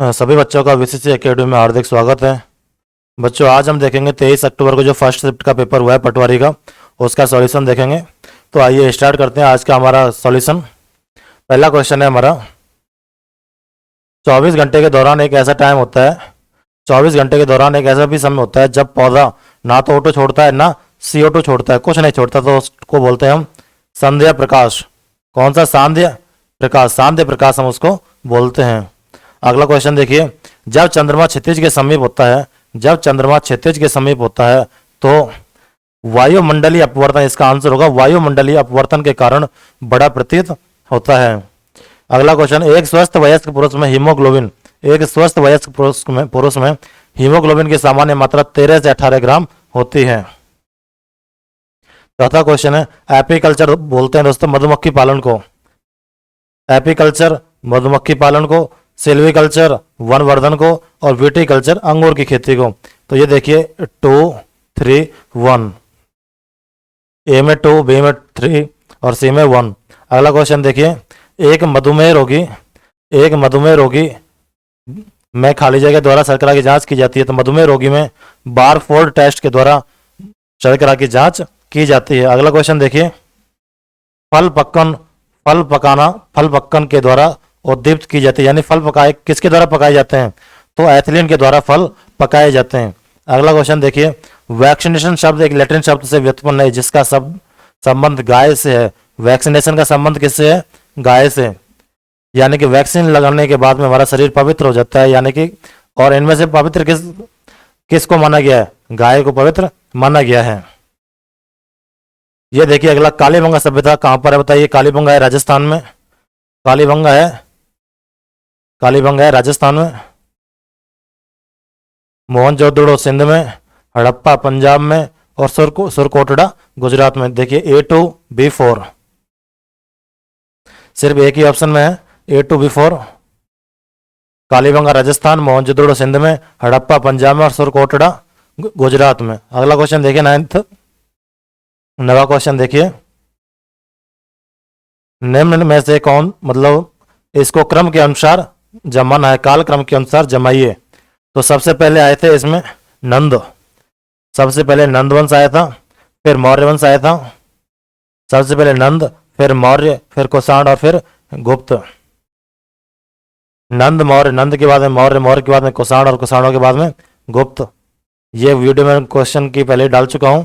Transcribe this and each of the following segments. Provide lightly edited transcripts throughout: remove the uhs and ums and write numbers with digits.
सभी बच्चों का वीसीसी एकेडमी में हार्दिक स्वागत है। बच्चों, आज हम देखेंगे 23 अक्टूबर को जो फर्स्ट शिफ्ट का पेपर हुआ है पटवारी का, उसका सॉल्यूशन देखेंगे। तो आइए स्टार्ट करते हैं आज का हमारा सॉल्यूशन। पहला क्वेश्चन है हमारा, 24 घंटे के दौरान एक ऐसा टाइम होता है 24 घंटे के दौरान एक ऐसा भी समय होता है जब पौधा ना तो O2 छोड़ता है ना CO2 छोड़ता है, कुछ नहीं छोड़ता, तो उसको बोलते हैं हम संध्या प्रकाश। कौन सा? सांध्य प्रकाश। सांध्य प्रकाश हम उसको बोलते हैं। अगला क्वेश्चन देखिए, जब चंद्रमा क्षितिज के समीप होता है जब चंद्रमा क्षितिज के समीप होता है तो वायुमंडलीय अपवर्तन, इसका आंसर होगा वायुमंडलीय अपवर्तन के कारण बड़ा प्रतीत होता है। अगला क्वेश्चन, एक स्वस्थ वयस्क पुरुष में हीमोग्लोबिन एक स्वस्थ वयस्क पुरुष में हीमोग्लोबिन की सामान्य मात्रा 13 से 18 ग्राम होती है। चौथा क्वेश्चन है, एपीकल्चर बोलते हैं दोस्तों मधुमक्खी पालन को। एपीकल्चर मधुमक्खी पालन को, सिल्वीकल्चर वनवर्धन को, और विटीकल्चर अंगूर की खेती को। तो ये देखिए 2, 3, 1, ए में 2, बी में 3 और सी में 1। अगला क्वेश्चन देखिए, एक मधुमेह रोगी में खाली जगह द्वारा शर्करा की जांच की जाती है। तो मधुमेह रोगी में बारफोर्ड टेस्ट के द्वारा शर्करा की जांच की जाती है। अगला क्वेश्चन देखिए, फल पक्कन के द्वारा उद्दीप्त की जाती है, यानी फल पकाए किसके द्वारा पकाए जाते हैं? तो एथिलीन के द्वारा फल पकाए जाते हैं। अगला क्वेश्चन देखिए, वैक्सीनेशन शब्द एक लैटिन शब्द से व्युत्पन्न है जिसका संबंध गाय से है। वैक्सीनेशन का संबंध किससे है? गाय से। यानी कि वैक्सीन लगाने के बाद में हमारा शरीर पवित्र हो जाता है, यानी कि, और इनमें से पवित्र किसको माना गया है? गाय को पवित्र माना गया है। ये देखिए अगला, कालीबंगा सभ्यता कहां पर है बताइए? कालीबंगा है राजस्थान में। कालीबंगा है राजस्थान में। मोहनजोदड़ो सिंध में, हड़प्पा पंजाब में, और सुरकोटड़ा गुजरात में। देखिए A2, B4 सिर्फ एक ही ऑप्शन में है, A2, B4। कालीबंगा राजस्थान, मोहनजोदड़ो सिंध में, हड़प्पा पंजाब में, और सुरकोटड़ा गुजरात में। अगला क्वेश्चन देखिए, नवा क्वेश्चन देखिए, निम्न में से कौन, मतलब इसको क्रम के अनुसार जमाना है, काल क्रम के अनुसार जमाइए। तो सबसे पहले आए थे इसमें नंद। सबसे पहले नंद वंश आया था, फिर मौर्य वंश आया था। सबसे पहले नंद, फिर मौर्य, फिर कुषाण और फिर गुप्त। नंद मौर्य, नंद के बाद में मौर्य, मौर्य के बाद में कुषाण और कुषाणों के बाद में गुप्त। ये वीडियो में क्वेश्चन की पहले डाल चुका हूं।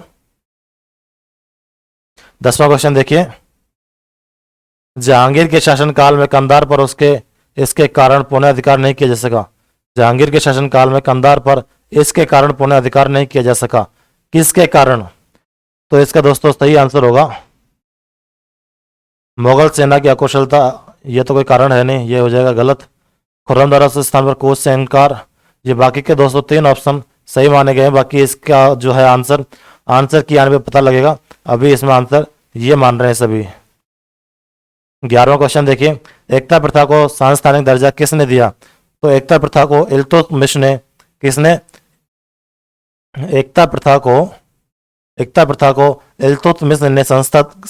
10वां क्वेश्चन देखिए, जहांगीर के शासनकाल में कंधार पर इसके कारण पुनः अधिकार नहीं किया जा सका। जहांगीर के शासनकाल में कंधार पर इसके कारण पुनः अधिकार नहीं किया जा सका। किसके कारण? तो इसका दोस्तों सही आंसर होगा मुगल सेना की अकुशलता। ये तो कोई कारण है नहीं, ये हो जाएगा गलत। खुर्रम द्वारा उस स्थान पर कोच से इनकार। ये बाकी के दोस्तों 3 ऑप्शन सही माने गए हैं। बाकी इसका जो है आंसर की आने पे पता लगेगा। अभी इसमें आंसर ये मान रहे हैं सभी। 11वां क्वेश्चन देखिए, एकता प्रथा को सांस्थानिक दर्जा किसने दिया? तो एकता प्रथा को इल्तुतमिश ने किसने एकता प्रथा को इल्तुतमिश ने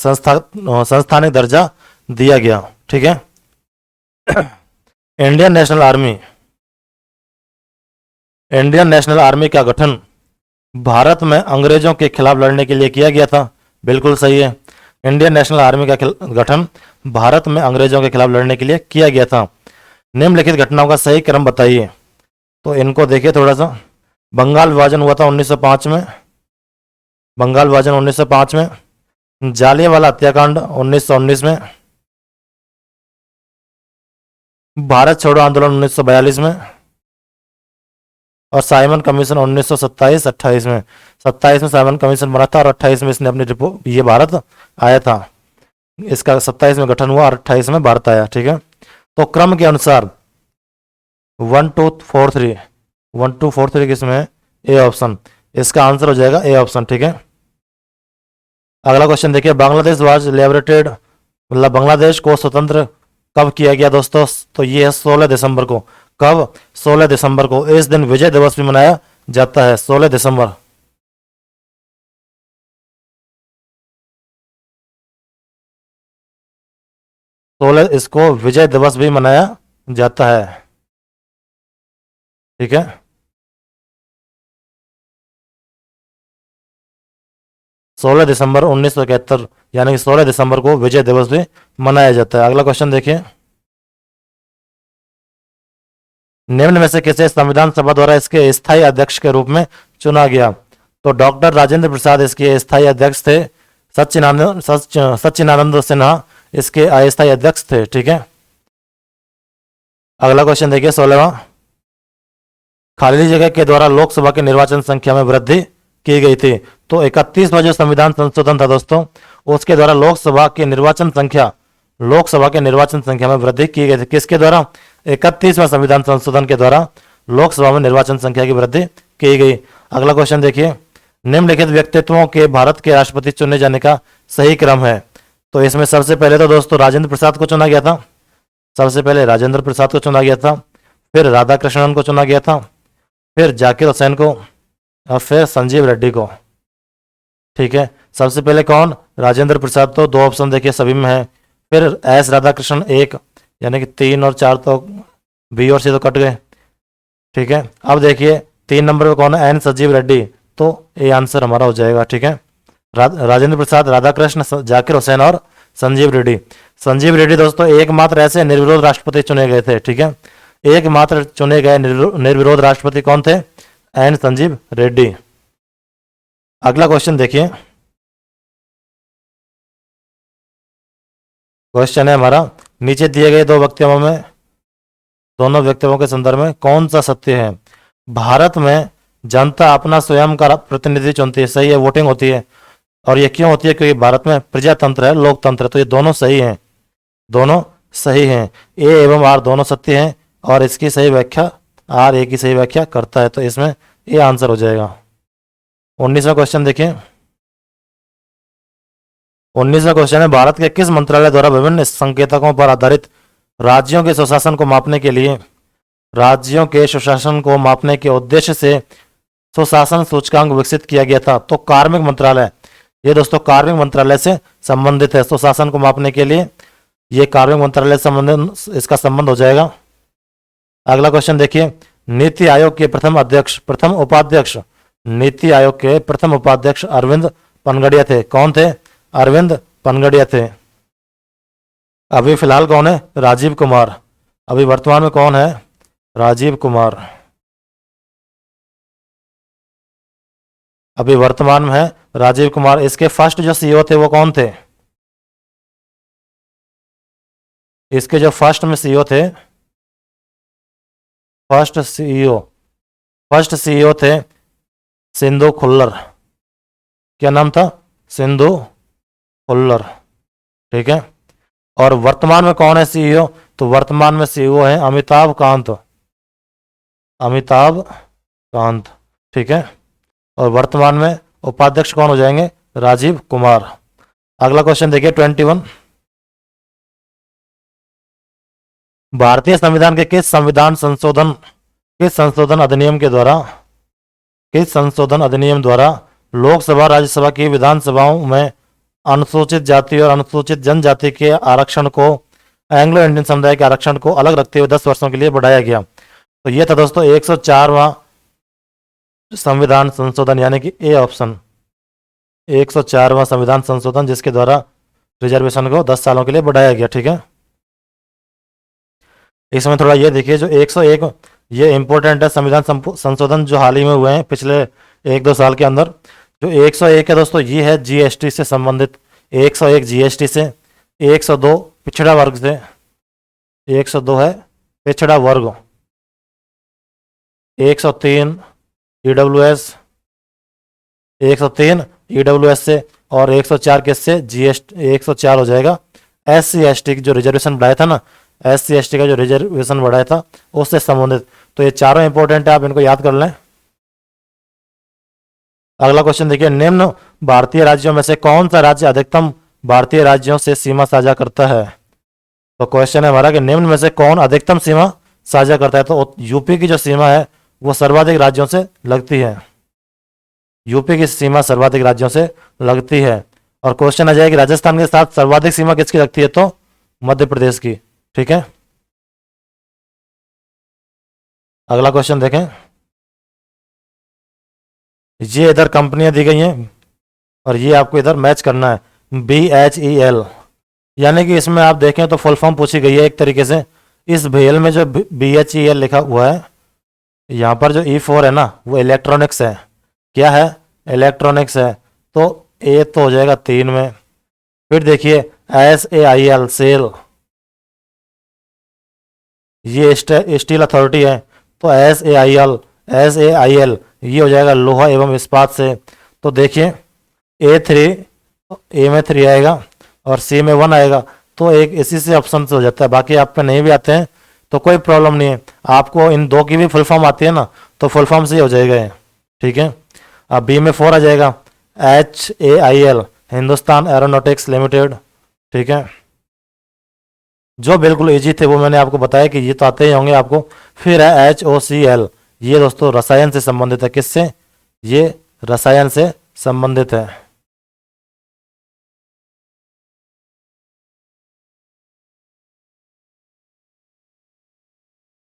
संस्थानिक दर्जा दिया गया। ठीक है। इंडियन नेशनल आर्मी का गठन भारत में अंग्रेजों के खिलाफ लड़ने के लिए किया गया था। बिल्कुल सही है। इंडियन नेशनल आर्मी का गठन भारत में अंग्रेजों के खिलाफ लड़ने के लिए किया गया था। निम्नलिखित घटनाओं का सही क्रम बताइए। तो इनको देखिए थोड़ा सा। बंगाल विभाजन हुआ था 1905 में। बंगाल विभाजन 1905 में। जालियांवाला हत्याकांड 1919 में। भारत छोड़ो आंदोलन 1942 में। और साइमन कमीशन 1927-28 में। 27 में साइमन कमीशन बना था और 28 में इसने अपनी रिपोर्ट, ये भारत आया था। इसका 27 में गठन हुआ और 28 में भारत आया। ठीक है। तो क्रम के अनुसार 1, 2, 4, 3 1, 2, 4, 3 किसमें है? A option. इसका आंसर हो जाएगा ए ऑप्शन। ठीक है। अगला क्वेश्चन देखिए, बांग्लादेश वाज लिबरेटेड, मतलब बांग्लादेश को स्वतंत्र कब किया गया दोस्तों? तो ये है 16 दिसंबर को। कब? 16 दिसंबर को। इस दिन विजय दिवस भी मनाया जाता है, 16 दिसंबर। इसको विजय दिवस भी मनाया जाता है। ठीक है। 16 दिसंबर 1971 यानी कि 16 दिसंबर को विजय दिवस भी मनाया जाता है। अगला क्वेश्चन देखिए, निम्न में से किसे संविधान सभा द्वारा इसके स्थायी अध्यक्ष के रूप में चुना गया? तो डॉक्टर राजेंद्र प्रसाद इसके स्थायी अध्यक्ष थे। सच्चिदानंद सिन्हा इसके अस्थायी अध्यक्ष थे। ठीक है। अगला क्वेश्चन देखिए 16वां, खाली जगह के द्वारा लोकसभा के निर्वाचन संख्या में वृद्धि की गई थी। तो 31वां जो संविधान संशोधन था दोस्तों, उसके द्वारा लोकसभा के निर्वाचन संख्या में वृद्धि की गई थी। किसके द्वारा? 31वां संविधान संशोधन के द्वारा लोकसभा में निर्वाचन संख्या की वृद्धि की गई। अगला क्वेश्चन देखिए, निम्नलिखित व्यक्तित्वों के भारत के राष्ट्रपति चुने जाने का सही क्रम है? तो इसमें सबसे पहले तो दोस्तों राजेंद्र प्रसाद को चुना गया था। सबसे पहले राजेंद्र प्रसाद को चुना गया था, फिर राधा कृष्णन को चुना गया था, फिर जाकिर हुसैन को, और फिर संजीव रेड्डी को। ठीक है। सबसे पहले कौन? राजेंद्र प्रसाद। तो 2 ऑप्शन देखिए सभी में है। फिर एस राधाकृष्णन 1, यानी कि 3 और 4 तो बी और सी तो कट गए। ठीक है। अब देखिए 3 नंबर पे कौन है? एन संजीव रेड्डी। तो ये आंसर हमारा हो जाएगा। ठीक है। राजेंद्र प्रसाद, राधाकृष्ण, जाकिर हुसैन और संजीव रेड्डी। संजीव रेड्डी दोस्तों एकमात्र ऐसे निर्विरोध राष्ट्रपति चुने गए थे। ठीक है। एकमात्र चुने गए निर्विरोध राष्ट्रपति कौन थे? एन संजीव रेड्डी। अगला क्वेश्चन देखिए, क्वेश्चन है हमारा, नीचे दिए गए दोनों वक्तव्यों के संदर्भ में कौन सा सत्य है? भारत में जनता अपना स्वयं का प्रतिनिधि चुनती है। सही है, वोटिंग होती है। और ये क्यों होती है? क्योंकि भारत में प्रजातंत्र है, लोकतंत्र है। तो ये दोनों सही हैं, दोनों सही हैं। ए एवं आर दोनों सत्य हैं, और इसकी सही व्याख्या आर ए की सही व्याख्या करता है। तो इसमें ये आंसर हो जाएगा। 19वां क्वेश्चन देखिए, 19वां क्वेश्चन है, भारत के किस मंत्रालय द्वारा विभिन्न संकेतकों पर आधारित राज्यों के सुशासन को मापने के उद्देश्य से सुशासन सूचकांक विकसित किया गया था? तो कार्मिक मंत्रालय। ये दोस्तों कार्मिक मंत्रालय से संबंधित है। सुशासन को मापने के लिए ये कार्मिक मंत्रालय से संबंधित, इसका संबंध हो जाएगा। अगला क्वेश्चन देखिए, नीति आयोग के प्रथम उपाध्यक्ष अरविंद पनगड़िया थे। कौन थे? अरविंद पनगड़िया थे। अभी फिलहाल कौन है? राजीव कुमार। अभी वर्तमान में कौन है? राजीव कुमार। अभी वर्तमान में है राजीव कुमार। इसके फर्स्ट जो सीईओ थे वो कौन थे? इसके जो फर्स्ट में सीईओ थे, फर्स्ट सीईओ थे सिंधु खुल्लर। क्या नाम था? सिंधु खुल्लर। ठीक है। और वर्तमान में कौन है सीईओ? तो वर्तमान में सीईओ है अमिताभ कांत। ठीक है। और वर्तमान में उपाध्यक्ष कौन हो जाएंगे? राजीव कुमार। अगला क्वेश्चन देखिए 21, भारतीय संविधान के किस संशोधन अधिनियम द्वारा लोकसभा राज्यसभा की विधानसभाओं में अनुसूचित जाति और अनुसूचित जनजाति के आरक्षण को, एंग्लो इंडियन समुदाय के आरक्षण को अलग रखते हुए 10 वर्षों के लिए बढ़ाया गया? तो ये था दोस्तों 104वां संविधान संशोधन, यानी कि ए ऑप्शन, 104वां संविधान संशोधन, जिसके द्वारा रिजर्वेशन को 10 सालों के लिए बढ़ाया गया। ठीक है। इसमें थोड़ा ये देखिए, जो 101 ये इंपॉर्टेंट है संविधान संशोधन जो हाल ही में हुए हैं पिछले 1-2 साल के अंदर। जो 101 है दोस्तों, ये है जीएसटी से संबंधित। 101 जीएसटी से, 102 पिछड़ा वर्ग से, 102 है पिछड़ा वर्ग, 103 ईडब्ल्यूएस, 103 ईडब्ल्यूएस से, और 104 किससे? जीएसटी। 104 हो जाएगा एससी एसटी जो रिजर्वेशन बढ़ाया था ना, एससी एसटी का जो रिजर्वेशन बढ़ाया था उससे संबंधित। तो ये चारों इंपॉर्टेंट है, आप इनको याद कर लें। अगला क्वेश्चन देखिए, निम्न भारतीय राज्यों में से कौन सा राज्य अधिकतम भारतीय राज्यों से सीमा साझा करता है? तो क्वेश्चन है हमारा कि निम्न में से कौन अधिकतम सीमा साझा करता है? तो यूपी की जो सीमा है वो सर्वाधिक राज्यों से लगती है। यूपी की सीमा सर्वाधिक राज्यों से लगती है। और क्वेश्चन आ जाएगी राजस्थान के साथ सर्वाधिक सीमा किसकी लगती है? तो मध्य प्रदेश की। ठीक है। अगला क्वेश्चन देखें। ये इधर कंपनियां दी गई हैं और ये आपको इधर मैच करना है। BHEL, यानी कि इसमें आप देखें तो फुल फॉर्म पूछी गई है एक तरीके से। इस भेल में जो BHEL लिखा हुआ है, यहाँ पर जो E4 है ना, वो इलेक्ट्रॉनिक्स है। क्या है? इलेक्ट्रॉनिक्स है। तो ए तो हो जाएगा 3 में। फिर देखिए SAIL, सेल, ये स्टील अथॉरिटी है, तो SAIL ये हो जाएगा लोहा एवं इस्पात से। तो देखिए A3, ए में 3 आएगा और सी में 1 आएगा, तो एक इसी से ऑप्शन से हो जाता है। बाकी आप पे नहीं भी आते हैं तो कोई प्रॉब्लम नहीं है, आपको इन दो की भी फुल फॉर्म आती है ना, तो फुल फॉर्म से ही हो जाएगा ये। ठीक है। अब बी में 4 आ जाएगा, HAIL, हिंदुस्तान एरोनॉटिक्स लिमिटेड। ठीक है। जो बिल्कुल इजी थे वो मैंने आपको बताया कि ये तो आते ही होंगे आपको। फिर है HOCL, ये दोस्तों रसायन से संबंधित है। किससे? ये रसायन से संबंधित है।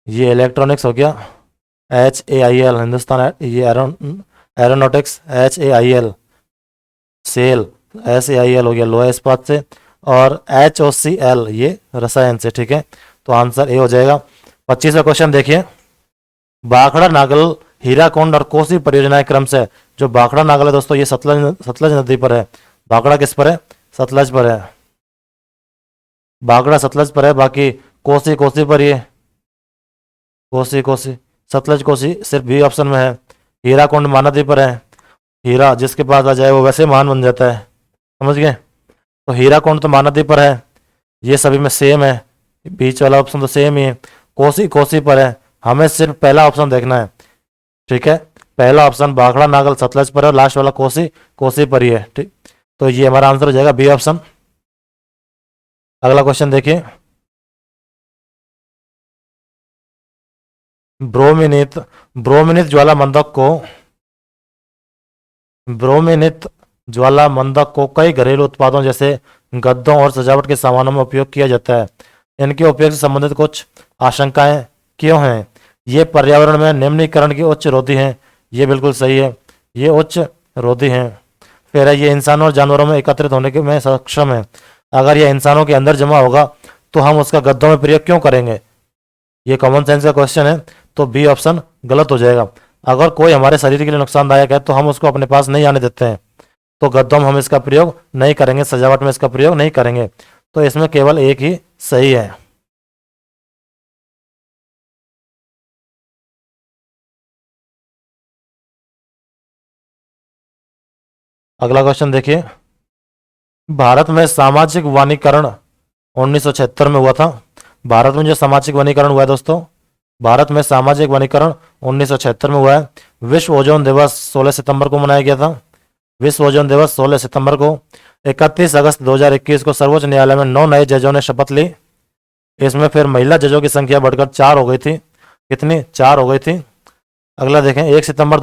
ये इलेक्ट्रॉनिक्स हो गया, HAIL, हिंदुस्तान ये एरोनॉटिक्स, HAIL, सेल, SAIL हो गया लोहा इस्पात से, और HOCL ये रसायन से। ठीक है। तो आंसर ए हो जाएगा। 25वां क्वेश्चन देखिए। भाखड़ा नागल हीराकुंड और कोसी परियोजनाएं क्रम से, जो भाखड़ा नागल है दोस्तों ये सतलज नदी पर है। भाखड़ा किस पर है? सतलज पर है। भाखड़ा सतलज पर है, बाकी कोसी कोसी पर, ये कोसी सतलज कोसी सिर्फ बी ऑप्शन में है। हीराकुंड महानदी पर है। हीरा जिसके पास आ जाए वो वैसे महान बन जाता है, समझ गए? तो हीराकुंड तो महानदी पर है, ये सभी में सेम है, बीच वाला ऑप्शन तो सेम ही है। कोसी कोसी पर है, हमें सिर्फ पहला ऑप्शन देखना है। ठीक है। पहला ऑप्शन भाखड़ा नागल सतलज पर है, और लास्ट वाला कोसी कोसी पर ही है। ठीक, तो ये हमारा आंसर हो जाएगा बी ऑप्शन। अगला क्वेश्चन देखिए। ब्रोमिनित ब्रोमिनित ज्वाला मंदक को कई घरेलू उत्पादों जैसे गद्दों और सजावट के सामानों में उपयोग किया जाता है। इनके उपयोग से संबंधित कुछ आशंकाएं क्यों हैं? ये पर्यावरण में निम्नीकरण की उच्च रोधी हैं। ये बिल्कुल सही है, ये उच्च रोधी हैं। फिर है ये इंसानों और जानवरों में एकत्रित होने के में सक्षम है। अगर ये इंसानों के अंदर जमा होगा तो हम उसका गद्दों में प्रयोग क्यों करेंगे? ये कॉमन सेंस का क्वेश्चन है, तो बी ऑप्शन गलत हो जाएगा। अगर कोई हमारे शरीर के लिए नुकसानदायक है तो हम उसको अपने पास नहीं आने देते हैं, तो गद्दों में हम इसका प्रयोग नहीं करेंगे, सजावट में इसका प्रयोग नहीं करेंगे। तो इसमें केवल एक ही सही है। अगला क्वेश्चन देखिए। भारत में सामाजिक वनीकरण 1976 में हुआ था। भारत में जो सामाजिक वनीकरण हुआ है दोस्तों, भारत में सामाजिक वनीकरण 1976 में हुआ है। विश्व ओजोन दिवस 16 सितंबर को मनाया गया था। विश्व ओजोन दिवस 16 सितंबर को। 31 अगस्त 2021 को सर्वोच्च न्यायालय में 9 नए जजों ने शपथ ली। इसमें फिर महिला जजों की संख्या बढ़कर 4 हो गई थी। कितनी? 4 हो गई थी। अगला देखें। 1 सितंबर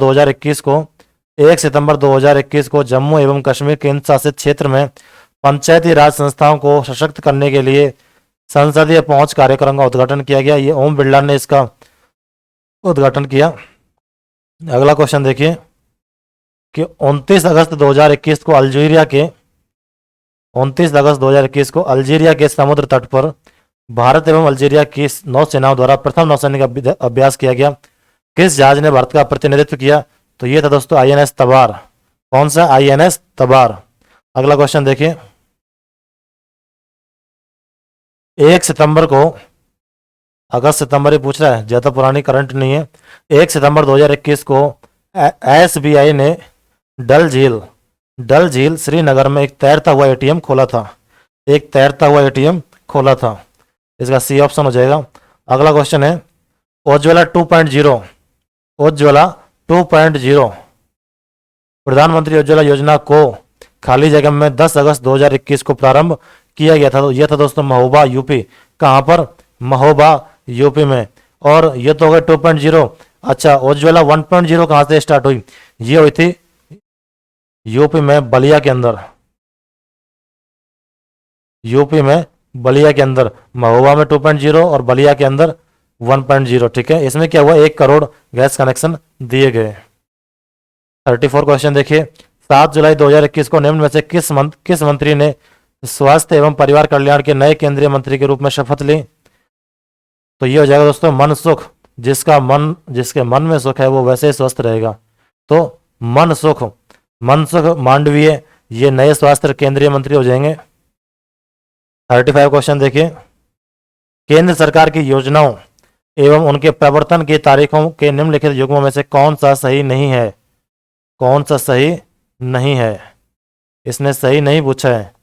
2021 को जम्मू एवं कश्मीर केंद्र शासित क्षेत्र में पंचायती राज संस्थाओं को सशक्त करने के लिए संसदीय पहुंच कार्यक्रम का उद्घाटन किया गया। ये ओम बिरला ने इसका उद्घाटन किया। अगला क्वेश्चन देखिए कि 29 अगस्त 2021 को अल्जीरिया के समुद्र तट पर भारत एवं अल्जीरिया की नौसेनाओं द्वारा प्रथम नौसैनिक अभ्यास किया गया। किस जहाज ने भारत का प्रतिनिधित्व किया? तो ये था दोस्तों INS तबार। कौन सा? INS तबार। अगला क्वेश्चन देखिए। 1 सितंबर को, अगस्त सितंबर ही पूछ रहा है, ज्यादा पुरानी करंट नहीं है। 1 सितंबर 2021 को SBI ने डल झील श्रीनगर में एक तैरता हुआ ATM खोला था। एक तैरता हुआ ATM खोला था। इसका सी ऑप्शन हो जाएगा। अगला क्वेश्चन है उज्ज्वला 2.0 प्रधानमंत्री उज्ज्वला योजना को खाली जगह में 10 अगस्त 2021 को प्रारंभ किया गया था। तो यह था दोस्तों महोबा यूपी। कहां पर? महोबा यूपी में। और ये तो हो गया 2.0। अच्छा, उज्ज्वला 1.0 कहां से स्टार्ट हुई? ये हुई थी यूपी में बलिया के अंदर। यूपी में बलिया के अंदर महोबा में 2.0 और बलिया के अंदर 1.0, ठीक है। इसमें क्या हुआ, 1 करोड़ गैस कनेक्शन दिए गए। 34 क्वेश्चन देखिए, 7 जुलाई 2021 को निम्न में से किस मंत्री ने स्वास्थ्य एवं परिवार कल्याण के नए केंद्रीय मंत्री के रूप में शपथ ली? तो ये हो जाएगा दोस्तों मनसुख। जिसके मन में सुख है वो वैसे ही स्वस्थ रहेगा। तो मनसुख मांडवीय ये नए स्वास्थ्य केंद्रीय मंत्री हो जाएंगे। 35 क्वेश्चन देखिए, केंद्र सरकार की योजनाओं एवं उनके प्रवर्तन की तारीखों के निम्नलिखित युग्मों में से कौन सा सही नहीं है? कौन सा सही नहीं है? इसने सही नहीं पूछा है।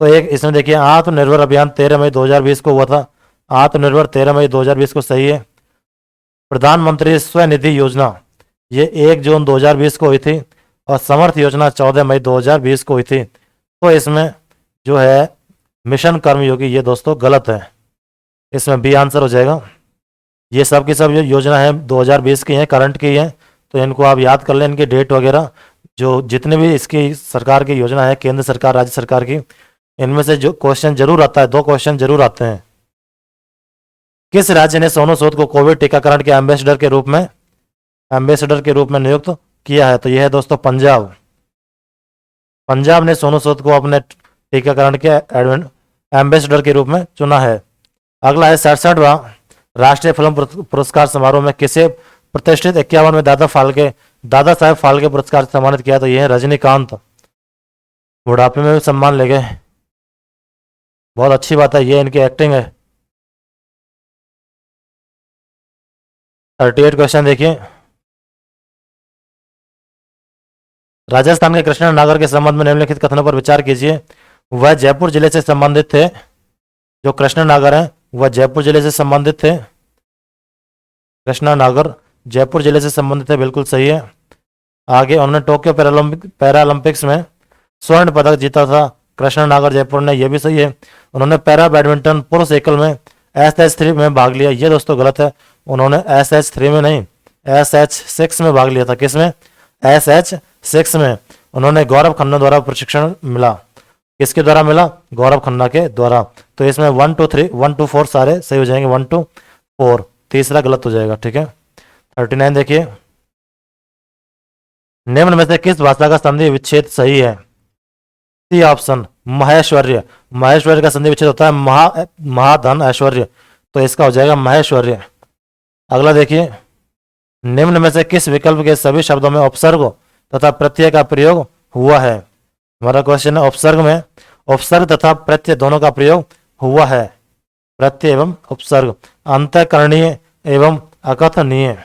तो एक इसमें देखिए, आत्मनिर्भर अभियान 13 मई 2020 को हुआ था। आत्मनिर्भर 13 मई 2020 को सही है। प्रधानमंत्री स्वनिधि योजना ये 1 जून 2020 को हुई थी और समर्थ योजना 14 मई 2020 को हुई थी। तो इसमें जो है मिशन कर्मयोगी ये दोस्तों गलत है। इसमें बी आंसर हो जाएगा। ये सब की सब योजना है 2020 की है, करंट की है, तो इनको आप याद कर लें, इनकी डेट वगैरह। जो जितने भी इसकी सरकार की योजना है, केंद्र सरकार राज्य सरकार की, इनमें से जो क्वेश्चन जरूर आता है, 2 क्वेश्चन जरूर आते हैं। किस राज्य ने सोनू सूद को कोविड टीकाकरण के एम्बेसडर के रूप में नियुक्त किया है? तो यह है दोस्तों पंजाब। पंजाब ने सोनू सूद को अपने टीकाकरण के एम्बेसडर के रूप में चुना है। अगला है 67वां राष्ट्रीय फिल्म पुरस्कार समारोह में किसे प्रतिष्ठित 51 में दादा साहेब फाल्के पुरस्कार से सम्मानित किया? तो यह है रजनीकांत। बुढ़ापे में भी सम्मान ले गए, बहुत अच्छी बात है, ये इनकी एक्टिंग है। 38 क्वेश्चन देखिए, राजस्थान के कृष्णनगर के संबंध में निम्नलिखित कथनों पर विचार कीजिए। वह जयपुर जिले से संबंधित थे। जो कृष्णनगर है वह जयपुर जिले से संबंधित थे। कृष्णनगर जयपुर जिले से संबंधित है, बिल्कुल सही है। आगे उन्होंने टोक्यो पैरालंपिक्स में स्वर्ण पदक जीता था कृष्णनगर जयपुर ने, यह भी सही है। उन्होंने पैरा बैडमिंटन पुरुष एकल में SH3 में भाग लिया, ये दोस्तों गलत है। उन्होंने SH3 में नहीं, SH6 में भाग लिया था। किसमें? SH6 में। उन्होंने गौरव खन्ना द्वारा प्रशिक्षण मिला। किसके द्वारा मिला? गौरव खन्ना के द्वारा। तो इसमें 1 2 3 1 2 4 सारे सही हो जाएंगे, 1 2 4, तीसरा गलत हो जाएगा, ठीक है। 39 देखिए, निम्न में से किस भाषा का संधि विच्छेद सही है? C option महेश्वर्य। महेश्वर्य का संधि विच्छेद होता है महाधन ऐश्वर्य, तो इसका हो जाएगा महेश्वर्य। अगला देखिए, निम्न में से किस विकल्प के सभी शब्दों में उपसर्ग तथा प्रत्यय का प्रयोग हुआ है? हमारा क्वेश्चन है उपसर्ग में उपसर्ग तथा प्रत्यय दोनों का प्रयोग हुआ है। प्रत्यय एवं उपसर्ग। अंतःकरणीय एवं अकथनीय,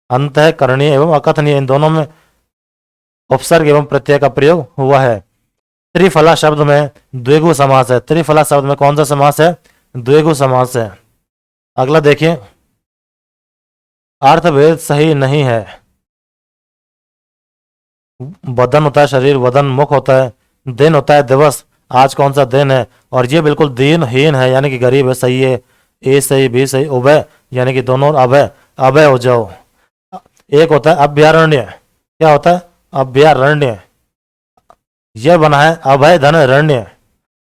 अंतःकरणीय एवं अकथनीय, इन दोनों में उपसर्ग एवं प्रत्यय का प्रयोग हुआ है। त्रिफला शब्द में द्विगु समास है। त्रिफला शब्द में कौन सा समास है? द्विगु समास है। अगला देखिए, अर्थभेद सही नहीं है। बदन होता है शरीर, वदन मुख होता है, दिन होता है दिवस, आज कौन सा दिन है? और ये बिल्कुल दीनहीन है, यानी कि गरीब है, सही है। ए सही, बी सही। उभय यानी कि दोनों, अभय, अभय हो जाओ। एक होता है अभयारण्य, क्या होता है? अभयारण्य। यह बना है अभय धन अरण्य,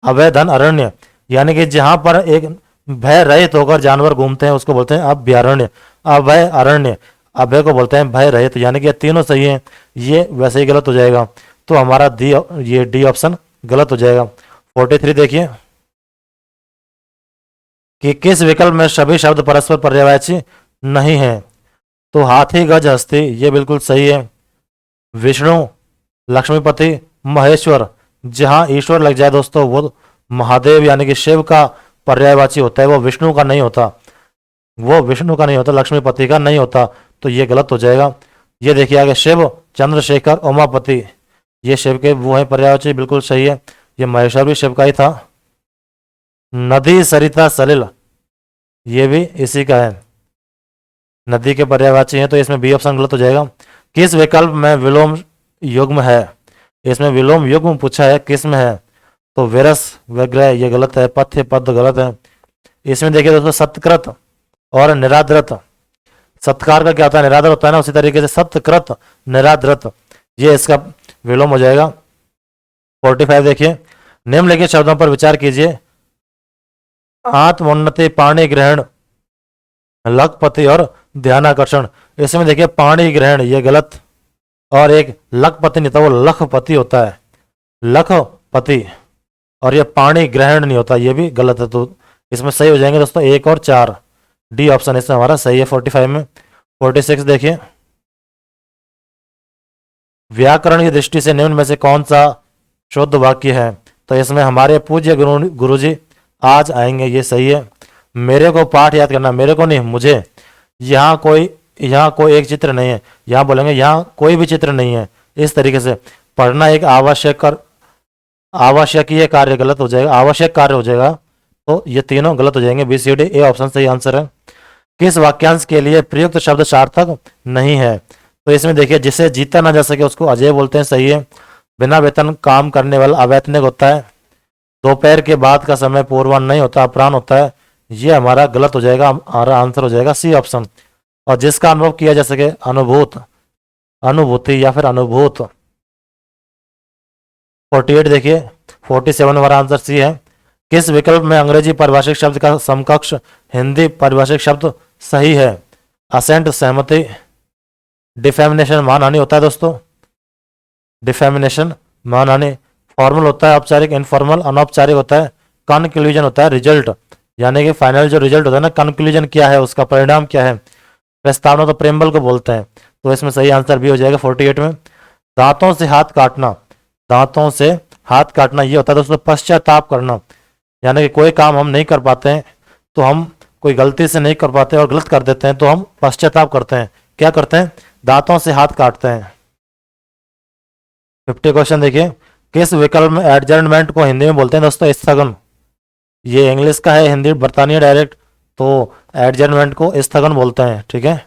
अभय धन अरण्य, यानी कि जहां पर एक भय रहित होकर जानवर घूमते हैं उसको बोलते हैं अभयारण्य। अभय अरण्य, अभय को बोलते हैं भय रहित, यानी कि तीनों सही हैं। ये वैसे ही गलत हो जाएगा, तो हमारा ये डी ऑप्शन गलत हो जाएगा। 43 देखिए कि किस विकल्प में सभी शब्द परस्पर पर्यायवाची नहीं है? तो हाथी गज हस्ती, ये बिल्कुल सही है। विष्णु, लक्ष्मीपति, महेश्वर, जहां ईश्वर लग जाए दोस्तों वो महादेव यानी कि शिव का पर्यायवाची होता है, वो विष्णु का नहीं होता, वो विष्णु का नहीं होता, लक्ष्मीपति का नहीं होता, तो ये गलत हो जाएगा। ये देखिए आगे, शिव, चंद्रशेखर, उमापति, ये शिव के वो है पर्यायवाची, बिल्कुल सही है। ये महेश्वर भी शिव का ही था। नदी, सरिता, सलिल, ये भी इसी का है, नदी के पर्यायवाची हैं, तो इसमें बी ऑप्शन गलत हो जाएगा। किस विकल्प में विलोम युग्म है? इसमें विलोम युग्म पूछा है, किस में है? तो विरस, विग्रह, ये गलत है। पथ्य, पद गलत है। इसमें देखिए दोस्तों सत्कृत और निराद्रत, सत्कार का क्या होता है? निरादर होता है ना, उसी तरीके से सत्कृत, निराद्रत, ये इसका विलोम हो जाएगा। 45 देखिए, निम्नलिखित शब्दों पर विचार कीजिए। आत्मोन्नति, पाणी ग्रहण, लखपति और ध्यानाकर्षण। इसमें देखिए पाणी ग्रहण ये गलत, और एक लखपति नहीं होता, वो लखपति होता है, लखपति, और ये पाणी ग्रहण नहीं होता, ये भी गलत है। तो इसमें सही हो जाएंगे दोस्तों 1 और 4, डी ऑप्शन इसमें हमारा सही है 45 में। 46 देखिए, व्याकरण की दृष्टि से निम्न में से कौन सा शुद्ध वाक्य है? तो इसमें हमारे पूज्य गुरुजी आज आएंगे, ये सही है। मेरे को पाठ याद करना, मेरे को नहीं मुझे। यहाँ कोई एक चित्र नहीं है, यहाँ बोलेंगे यहाँ कोई भी चित्र नहीं है। इस तरीके से पढ़ना एक आवश्यकीय कार्य गलत हो जाएगा, आवश्यक कार्य हो जाएगा। तो ये तीनों गलत हो जाएंगे, B C D, A option सही आंसर है। किस वाक्यांश के लिए प्रयुक्त शब्द सार्थक नहीं है? तो इसमें देखिए, जिसे जीता ना जा सके उसको अजय बोलते हैं, सही है। बिना वेतन काम करने वाला अवैतनिक होता है। दोपहर के बाद का समय पूर्वाह्न नहीं होता, अपराह्न होता है, ये हमारा गलत हो जाएगा, हमारा आंसर हो जाएगा सी ऑप्शन। और जिसका अनुभव किया जा सके, अनुभूति या फिर अनुभूत। 48 देखिए, 47 हमारा आंसर सी है। किस विकल्प में अंग्रेजी परिभाषिक शब्द का समकक्ष हिंदी परिभाषिक शब्द सही है? असेंट सहमति, डिफेमिनेशन मानहानि होता है दोस्तों, डिफेमिनेशन मानहानि। फॉर्मल होता है, औपचारिक इनफॉर्मल, अनौपचारिक होता है। कंक्लूजन होता है रिजल्ट, यानी कि फाइनल जो रिजल्ट होता है ना, कंक्लूजन क्या है, उसका परिणाम क्या है। प्रस्तावना तो प्रेम्बल को बोलते हैं, तो इसमें सही आंसर भी हो जाएगा 48 में। दांतों से हाथ काटना, दांतों से हाथ काटना ये होता है दोस्तों पश्चाताप करना, यानी कि कोई काम हम नहीं कर पाते हैं, तो हम कोई गलती से नहीं कर पाते और गलत कर देते हैं, तो हम पश्चाताप करते हैं। क्या करते हैं? दांतों से हाथ काटते हैं। 50 क्वेश्चन देखिए, किस विकल्प में एडजर्नमेंट को हिंदी में बोलते हैं दोस्तों? स्थगन। ये इंग्लिश का है, हिंदी बरतानिया डायरेक्ट, तो एडजर्नमेंट को स्थगन बोलते हैं, ठीक है।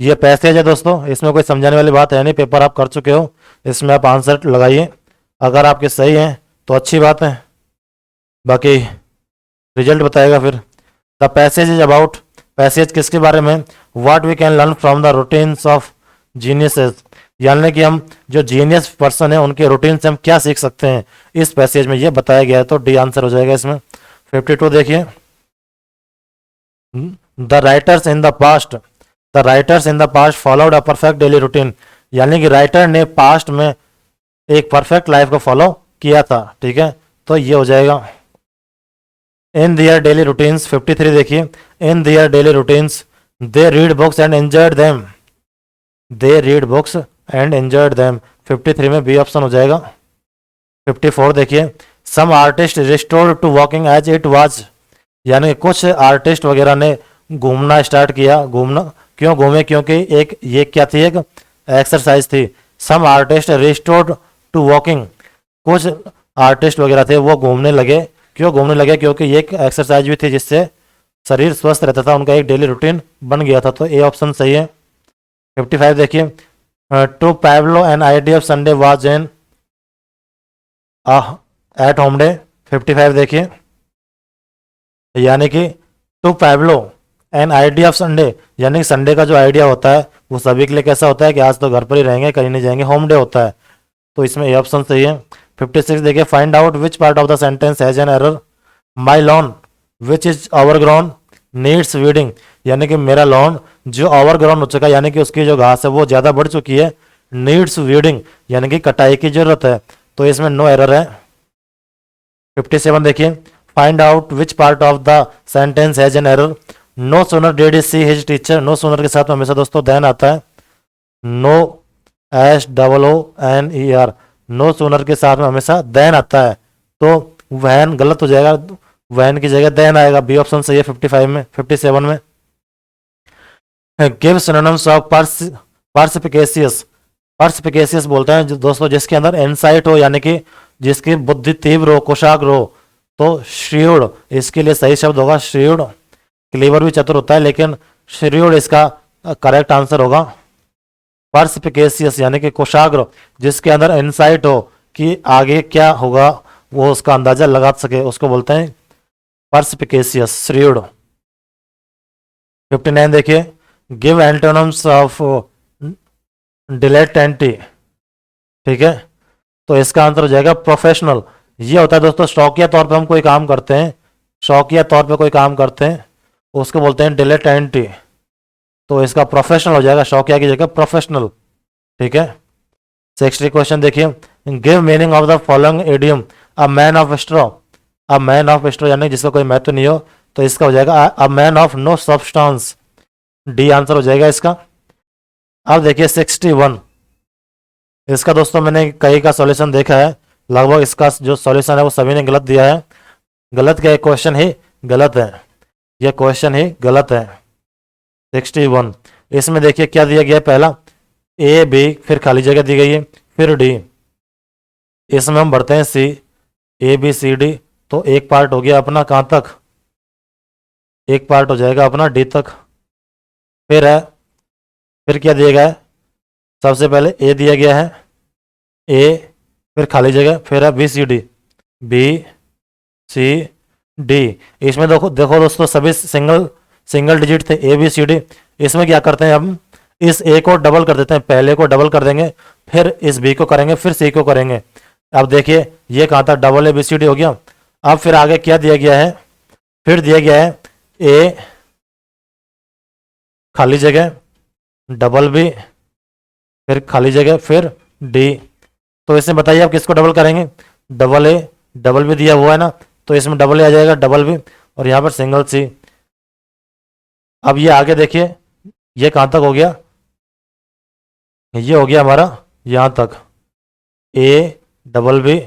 ये पैसेज है दोस्तों, इसमें कोई समझाने वाली बात है नहीं, पेपर आप कर चुके हो, इसमें आप आंसर लगाइए। अगर आपके सही हैं तो अच्छी बात है, बाकी रिजल्ट बताएगा फिर। The passage is about, passage किसके बारे में? What we can learn from the routines of geniuses, यानी कि हम जो जीनियस पर्सन है उनके रूटीन से हम क्या सीख सकते हैं, इस पैसेज में ये बताया गया है, तो डी आंसर हो जाएगा इसमें। 52 देखिए, the writers in the past, the writers in the past followed a perfect daily routine, यानी कि राइटर ने पास्ट में एक परफेक्ट लाइफ को फॉलो किया था, ठीक है, तो ये हो जाएगा। इन दियर डेली रूटीन्स 53 देखिए, in their daily routines they read books and enjoyed them, they read books and enjoyed them, 53 में बी ऑप्शन हो जाएगा। 54 देखिए, some artist restored to walking as it was, यानी कुछ आर्टिस्ट वगैरह ने घूमना स्टार्ट किया। घूमना क्यों घूमे? क्योंकि एक ये क्या थी, एक एक्सरसाइज थी। Some artist restored to walking, कुछ आर्टिस्ट वगैरह थे वो घूमने लगे। क्यों घूमने लगे? क्योंकि ये एक एक्सरसाइज भी थी जिससे शरीर स्वस्थ रहता था, उनका एक डेली रूटीन बन गया था, तो ए ऑप्शन सही है। 55 देखिए, to Pablo an idea of Sunday was an at home day, 55 देखिए, यानी कि to Pablo an idea of Sunday, यानी कि संडे का जो आइडिया होता है वो सभी के लिए कैसा होता है कि आज तो घर पर ही रहेंगे, कहीं नहीं जाएंगे, होम डे होता है, तो इसमें ए ऑप्शन सही है। 56 देखिए, find out which part of the sentence has an error, my lawn which is overground needs weeding, यानी कि मेरा लॉन जो ओवरग्राउंड हो चुका है, यानी कि उसकी जो घास है वो ज़्यादा बढ़ चुकी है, नीड्स वीडिंग यानी कि कटाई की जरूरत है, तो इसमें नो एरर है। 57 देखिए, find out which part of the sentence has an error, no sooner did he see his teacher, no sooner के साथ में हमेशा दोस्तों देन आता है, नो SOONER, नो सोनर के साथ में हमेशा देन आता है, तो वैन गलत हो जाएगा, वैन की जगह देन आएगा, बी ऑप्शन सही है 55 में। 57 में गिव सिनोनिम्स ऑफ पर्सपिकेशियस, पर्सपिकेशियस बोलते हैं जो दोस्तों जिसके अंदर इनसाइट हो, यानी कि जिसकी बुद्धि तीव्र हो, कुशाग्र हो, तो श्रीयुड इसके लिए सही शब्द होगा, श्रीयुड। क्लीवर भी चतुर होता है, लेकिन श्रीयुड इसका करेक्ट आंसर होगा। पर्सपिकेशियस यानी कि कुशाग्र, जिसके अंदर इनसाइट हो कि आगे क्या होगा वो उसका अंदाजा लगा सके, उसको बोलते हैं पर्सपिकेशियस, श्रीयुड। 59 देखिए, गिव एंटोनिम्स ऑफ डिलेटेंटी, ठीक है, तो इसका आंसर हो जाएगा प्रोफेशनल। ये होता है दोस्तों शौकिया तौर पे हम कोई काम करते हैं, शौकिया तौर पे कोई काम करते हैं, उसको बोलते हैं डिलेटेंटी। तो इसका प्रोफेशनल हो जाएगा, शौकिया की जगह प्रोफेशनल। ठीक है। 60 क्वेश्चन देखिए, give meaning of the following idiom, a man of straw. A man of straw यानी जिसका कोई महत्व नहीं हो, तो इसका हो जाएगा a man of no substance. D answer हो जाएगा इसका। अब देखिए 61, इसका दोस्तों मैंने कई का सॉल्यूशन देखा है, लगभग इसका जो सॉल्यूशन है वो सभी ने गलत दिया है। गलत क्या है, क्वेश्चन ही गलत है, यह क्वेश्चन ही गलत है। 61, इसमें देखिए क्या दिया गया है, पहला ए बी, फिर खाली जगह दी गई है, फिर डी। इसमें हम बढ़ते हैं सी, ए बी सी डी, तो एक पार्ट हो गया अपना कहाँ तक, एक पार्ट हो जाएगा अपना डी तक। फिर है, फिर क्या दिया गया है, सबसे पहले ए दिया गया है, ए, फिर खाली जगह, फिर है B C D, B C D. इसमें देखो देखो दोस्तों सभी सिंगल सिंगल डिजिट थे ए बी सी डी। इसमें क्या करते हैं हम, इस ए को डबल कर देते हैं, पहले को डबल कर देंगे, फिर इस बी को करेंगे, फिर सी को करेंगे। अब देखिए ये कहाँ था, double A B C D हो गया। अब फिर आगे क्या दिया गया है, फिर दिया गया है ए खाली जगह, डबल बी, फिर खाली जगह, फिर डी। तो इसमें बताइए आप किसको डबल करेंगे, डबल ए, डबल बी दिया हुआ है ना, तो इसमें डबल ए आ जाएगा, डबल बी, और यहाँ पर सिंगल सी। अब ये आगे देखिए, ये कहाँ तक हो गया, ये हो गया हमारा यहाँ तक, ए डबल बी,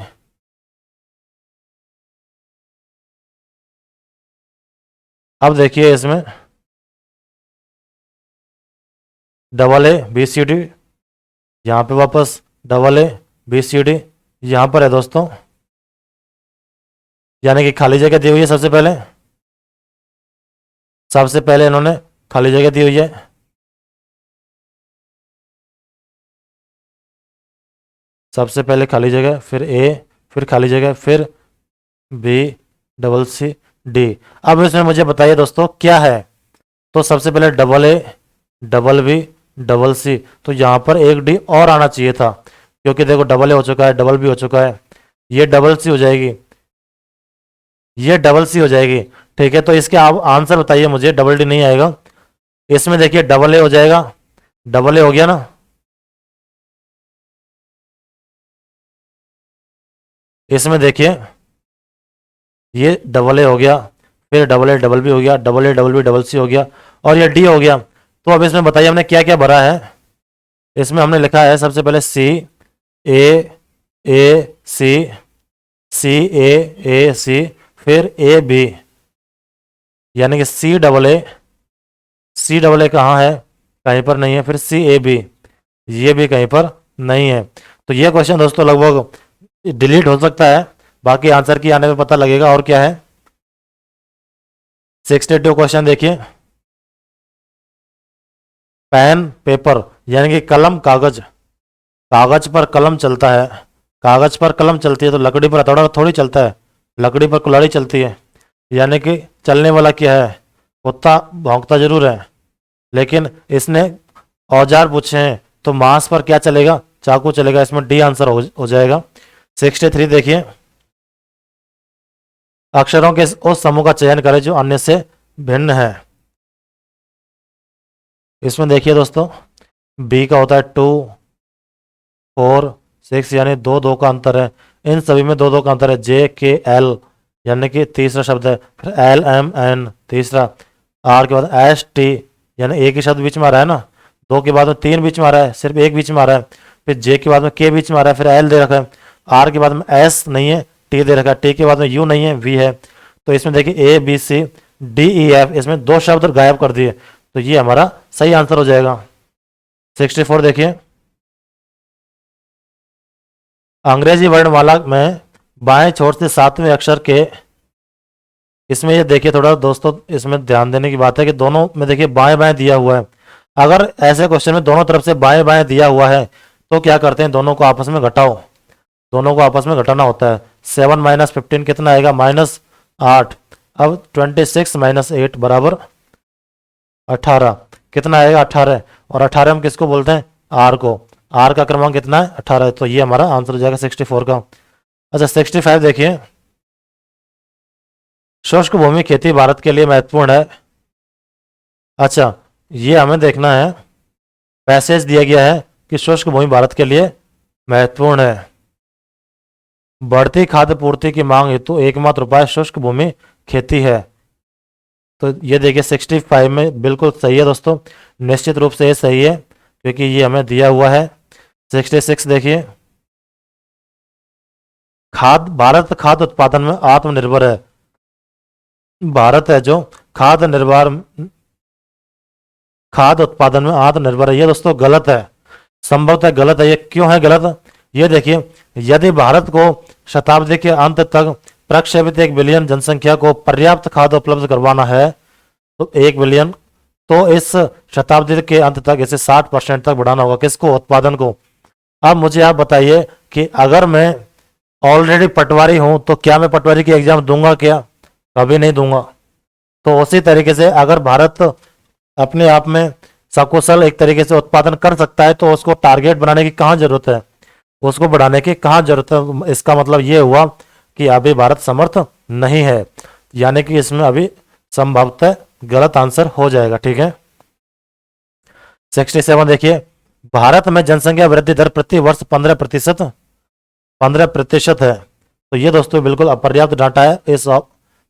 अब देखिए इसमें double A B C D, यहाँ पे वापस double A B C D, यहाँ पर है दोस्तों, यानी कि खाली जगह दी हुई है सबसे पहले, सबसे पहले इन्होंने खाली जगह दी हुई है, सबसे पहले खाली जगह, फिर ए, फिर खाली जगह, फिर बी डबल सी डी। अब इसमें मुझे बताइए दोस्तों क्या है, तो सबसे पहले double A, double B, double C, तो यहाँ पर एक डी और आना चाहिए था, क्योंकि देखो डबल ए हो चुका है, डबल बी हो चुका है, ये डबल सी हो जाएगी, ये डबल सी हो जाएगी। ठीक है, तो इसके आप आंसर बताइए मुझे, डबल डी नहीं आएगा। इसमें देखिए डबल ए हो जाएगा, डबल ए हो गया ना, इसमें देखिए ये डबल ए हो गया, फिर डबल ए डबल बी हो गया, double A double B double C हो गया, और ये डी हो गया। तो अब इसमें बताइए हमने क्या क्या भरा है। इसमें हमने लिखा है सबसे पहले सी ए सी, सी ए सी, फिर ए बी, यानी कि C double A, C double A कहाँ है, कहीं पर नहीं है, फिर सी ए बी, ये भी कहीं पर नहीं है। तो ये क्वेश्चन दोस्तों लगभग डिलीट हो सकता है, बाकी आंसर की आने में पता लगेगा। और क्या है 62 क्वेश्चन देखिए, पेन पेपर यानी कि कलम कागज, कागज पर कलम चलता है, कागज पर कलम चलती है, तो लकड़ी पर हथौड़ा थोड़ी चलता है, लकड़ी पर कुल्हाड़ी चलती है। यानी कि चलने वाला क्या है, कुत्ता भौंकता जरूर है, लेकिन इसने औजार पूछे हैं, तो मांस पर क्या चलेगा, चाकू चलेगा। इसमें डी आंसर हो जाएगा। 63 देखिए, अक्षरों के उस समूह का चयन करें जो अन्य से भिन्न है। इसमें देखिए दोस्तों बी का होता है 2 4 6, यानी दो दो का अंतर है, इन सभी में दो दो का अंतर है। जे के एल यानी कि तीसरा शब्द है, फिर एल एम एन तीसरा, आर के बाद एस टी, यानी एक ही शब्द बीच में आ रहा है ना, दो के बाद में तीन बीच में आ रहा है, सिर्फ एक बीच में आ रहा है, फिर जे के बाद में के बीच में आ रहा है, फिर एल दे रखा है, आर के बाद में एस नहीं है, टी दे रखा है, टी के बाद में यू नहीं है, वी है। तो इसमें देखिए A B C D E F, इसमें दो शब्द गायब कर दिए, तो ये हमारा सही आंसर हो जाएगा। 64 देखिए, अंग्रेजी वर्णमाला में बाएं छोर से सातवें अक्षर के, इसमें ये देखिए थोड़ा दोस्तों, इसमें ध्यान देने की बात है कि दोनों में देखिए बाएं बाएं दिया हुआ है। अगर ऐसे क्वेश्चन में दोनों तरफ से बाएं बाएं दिया हुआ है, तो क्या करते हैं, दोनों को आपस में घटाओ, दोनों को आपस में घटाना होता है। 7 - 15 कितना आएगा, -8। अब 26 - 8 बराबर 18, कितना आएगा 18, और 18 हम किसको बोलते हैं, आर को, आर का क्रमांक कितना है 18, तो ये हमारा आंसर हो जाएगा 64 का। अच्छा 65 देखिए, शुष्क भूमि खेती भारत के लिए महत्वपूर्ण है, अच्छा, ये हमें देखना है, पैसेज दिया गया है कि शुष्क भूमि भारत के लिए महत्वपूर्ण है। बढ़ती खाद्य पूर्ति की मांग हेतु एकमात्र उपाय शुष्क भूमि खेती है। तो ये देखिए 65 में बिल्कुल सही है दोस्तों, निश्चित रूप से ये सही है क्योंकि ये हमें दिया हुआ है। 66 देखिए, भारत खाद्य उत्पादन में आत्मनिर्भर है। भारत है जो खाद्य निर्भर खाद्य उत्पादन में आत्मनिर्भर है, ये दोस्तों गलत है, संभवतः गलत है। ये क्यों है गलत? ये देखिए, यदि भारत को शताब्दी के अंत तक प्रक्षेपित 1 बिलियन जनसंख्या को पर्याप्त खाद्य उपलब्ध करवाना है, तो 1 बिलियन, तो इस शताब्दी के अंत तक इसे 60% तक बढ़ाना होगा। किसको? उत्पादन को। अब मुझे आप बताइए कि अगर मैं ऑलरेडी पटवारी हूं तो क्या मैं पटवारी की एग्जाम दूंगा क्या? कभी नहीं दूंगा। तो उसी तरीके से अगर भारत अपने आप में सकुशल एक तरीके से उत्पादन कर सकता है तो उसको टारगेट बनाने की कहाँ जरूरत है, उसको बढ़ाने की कहाँ जरूरत है? इसका मतलब ये हुआ कि अभी भारत समर्थ नहीं है, यानी कि इसमें अभी संभवतः गलत आंसर हो जाएगा। ठीक है, 67 देखिए, भारत में जनसंख्या वृद्धि दर प्रति वर्ष 15% है। तो ये दोस्तों बिल्कुल अपर्याप्त डाटा है, इस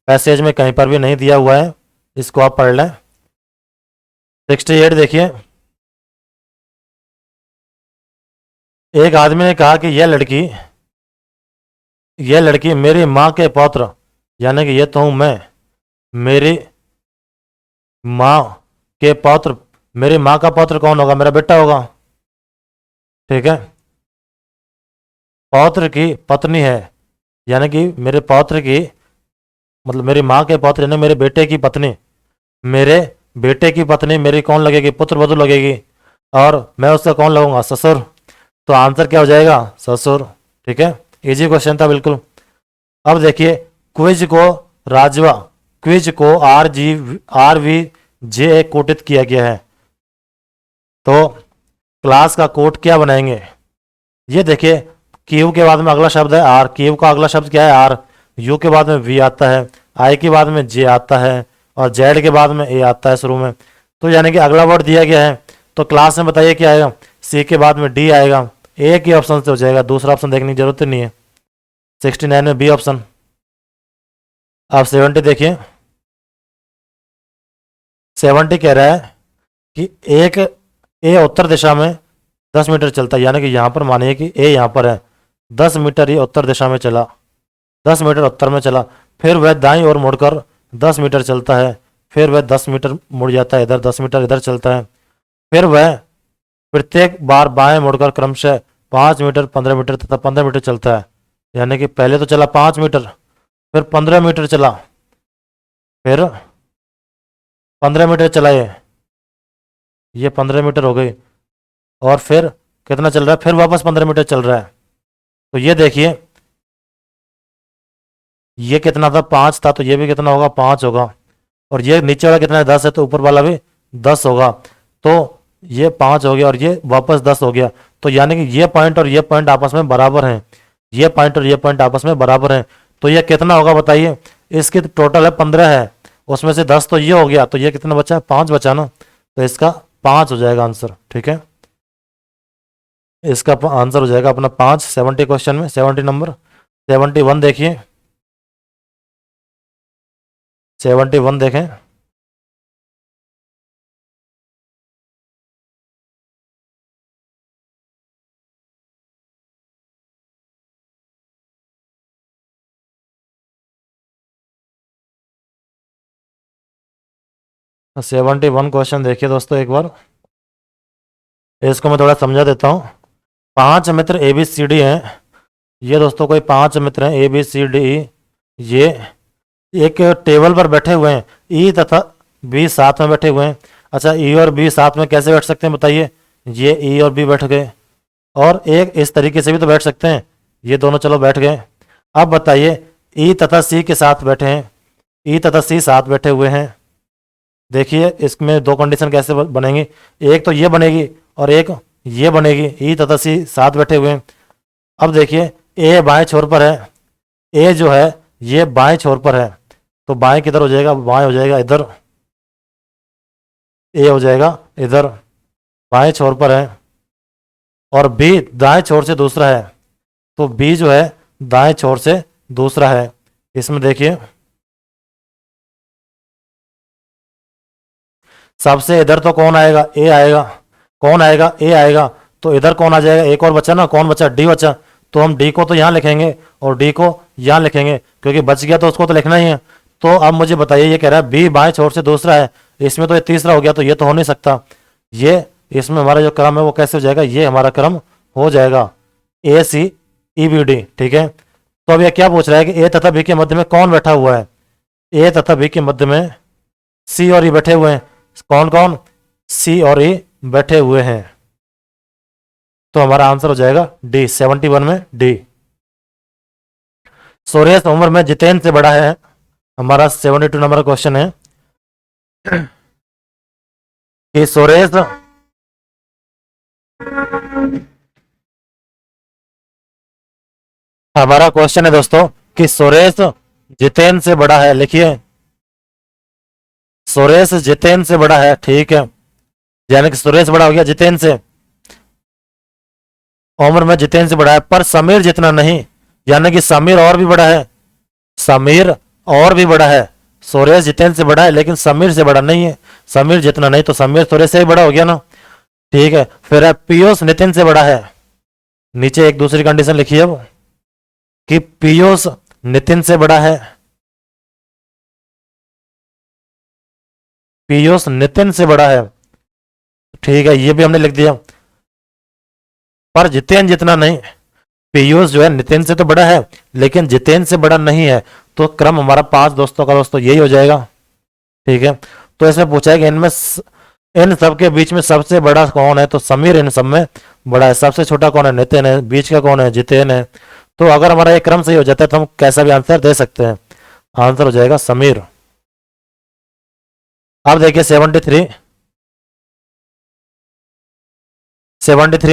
पैसेज में कहीं पर भी नहीं दिया हुआ है, इसको आप पढ़ लें। 68 देखिए, एक आदमी ने कहा कि यह लड़की मेरी माँ के पौत्र, यानी कि ये तो हूं मैं, मेरी माँ के पौत्र, मेरी माँ का पौत्र कौन होगा? मेरा बेटा होगा। ठीक है, पौत्र की पत्नी है, यानी कि मेरे पौत्र की मतलब मेरी माँ के पौत्र यानी मेरे बेटे की पत्नी, मेरे बेटे की पत्नी मेरी कौन लगेगी? पुत्र वधू लगेगी, और मैं उसका कौन लगूंगा? ससुर। तो आंसर क्या हो जाएगा? ससुर। ठीक है, इजी क्वेश्चन था बिल्कुल। अब देखिए, क्विज को राजवा, क्विज को RVJ कोटित किया गया है, तो क्लास का कोड क्या बनाएंगे? ये देखिए, क्यू के बाद में अगला शब्द है आर, क्यू का अगला शब्द क्या है? आर। यू के बाद में वी आता है, आई के बाद में जे आता है, और जेड के बाद में ए आता है शुरू में। तो यानी कि अगला वर्ड दिया गया है, तो क्लास में बताइए क्या आएगा? सी के बाद में डी आएगा, एक ही ऑप्शन से हो जाएगा, दूसरा ऑप्शन देखने की जरूरत नहीं है। 69 में बी ऑप्शन। अब 70 देखिए, 70 कह रहा है कि एक ए उत्तर दिशा में 10 मीटर चलता है, यानी कि यहाँ पर मानिए कि ए यहाँ पर है, 10 मीटर ये उत्तर दिशा में चला, 10 मीटर उत्तर में चला, फिर वह दाईं ओर मुड़कर 10 मीटर चलता है, फिर वह 10 मीटर मुड़ जाता है इधर, 10 मीटर इधर चलता है, फिर वह प्रत्येक बार बाएं मुड़कर क्रमशः 5 मीटर, 15 मीटर तथा 15 मीटर चलता है। यानी कि पहले तो चला 5 मीटर, फिर 15 मीटर चला, फिर 15 मीटर चला, ये 15 मीटर हो गई, और फिर कितना चल रहा है? फिर वापस 15 मीटर चल रहा है। तो ये देखिए, ये कितना था? 5 था, तो ये भी कितना होगा? 5 होगा, और ये नीचे वाला कितना है? 10 है, तो ऊपर वाला भी 10 होगा, तो ये 5 हो गया और ये वापस 10 हो गया। तो यानी कि ये पॉइंट और ये पॉइंट आपस में बराबर हैं, ये पॉइंट और ये पॉइंट आपस में बराबर हैं। तो ये कितना होगा बताइए? इसकी टोटल है 15 है, उसमें से 10 तो ये हो गया, तो ये कितना बचा? 5 बचा ना, तो इसका 5 हो जाएगा आंसर। ठीक है, इसका आंसर हो जाएगा अपना 5 70 क्वेश्चन में। 70 नंबर। 71 देखिए, 71 देखें, तो 71 क्वेश्चन देखिए दोस्तों एक बार, इसको मैं थोड़ा समझा देता हूँ। 5 मित्र ABCD हैं, ये दोस्तों कोई 5 मित्र हैं ABCD, ये एक टेबल पर बैठे हुए हैं, ई तथा बी साथ में बैठे हुए हैं। अच्छा, ई और बी साथ में कैसे बैठ सकते हैं बताइए? ये ई और बी बैठ गए, और एक इस तरीके से भी तो बैठ सकते हैं, ये दोनों चलो बैठ गए। अब बताइए, ई तथा सी के साथ बैठे हैं, ई तथा सी साथ बैठे हुए हैं। देखिए इसमें दो कंडीशन कैसे बनेंगी? एक तो ये बनेगी और एक ये बनेगी, ई तथा सी साथ बैठे हुए हैं। अब देखिए, ए बाएं छोर पर है, ए जो है ये बाएं छोर पर है, तो बाएं किधर हो जाएगा? बाएं हो जाएगा इधर। ए हो जाएगा इधर बाएं छोर पर है, और बी दाएं छोर से दूसरा है, तो बी जो है दाएं छोर से दूसरा है। इसमें देखिए सबसे इधर तो कौन आएगा, ए आएगा, कौन आएगा, ए आएगा, तो इधर कौन आ जाएगा, एक और बचा ना, कौन बचा, डी बचा, तो हम डी को तो यहाँ लिखेंगे और डी को यहाँ लिखेंगे, क्योंकि बच गया तो उसको तो लिखना ही है। तो अब मुझे बताइए, ये कह रहा है बी बाएं छोर से दूसरा है, इसमें तो ये तीसरा हो गया, तो ये तो हो नहीं सकता। ये इसमें हमारा जो क्रम है वो कैसे हो जाएगा, ये हमारा क्रम हो जाएगा ए सी ई बी डी। ठीक है, तो अब ये क्या पूछ रहा है कि ए तथा बी के मध्य में कौन बैठा हुआ है, ए तथा बी के मध्य में सी और ई बैठे हुए हैं। कौन कौन, सी और ई बैठे हुए हैं, तो हमारा आंसर हो जाएगा डी, 71 में डी। सुरेश उम्र में जितेन से बड़ा है, हमारा 72 नंबर क्वेश्चन है कि सुरेश हमारा क्वेश्चन है दोस्तों कि सुरेश जितेन से बड़ा है। लिखिए सुरेश जितेन से बड़ा है, ठीक है, यानी कि सुरेश बड़ा हो गया जितेन से, उम्र में जितेन से बड़ा है, पर समीर जितना नहीं, यानी कि समीर और भी बड़ा है, समीर और भी बड़ा है। सुरेश जितेन से बड़ा है लेकिन समीर से बड़ा नहीं है, समीर जितना नहीं, तो समीर सुरेश से ही बड़ा हो गया ना। ठीक है, फिर है पीयूष नितिन से बड़ा है, नीचे एक दूसरी कंडीशन लिखी है वो कि पीयूष नितिन से बड़ा है, पीयूष नितिन से बड़ा है, ठीक है, ये भी हमने लिख दिया, पर जितेन जितना नहीं, पीयूष जो है नितिन से तो बड़ा है लेकिन जितेन से बड़ा नहीं है, तो क्रम हमारा 5 दोस्तों का दोस्तों यही हो जाएगा। ठीक है, तो इसमें पूछा है कि इनमें इन सब के बीच में सबसे बड़ा कौन है, तो समीर इन सब में बड़ा है, सबसे छोटा कौन है, नितिन है, बीच का कौन है, जितेन है। तो अगर हमारा ये क्रम सही हो जाता है तो हम कैसा भी आंसर दे सकते हैं, आंसर हो जाएगा समीर। अब देखिए 73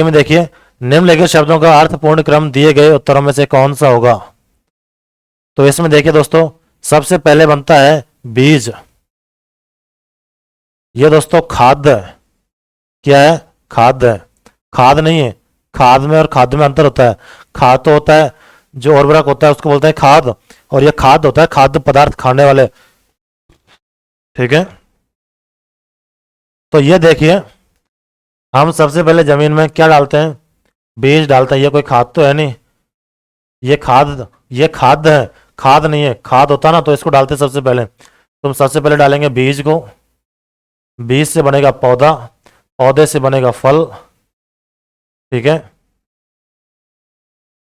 में देखिए निम्नलिखित शब्दों का अर्थपूर्ण क्रम दिए गए उत्तरों में से कौन सा होगा। तो इसमें देखिए दोस्तों सबसे पहले बनता है बीज, ये दोस्तों खाद्य है, क्या है, खाद्य है, खाद नहीं है, खाद में और खाद्य में अंतर होता है, खाद तो होता है जो उर्वरक होता है उसको बोलते हैं खाद, और ये खाद होता है खाद्य पदार्थ खाने वाले। ठीक है, तो ये देखिए हम सबसे पहले जमीन में क्या डालते हैं, बीज डालते हैं, ये कोई खाद तो है नहीं, ये खाद, ये खाद है, खाद नहीं है, खाद होता ना तो इसको डालते सबसे पहले, तो हम सबसे पहले डालेंगे बीज को, बीज से बनेगा पौधा, पौधे से बनेगा फल। ठीक है,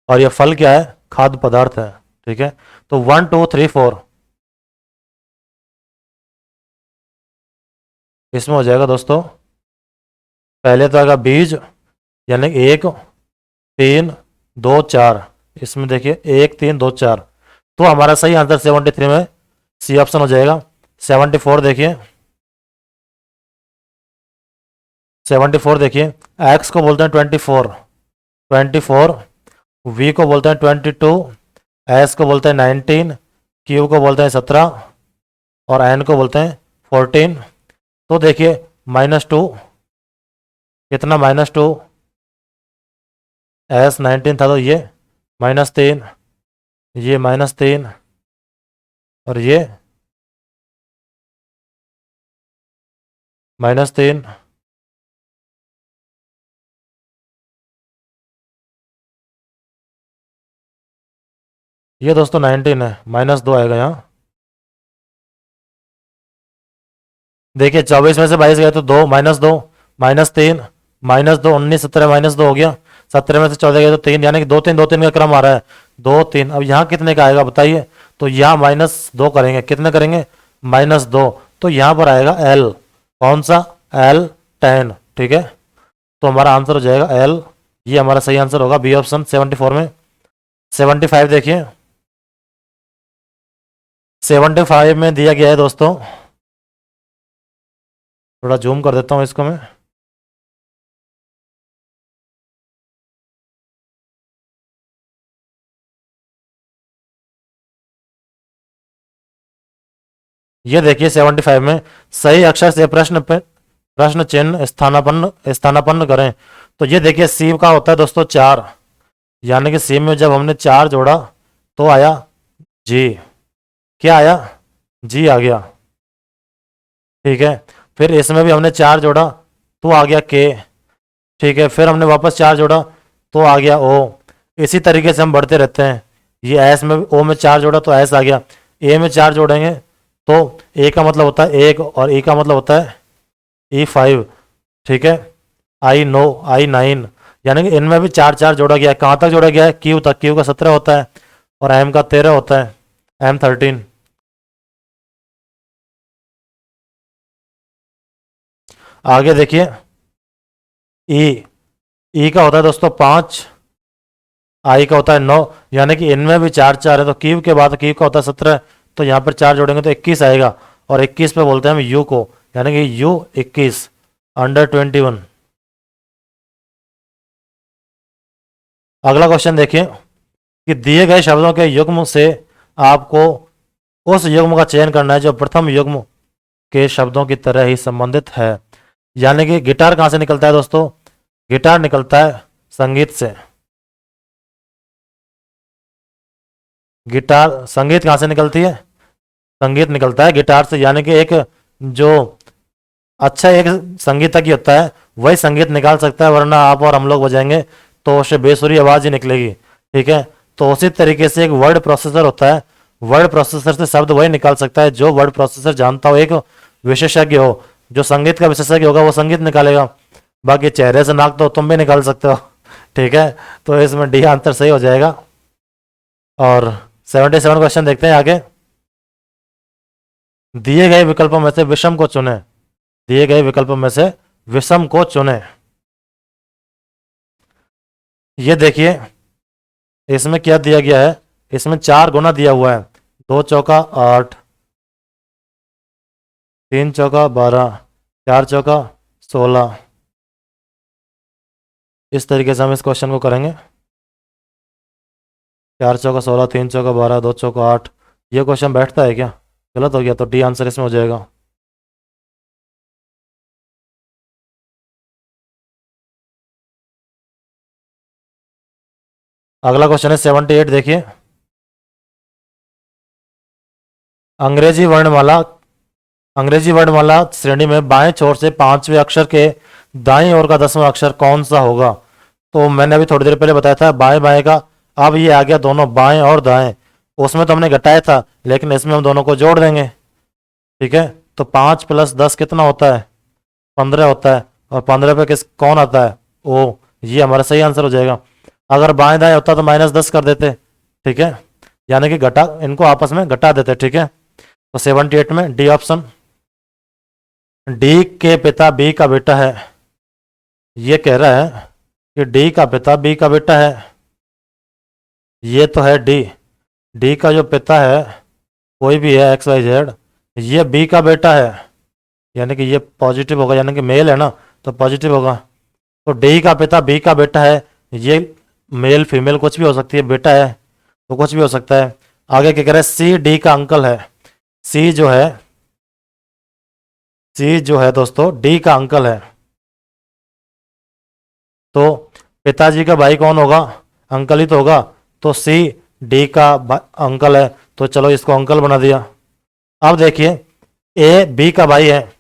और ये फल क्या है, खाद्य पदार्थ है। ठीक है, तो 1 2 3 4 इसमें हो जाएगा दोस्तों, पहले तो आएगा बीज, यानी 1 3 2 4, इसमें देखिए 1 3 2 4, तो हमारा सही आंसर 73 में सी ऑप्शन हो जाएगा। 74 देखिए, 74 देखिए, एक्स को बोलते हैं 24, 24, वी को बोलते हैं 22, एस को बोलते हैं 19, क्यू को बोलते हैं 17 और एन को बोलते हैं 14। तो देखिए -2 कितना, -2, एस 19 था तो ये -3, ये -3 और ये -3। ये दोस्तों 19 है, -2 आएगा यहाँ। देखिए 24 में से 22 गए तो 2 -2 -3 -2 19 17 -2 हो गया, 17 में से 14 गए तो 3, यानी कि 2 3 2 3 का क्रम आ रहा है, 2 3। अब यहाँ कितने का आएगा बताइए, तो यहाँ -2 करेंगे, कितने करेंगे, -2, तो यहाँ पर आएगा L, कौन सा, L 10। ठीक है, तो हमारा आंसर हो जाएगा L, ये हमारा सही आंसर होगा बी ऑप्शन 74 में। 75 देखिए, 75 में दिया गया है दोस्तों, थोड़ा जूम कर देता हूँ इसको मैं, ये देखिए 75 में सही अक्षर से प्रश्न पे प्रश्न चिन्ह स्थानापन्न स्थानापन्न करें। तो ये देखिए सी का होता है दोस्तों 4, यानी कि सी में जब हमने 4 जोड़ा तो आया जी, क्या आया, जी आ गया। ठीक है, फिर इसमें भी हमने 4 जोड़ा तो आ गया के। ठीक है, फिर हमने वापस 4 जोड़ा तो आ गया ओ। इसी तरीके से हम बढ़ते रहते हैं। ये एस में ओ में 4 जोड़ा तो एस आ गया, ए में 4 जोड़ेंगे तो ए का मतलब होता है 1 और ई का मतलब होता है E5। ठीक है, I9 I9, यानी कि इनमें भी 4 जोड़ा गया है। कहाँ तक जोड़ा गया है, क्यू तक। क्यू का 17 होता है और एम का 13 होता है, M13। आगे देखिए ई, ई का होता है दोस्तों 5, आई का होता है 9, यानी कि इनमें भी 4 है। तो क्यू के बाद क्यू का होता है 17, तो यहाँ पर 4 जोड़ेंगे तो 21 आएगा। और 21 पे बोलते हैं हम यू को, यानी कि U21 अंडर 21। अगला क्वेश्चन देखिए कि दिए गए शब्दों के युग्म से आपको उस युग्म का चयन करना है जो प्रथम युग्म के शब्दों की तरह ही संबंधित है। यानी कि गिटार कहाँ से निकलता है दोस्तों, गिटार निकलता है संगीत से। गिटार संगीत कहाँ से निकलती है, संगीत निकलता है गिटार से। यानी कि एक जो अच्छा एक संगीतज्ञ होता है वही संगीत निकाल सकता है, वरना आप और हम लोग बजाएंगे तो उससे बेसुरी आवाज़ ही निकलेगी। ठीक है, तो उसी तरीके से एक वर्ड प्रोसेसर होता है, वर्ड प्रोसेसर से शब्द वही निकाल सकता है जो वर्ड प्रोसेसर जानता हो, एक विशेषज्ञ हो। जो संगीत का विशेषज्ञ होगा वो संगीत निकालेगा, बाकी चेहरे से नाक तो तुम भी निकाल सकते हो। ठीक है, तो इसमें डी आंसर सही हो जाएगा। और 77 क्वेश्चन देखते हैं आगे। दिए गए विकल्पों में से विषम को चुने, दिए गए विकल्पों में से विषम को चुने। ये देखिए इसमें क्या दिया गया है, इसमें 4 गुना दिया हुआ है। 2 चौका 8, 3 चौका 12, 4 चौका 16। इस तरीके से हम इस क्वेश्चन को करेंगे। 4 चौका 16, 3 चौका 12, 2 चौका 8। ये क्वेश्चन बैठता है क्या, गलत हो गया, तो डी आंसर इसमें हो जाएगा। अगला क्वेश्चन है 78, देखिए। अंग्रेजी वर्णमाला, अंग्रेजी वर्णमाला श्रेणी में बाएं छोर से 5वें अक्षर के दाईं ओर का 10वां अक्षर कौन सा होगा। तो मैंने अभी थोड़ी देर पहले बताया था बाएं बाएं का, अब ये आ गया दोनों बाएं और दाएं। उसमें तो हमने घटाया था, लेकिन इसमें हम दोनों को जोड़ देंगे। ठीक है, तो 5 + 10 कितना होता है, 15 होता है। और 15 पे किस कौन आता है, ओ। ये हमारा सही आंसर हो जाएगा। अगर बाएं दाएं होता तो -10 कर देते। ठीक है, यानी कि घटा, इनको आपस में घटा देते। ठीक है, तो 78 में डी ऑप्शन। डी के पिता बी का बेटा है, ये कह रहा है कि डी का पिता बी का बेटा है। ये तो है डी, डी का जो पिता है कोई भी है XYZ, ये बी का बेटा है, यानी कि ये पॉजिटिव होगा, यानी कि मेल है ना, तो पॉजिटिव होगा। तो डी का पिता बी का बेटा है, ये मेल फीमेल कुछ भी हो सकती है, बेटा है तो कुछ भी हो सकता है। आगे क्या कह रहा है, सी डी का अंकल है। सी जो है, सी जो है दोस्तों डी का अंकल है। तो पिताजी का भाई कौन होगा, अंकल ही तो होगा। तो सी डी का अंकल है, तो चलो इसको अंकल बना दिया। अब देखिए ए बी का भाई है,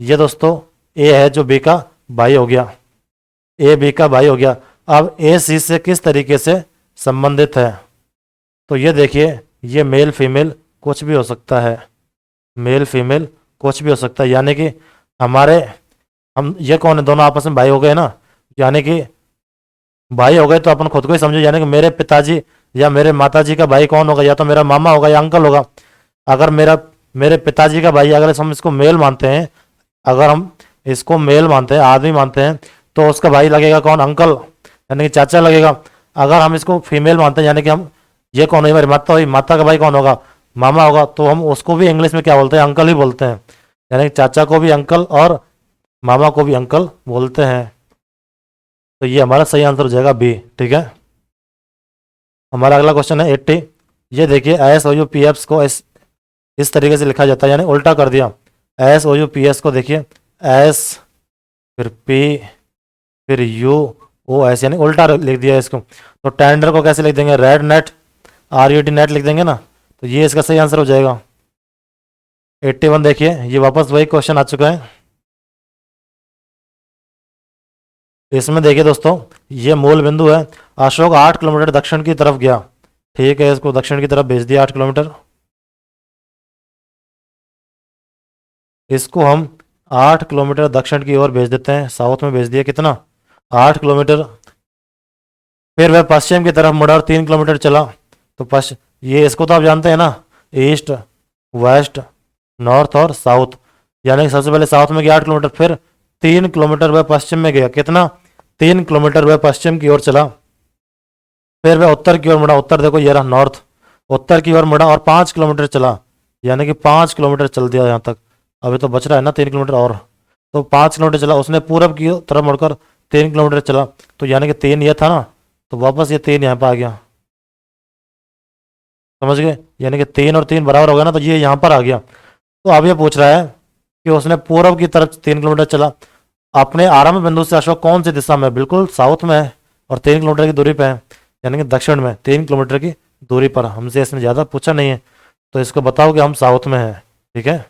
ये दोस्तों ए है जो बी का भाई हो गया, ए बी का भाई हो गया। अब ए सी से किस तरीके से संबंधित है, तो ये देखिए ये मेल फीमेल कुछ भी हो सकता है, मेल फीमेल कुछ भी हो सकता है। यानी कि हमारे, हम ये कौन है, दोनों आपस में भाई हो गए ना, यानी कि भाई हो गए तो अपन खुद को ही समझो। यानी कि मेरे पिताजी या मेरे माताजी का भाई कौन होगा, या तो मेरा मामा होगा या अंकल होगा। अगर मेरे पिताजी का भाई, अगर हम इसको मेल मानते हैं, अगर हम इसको मेल मानते हैं, आदमी मानते हैं, तो उसका भाई लगेगा कौन, अंकल, यानी कि चाचा लगेगा। अगर हम इसको फीमेल मानते हैं, यानी कि हम ये कौन है, मेरी माता हुई, माता का भाई कौन होगा, मामा होगा, तो हम उसको भी इंग्लिश में क्या बोलते हैं, अंकल ही बोलते हैं। यानी कि चाचा को भी अंकल और मामा को भी अंकल बोलते हैं। तो ये हमारा सही आंसर हो जाएगा बी। ठीक है, हमारा अगला क्वेश्चन है 80। ये देखिए SOUPS को इस तरीके से लिखा जाता है, यानी उल्टा कर दिया। SOUPS को देखिए फिर पी, फिर यू ओ एस, यानी उल्टा लिख दिया इसको। तो टेंडर को कैसे लिख देंगे, red net, R U T net लिख देंगे ना, तो ये इसका सही आंसर हो जाएगा। 81 देखिए, ये वापस वही क्वेश्चन आ चुका है। इसमें देखिए दोस्तों, ये मूल बिंदु है। अशोक 8 किलोमीटर दक्षिण की तरफ गया, ठीक है, इसको दक्षिण की तरफ भेज दिया 8 किलोमीटर। इसको हम 8 किलोमीटर दक्षिण की ओर भेज देते हैं, साउथ में भेज दिया, कितना, 8 किलोमीटर। फिर वह पश्चिम की तरफ मुड़ा और 3 किलोमीटर चला। तो पश्चिम, ये इसको तो आप जानते हैं ना, ईस्ट, वेस्ट, नॉर्थ और साउथ, यानी कि सबसे पहले साउथ में गया 8 किलोमीटर, फिर 3 किलोमीटर वह पश्चिम में गया, कितना, 3 किलोमीटर वह पश्चिम की ओर चला। फिर वह उत्तर की ओर मुड़ा, उत्तर देखो ये रहा नॉर्थ, उत्तर की ओर मुड़ा और 5 किलोमीटर चला, यानी कि 5 किलोमीटर चल दिया यहाँ तक। अभी तो बच रहा है ना 3 किलोमीटर और, तो 5 किलोमीटर चला। उसने पूरब की तरफ मुड़कर 3 किलोमीटर चला, तो यानी कि 3 ये था ना, तो वापस ये 3 यहाँ पर आ गया, समझ गए, यानी कि 3 और 3 बराबर हो गया ना, तो ये यहाँ पर आ गया। तो अब ये पूछ रहा है कि उसने पूरब की तरफ 3 किलोमीटर चला, अपने आरंभ बिंदु से अशोक कौन सी दिशा में, बिल्कुल साउथ में है और 3 किलोमीटर की दूरी पे है, यानी कि दक्षिण में 3 किलोमीटर की दूरी पर। हमसे इसने ज़्यादा पूछा नहीं है, तो इसको बताओ कि हम साउथ में हैं, ठीक है।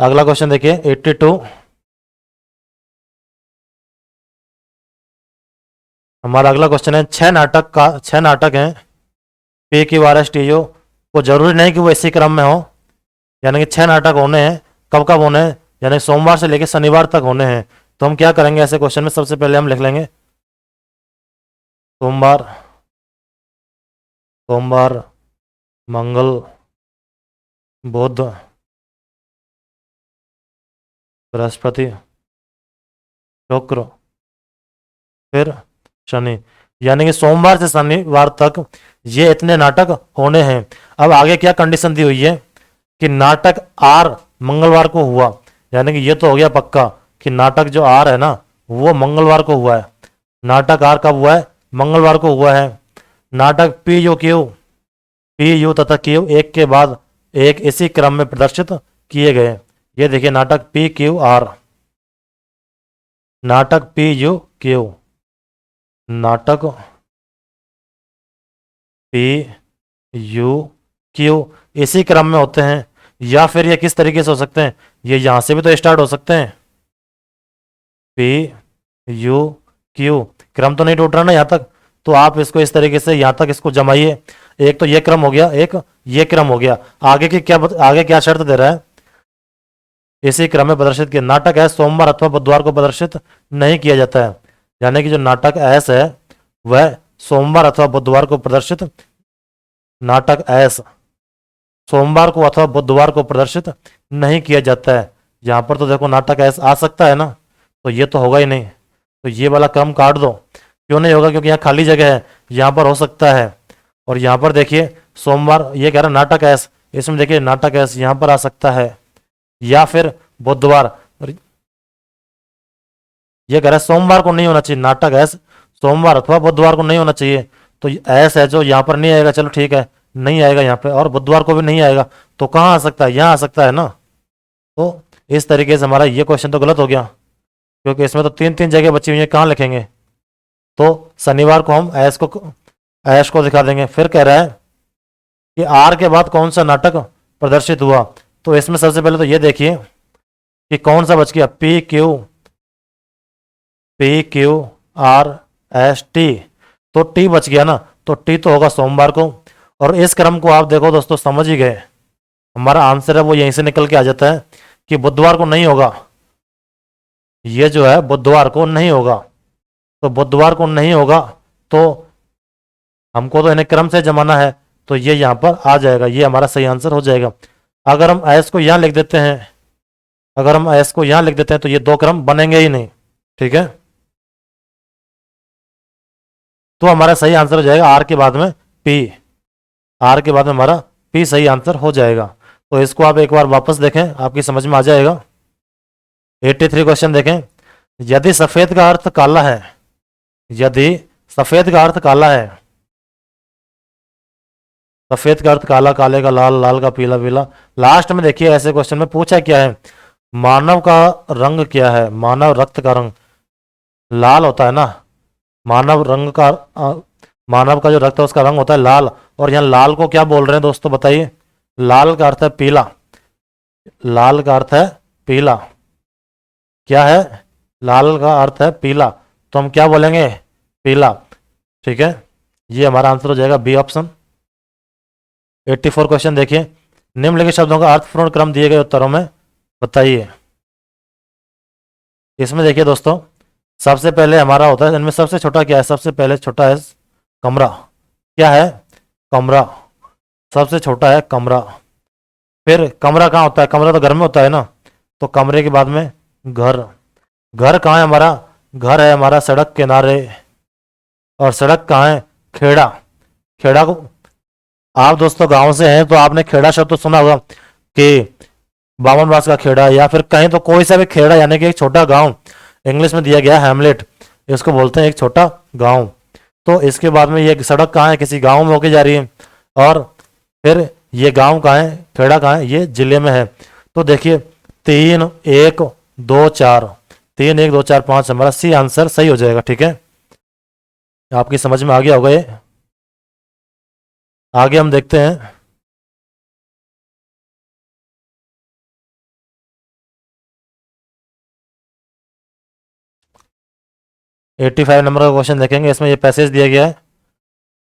अगला क्वेश्चन देखिए 82। हमारा अगला क्वेश्चन है, 6 नाटक हैं P Q R S T U, को जरूरी नहीं कि वो इसी क्रम में हो, यानी कि 6 नाटक होने हैं, कब कब होने हैं, यानी सोमवार से लेकर शनिवार तक होने हैं। तो हम क्या करेंगे ऐसे क्वेश्चन में, सबसे पहले हम लिख लेंगे सोमवार, सोमवार, मंगल, बुध, बृहस्पति, शुक्र, फिर शनि, यानी कि सोमवार से शनिवार तक ये इतने नाटक होने हैं। अब आगे क्या कंडीशन दी हुई है कि नाटक आर मंगलवार को हुआ, यानी कि ये तो हो गया पक्का कि नाटक जो आर है ना वो मंगलवार को हुआ है। नाटक आर कब हुआ है, मंगलवार को हुआ है। नाटक पी यू तथा क्यू एक के बाद एक इसी क्रम में प्रदर्शित किए गए। ये देखिए नाटक पी क्यू आर, नाटक पी यू क्यू, नाटक पी यू क्यू इसी क्रम में होते हैं। या फिर ये किस तरीके से हो सकते हैं, ये यहां से भी तो स्टार्ट हो सकते हैं, पी यू क्यू, क्रम तो नहीं टूट रहा ना यहाँ तक, तो आप इसको इस तरीके से यहाँ तक इसको जमाइए। एक तो ये क्रम हो गया, एक ये क्रम हो गया। आगे की क्या आगे क्या शर्त दे रहा है, इसी क्रम में प्रदर्शित किया। नाटक है सोमवार अथवा बुधवार को प्रदर्शित नहीं किया जाता है, यानी कि जो नाटक एस है वह सोमवार अथवा बुधवार को प्रदर्शित, नाटक एस सोमवार को अथवा बुधवार को प्रदर्शित नहीं किया जाता है। यहाँ पर तो देखो नाटक एस आ सकता है ना, तो ये तो होगा ही नहीं, तो ये वाला क्रम काट दो। क्यों नहीं होगा, क्योंकि यहाँ खाली जगह है, यहाँ पर हो सकता है। और यहाँ पर देखिए सोमवार, ये कह रहा है नाटक एस, इसमें देखिए नाटक एस यहाँ पर आ सकता है, या फिर बुधवार, ये कह रहा है सोमवार को नहीं होना चाहिए, नाटक एस सोमवार अथवा बुधवार को नहीं होना चाहिए। तो एस है जो यहाँ पर नहीं आएगा, चलो ठीक है नहीं आएगा यहाँ पे, और बुधवार को भी नहीं आएगा, तो कहाँ आ सकता है, यहाँ आ सकता है ना। तो इस तरीके से हमारा ये क्वेश्चन तो गलत हो गया, क्योंकि इसमें तो 3 जगह बची हुई है, कहाँ लिखेंगे। तो शनिवार को हम ऐश को दिखा देंगे। फिर कह रहा है कि आर के बाद कौन सा नाटक प्रदर्शित हुआ, तो इसमें सबसे पहले तो ये देखिए कि कौन सा बच गया, P Q R S T, तो टी बच गया ना, तो टी तो होगा सोमवार को। और इस क्रम को आप देखो दोस्तों समझ ही गए, हमारा आंसर है वो यहीं से निकल के आ जाता है कि बुधवार को नहीं होगा, ये जो है बुधवार को नहीं होगा। तो बुधवार को नहीं होगा, तो हमको तो इन्हें क्रम से जमाना है, तो ये यहाँ पर आ जाएगा, ये हमारा सही आंसर हो जाएगा। अगर हम एस को यहाँ लिख देते हैं, अगर हम एस को यहाँ लिख देते हैं तो ये 2 क्रम बनेंगे ही नहीं, ठीक है। तो हमारा सही आंसर हो जाएगा आर के बाद में पी, आर के बाद में हमारा पी सही आंसर हो जाएगा। तो इसको आप एक बार वापस देखें, आपकी समझ में आ जाएगा। 83 क्वेश्चन देखें, यदि सफेद का अर्थ काला है, यदि सफेद का अर्थ काला है, सफेद का अर्थ काला, काले का लाल, लाल का पीला, पीला, लास्ट में देखिए ऐसे क्वेश्चन में पूछा क्या है, मानव का रंग क्या है? मानव रक्त का रंग लाल होता है ना। मानव रंग का मानव का जो रक्त है उसका रंग होता है लाल। और यहाँ लाल को क्या बोल रहे हैं दोस्तों बताइए? लाल का अर्थ है पीला। लाल का अर्थ है पीला। क्या है? लाल का अर्थ है पीला, तो हम क्या बोलेंगे? पीला। ठीक है, ये हमारा आंसर हो जाएगा बी ऑप्शन। 84 क्वेश्चन देखिए, निम्नलिखित शब्दों का अर्थपूर्ण क्रम दिए गए उत्तरों में बताइए। इसमें देखिए दोस्तों, सबसे पहले हमारा होता है, इनमें सबसे छोटा क्या है? सबसे पहले छोटा है कमरा। क्या है? कमरा। सबसे छोटा है कमरा। फिर कमरा कहाँ होता है? कमरा तो घर में होता है ना, तो कमरे के बाद में घर। घर कहाँ है हमारा? घर है हमारा सड़क किनारे। और सड़क कहाँ है? खेड़ा। खेड़ा को आप दोस्तों गांव से हैं तो आपने खेड़ा शब्द तो सुना होगा कि बामनवास का खेड़ा, या फिर कहीं तो कोई सा भी खेड़ा, यानी कि एक छोटा गांव। इंग्लिश में दिया गया हैमलेट, इसको बोलते हैं एक छोटा गांव। तो इसके बाद में ये सड़क कहाँ है? किसी गांव में होके जा रही है। और फिर ये गांव कहाँ है? खेड़ा कहाँ है? ये जिले में है। तो देखिए 3 1 2 4, 3 1 2 4 5 हमारा सी आंसर सही हो जाएगा। ठीक है, आपकी समझ में आ गया होगा ये। आगे हम देखते हैं। एट्टी फाइव नंबर का क्वेश्चन देखेंगे। इसमें ये पैसेज दिया गया है,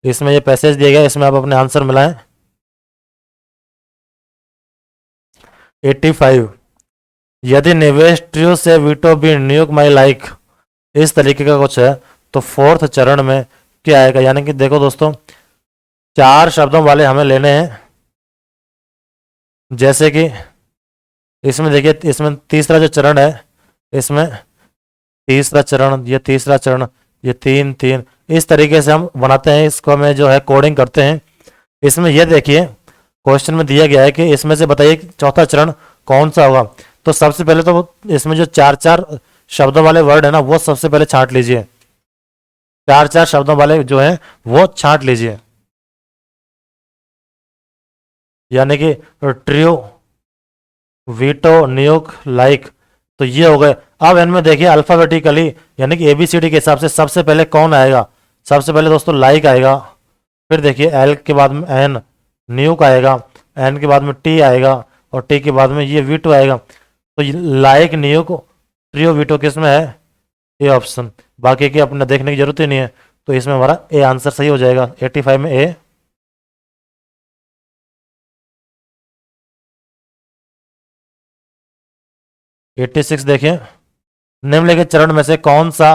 इसमें ये पैसेज दिया गया है, इसमें आप अपने आंसर मिलाएं। 85, यदि निवेश ट्रियो से वीटो बी न्यूक माई लाइक, इस तरीके का कुछ है, तो फोर्थ चरण में क्या आएगा? यानी कि देखो दोस्तों, 4 शब्दों वाले हमें लेने हैं। जैसे कि इसमें देखिए, इसमें तीसरा जो चरण है, इसमें तीसरा चरण, ये तीसरा चरण, ये 3 3, इस तरीके से हम बनाते हैं। इसको में जो है कोडिंग करते हैं। इसमें ये देखिए, क्वेश्चन में दिया गया है कि इसमें से बताइए चौथा चरण कौन सा होगा। तो सबसे पहले तो इसमें जो 4 शब्दों वाले वर्ड है ना, वो सबसे पहले छांट लीजिए। 4 शब्दों वाले जो है वो छांट लीजिए। यानी कि ट्रियो, वीटो, न्यूक, लाइक, तो ये हो गए। अब इनमें देखिए अल्फाबेटिकली, यानी कि एबीसीडी के हिसाब से सबसे पहले कौन आएगा? सबसे पहले दोस्तों लाइक आएगा। फिर देखिए एल के बाद में एन, न्यूक आएगा। एन के बाद में टी आएगा, और टी के बाद में ये वीटो आएगा। तो लाइक, न्यूक, ट्रियो, वीटो किस में है? A option. बाकी की अपने देखने की जरूरत ही नहीं है। तो इसमें हमारा ए आंसर सही हो जाएगा। 85 में ए। 86 देखिए, निम्नलिखित चरण में से कौन सा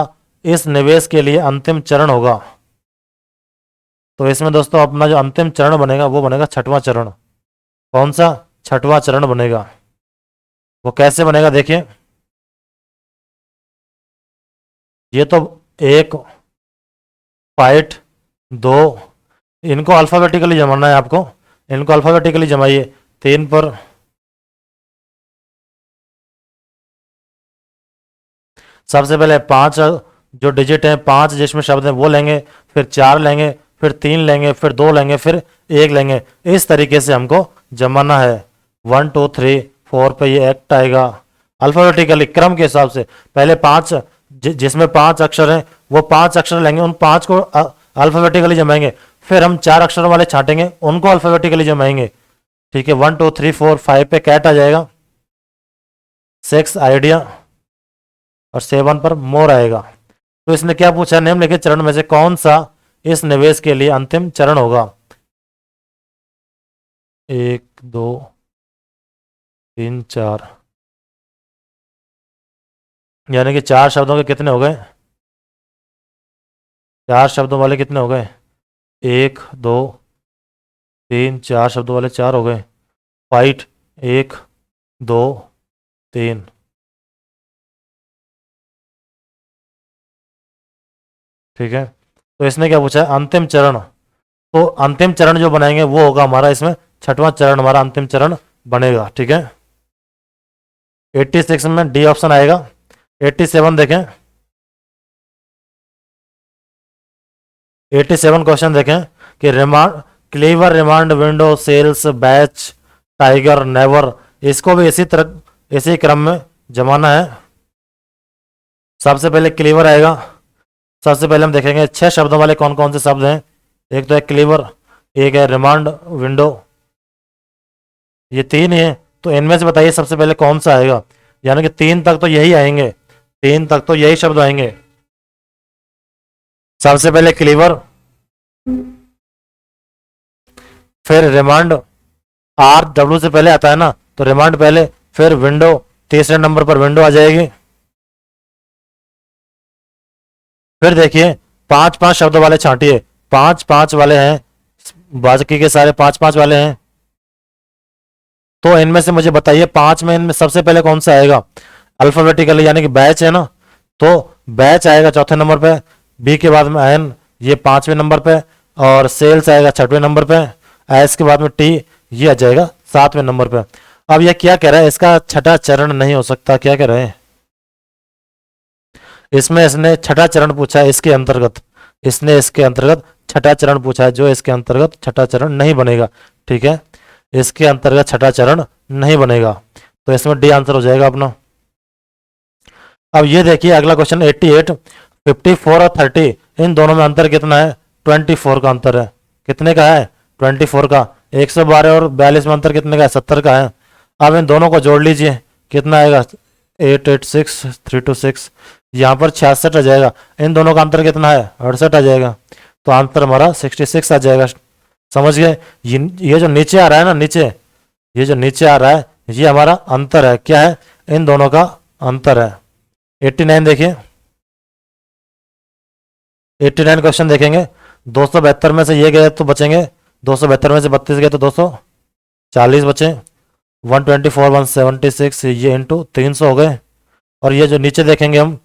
इस निवेश के लिए अंतिम चरण होगा? तो इसमें दोस्तों अपना जो अंतिम चरण बनेगा वो बनेगा छठवां चरण। कौन सा? छठवां चरण बनेगा। वो कैसे बनेगा देखिए, ये तो 1 फाइट 2, इनको अल्फाबेटिकली जमाना है आपको। इनको अल्फाबेटिकली जमाइए। 3 पर सबसे पहले 5 जो डिजिट है, 5 जिसमें शब्द है वो लेंगे। फिर 4 लेंगे, फिर 3 लेंगे, फिर 2 लेंगे, फिर 1 लेंगे। इस तरीके से हमको जमाना है। 1 2 3 4 पे ये एक्ट आएगा अल्फाबेटिकली क्रम के हिसाब से। पहले 5 जिसमें 5 अक्षर हैं वो 5 अक्षर लेंगे, उन 5 को अल्फाबेटिकली जमाएंगे। फिर हम 4 अक्षरों वाले छांटेंगे, उनको अल्फाबेटिकली जमाएंगे। ठीक है, 1 2 3 4 5 पे कैट आ जाएगा, 6 आइडिया, और 7 पर मोर आएगा। तो इसने क्या पूछा? निम्नलिखित चरण में से कौन सा इस निवेश के लिए अंतिम चरण होगा? 1 2 3 4, यानी कि 4 शब्दों के कितने हो गए? 4 शब्दों वाले कितने हो गए? 1 2 3 4 शब्दों वाले 4 हो गए। फाइट 1 2 3। ठीक है, तो इसने क्या पूछा है? अंतिम चरण। तो अंतिम चरण जो बनाएंगे वो होगा हमारा, इसमें छठवां चरण हमारा अंतिम चरण बनेगा। ठीक है, 86 में डी ऑप्शन आएगा। 87 देखें, 87 क्वेश्चन देखें कि remand, cleaver, remand, window, cells, batch, tiger, never, इसको भी इसी तरह इसी क्रम में जमाना है। सबसे पहले क्लीवर आएगा। सबसे पहले हम देखेंगे 6 शब्दों वाले कौन कौन से शब्द हैं। एक तो है क्लीवर, एक है रिमांड, विंडो, ये 3 ही है। तो इनमें से बताइए सबसे पहले कौन सा आएगा। यानी कि 3 तक तो यही आएंगे, 3 तक तो यही शब्द आएंगे। सबसे पहले क्लीवर, फिर रिमांड, आर डब्ल्यू से पहले आता है ना, तो रिमांड पहले, फिर विंडो, तीसरे नंबर पर विंडो आ जाएगी। फिर देखिए 5-5 शब्दों वाले छांटिए, 5-5 वाले हैं, बाकी के सारे 5-5 वाले हैं। तो इनमें से मुझे बताइए 5 में इनमें सबसे पहले कौन सा आएगा। अल्फाबेटिकली यानी कि बैच है ना, तो बैच आएगा चौथे नंबर पे, बी के बाद में एन, ये 5वें नंबर पे, और सेल्स आएगा 6वें नंबर पे, एस के बाद में टी, ये आ जाएगा 7वें नंबर पे। अब ये क्या कह रहा है, इसका छठा चरण नहीं हो सकता। क्या कह रहे हैं इसमें, इसने छठा चरण पूछा है इसके अंतर्गत, इसने इसके अंतर्गत छठा चरण पूछा है, जो इसके अंतर्गत छठा चरण नहीं बनेगा। ठीक है, इसके अंतर्गत छठा चरण नहीं बनेगा, तो इसमें डी आंसर हो जाएगा अपना। अब ये देखिए अगला क्वेश्चन 88, 54 और 30 इन दोनों में अंतर कितना है। 24 का अंतर है। कितने का है 24 का। 112 और 42 में अंतर कितने का है 70 का है। अब इन दोनों को जोड़ लीजिए, कितना आएगा 886 326, यहाँ पर 66 आ जाएगा। इन दोनों का अंतर कितना है 68 आ जाएगा, तो आंसर हमारा 66 आ जाएगा। समझ गए। ये जो नीचे आ रहा है ना, नीचे ये जो नीचे आ रहा है ये हमारा अंतर है। क्या है, इन दोनों का अंतर है। 89 देखिए, 89 क्वेश्चन देखेंगे। 272 में से ये गए तो बचेंगे, 272 में से 32 गए तो 240 बचे। 124 176 ये इंटू 300 हो गए। और ये जो नीचे देखेंगे हम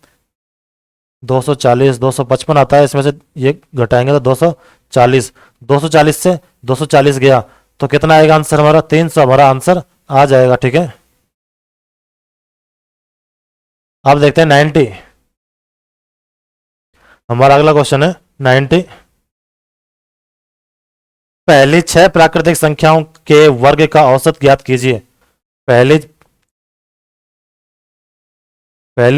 240 255 आता है, इसमें से ये घटाएंगे तो 240, 240 से 240 गया तो कितना आएगा आंसर हमारा 300, हमारा आंसर आ जाएगा। ठीक है, अब देखते हैं 90। हमारा अगला क्वेश्चन है 90। पहली 6 प्राकृतिक संख्याओं के वर्ग का औसत ज्ञात कीजिए। पहली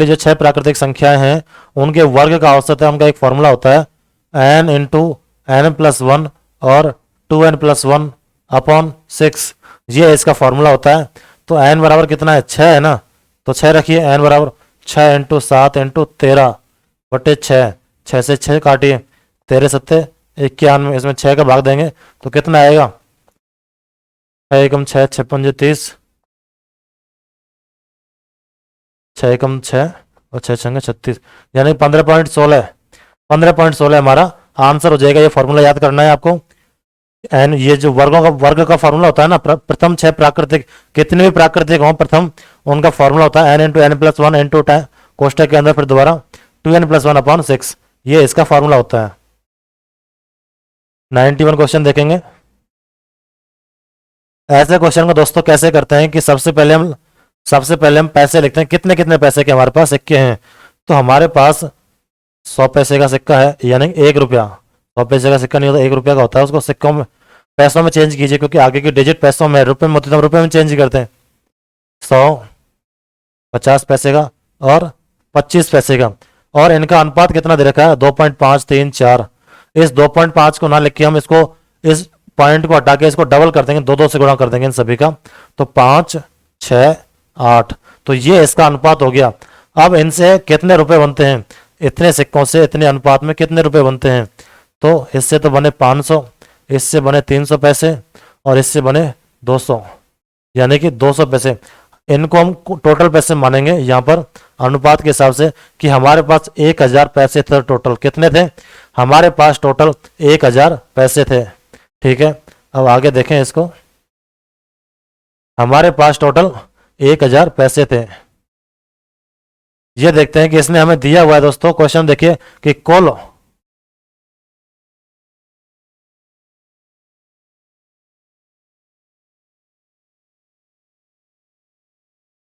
जो 6 प्राकृतिक संख्याएं हैं उनके वर्ग का औसत है, उनका एक फॉर्मूला होता है n इंटू n+1 और 2n+1 अपॉन 6, ये इसका फॉर्मूला होता है। तो n बराबर कितना है 6 है ना, तो 6 रखिए। n बराबर 6 इंटू 7 इंटू 13 बटे 6, 6 से 6 काटिए, 13 सत्ते 91, इसमें 6 का भाग देंगे तो कितना आएगा 6 एकम 6 6 पंजे 30, 6 एकम 6 और 6 छंगे 36, यानी 15.16, 15.16 हमारा आंसर हो जाएगा। ये फॉर्मूला याद करना है आपको। एन ये जो वर्ग का फॉर्मूला होता है ना, प्रथम 6 प्राकृतिक, कितने भी प्राकृतिक हों प्रथम, उनका फॉर्मूला होता है n इंटू n+1 इंटू कोष्टक के अंदर फिर दोबारा 2n+1 अपॉन 6, ये इसका फॉर्मूला होता है। 91 क्वेश्चन देखेंगे। ऐसे क्वेश्चन को दोस्तों कैसे करते हैं कि सबसे पहले हम पैसे लिखते हैं, कितने कितने पैसे के हमारे पास सिक्के हैं। तो हमारे पास 100 पैसे का सिक्का है, यानी 1 रुपया। 100 पैसे का सिक्का नहीं होता, 1 रुपया का होता है, उसको सिक्कों में पैसों में चेंज कीजिए, क्योंकि आगे की डिजिट पैसों में, रुपये में होती है तो रुपये में चेंज करते हैं। 100, 50 पैसे का और 25 पैसे का, और इनका अनुपात कितना दे रखा है 2.534। इस 2.5 को ना लिख के हम इसको, इस पॉइंट को हटा के इसको डबल कर देंगे, 2 2 से गुणा कर देंगे इन सभी का, तो 5 6 8, तो ये इसका अनुपात हो गया। अब इनसे कितने रुपए बनते हैं, इतने सिक्कों से इतने अनुपात में कितने रुपए बनते हैं। तो इससे तो बने 500, इससे बने 300 पैसे, और इससे बने 200, यानी कि 200 पैसे। इनको हम टोटल पैसे मानेंगे यहाँ पर अनुपात के हिसाब से, कि हमारे पास 1000 पैसे थे टोटल। कितने थे हमारे पास टोटल 1000 पैसे थे। ठीक है, अब आगे देखें इसको। हमारे पास टोटल 1000 पैसे थे। ये देखते हैं कि इसने हमें दिया हुआ है दोस्तों। क्वेश्चन देखिए कि कुल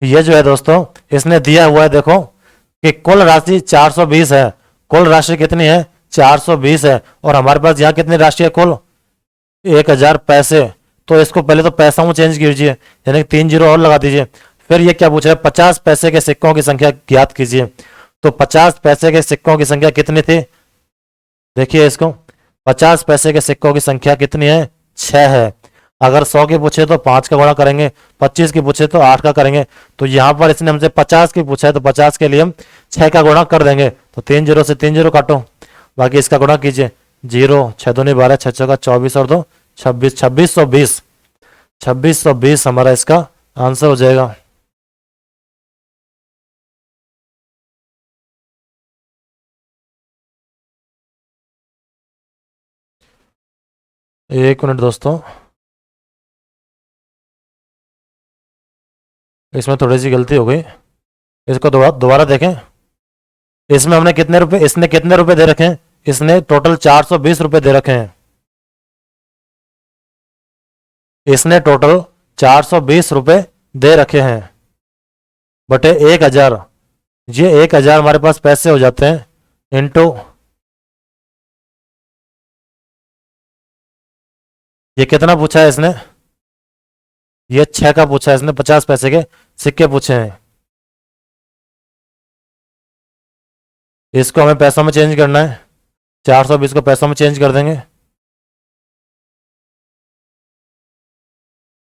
ये जो है दोस्तों इसने दिया हुआ है, देखो कि कुल राशि 420 है। कुल राशि कितनी है 420 है, और हमारे पास यहाँ कितनी राशि है कुल 1000 पैसे। तो इसको पहले तो पैसा में चेंज कीजिए, यानी 3 जीरो और लगा दीजिए, फिर ये क्या पूछ रहा है, 50 पैसे के सिक्कों की संख्या ज्ञात कीजिए। तो 50 पैसे के सिक्कों की संख्या कितनी थी, देखिए इसको, 50 पैसे के सिक्कों की संख्या कितनी है, 6 है। अगर 100 की पूछे तो 5 का गुणा करेंगे, 25 की पूछे तो 8 का करेंगे। तो यहाँ पर इसने हमसे 50 की पूछा है तो 50 के लिए हम 6 का गुणा कर देंगे। तो 3 जीरो से 3 जीरो काटो, बाकी इसका गुणा कीजिए, 0 6 दूनी 12, 6 चौका 24 और 2 26, 2620, 2620 हमारा इसका आंसर हो जाएगा। एक मिनट दोस्तों, इसमें थोड़ी सी गलती हो गई, इसको दोबारा दोबारा देखें। इसमें हमने कितने रुपए, इसने कितने रुपए दे रखे हैं, इसने टोटल 420 रुपए दे रखे हैं। इसने टोटल 420 रुपए दे रखे हैं बटे 1000, ये 1000 हमारे पास पैसे हो जाते हैं इनटू, ये कितना पूछा है इसने, ये 6 का पूछा है इसने, 50 पैसे के सिक्के पूछे हैं। इसको हमें पैसों में चेंज करना है, 420 को पैसों में चेंज कर देंगे,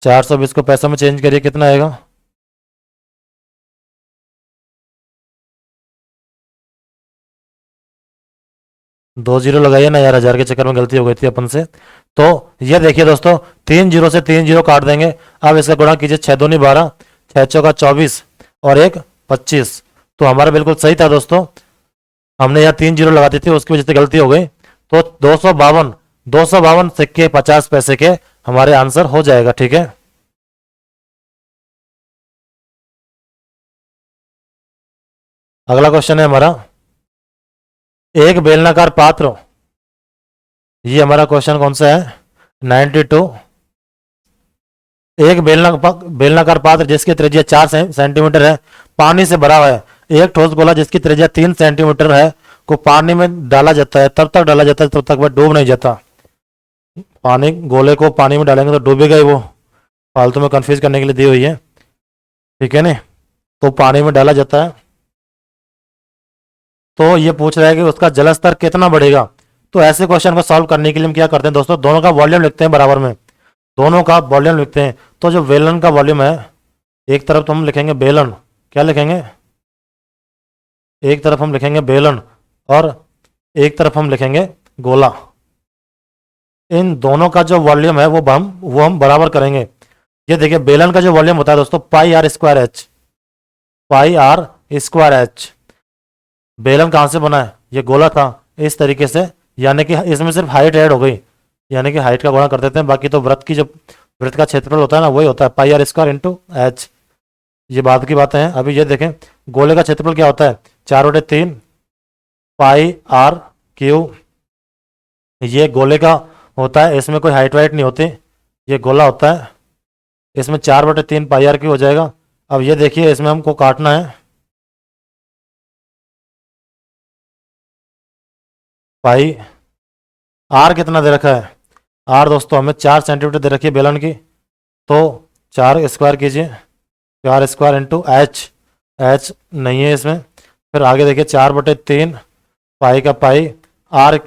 420 को पैसों में चेंज करिए, कितना आएगा, 2 जीरो लगाइए ना यार, 1000 के चक्कर में गलती हो गई थी अपन से। तो ये देखिए दोस्तों, 3 जीरो से 3 जीरो काट देंगे। अब इसका गुणा कीजिए, 6 दूनी 12, 6 चौका 24 और 1 25। तो हमारा बिल्कुल सही था दोस्तों, हमने यहाँ 3 जीरो लगा दी थी, उसकी वजह से गलती हो गई। तो 252 सिक्के 50 पैसे के हमारे आंसर हो जाएगा, ठीक है। अगला क्वेश्चन है हमारा, एक बेलनाकार पात्र, ये हमारा क्वेश्चन कौन सा है, 92। एक बेलनाकार पात्र जिसकी त्रिज्या 4 सेंटीमीटर है, पानी से भरा हुआ है। एक ठोस गोला जिसकी त्रिज्या 3 सेंटीमीटर है को पानी में डाला जाता है, तब तक डाला जाता है तब तक वह डूब नहीं जाता। पानी, गोले को पानी में डालेंगे तो डूबेगा ही वो, फालतू में कंफ्यूज करने के लिए दी हुई है, ठीक है ना। तो पानी में डाला जाता है, तो ये पूछ रहा है कि उसका जलस्तर कितना बढ़ेगा। तो ऐसे क्वेश्चन को सॉल्व करने के लिए हम क्या करते हैं दोस्तों, दोनों का वॉल्यूम लिखते हैं बराबर में, दोनों का वॉल्यूम लिखते हैं। तो जो बेलन का वॉल्यूम है, एक तरफ तो हम लिखेंगे बेलन, क्या लिखेंगे, एक तरफ हम लिखेंगे बेलन और एक तरफ हम लिखेंगे गोला। इन दोनों का जो वॉल्यूम है वो हम बराबर करेंगे। ये देखिए, बेलन का जो वॉल्यूम होता है दोस्तों, pi r square h, pi r square h. बेलन कहाँ से बना है, ये गोला था, इस तरीके से, यानी कि इसमें सिर्फ हाइट ऐड हो गई, यानी कि हाइट का गुणा कर देते हैं, बाकी तो वृत्त की जो वृत्त का क्षेत्रफल होता है ना, वही होता है पाई आर स्क्वायर इंटू एच। ये बाद की बातें हैं। अभी ये देखें, गोले का क्षेत्रफल क्या होता है, 4/3 पाई आर क्यू, ये गोले का होता है, इसमें कोई हाइट वाइट नहीं होती, ये गोला होता है, इसमें 4/3 पाई आर क्यू हो जाएगा। अब ये देखिए, इसमें हमको काटना है, पाई आर कितना दे रखा है, आर दोस्तों हमें 4 सेंटीमीटर दे रखी है बेलन की, तो 4 स्क्वायर कीजिए, 4 स्क्वायर इंटू एच, एच नहीं है इसमें। फिर आगे देखिए, 4/3 पाई का पाई, आर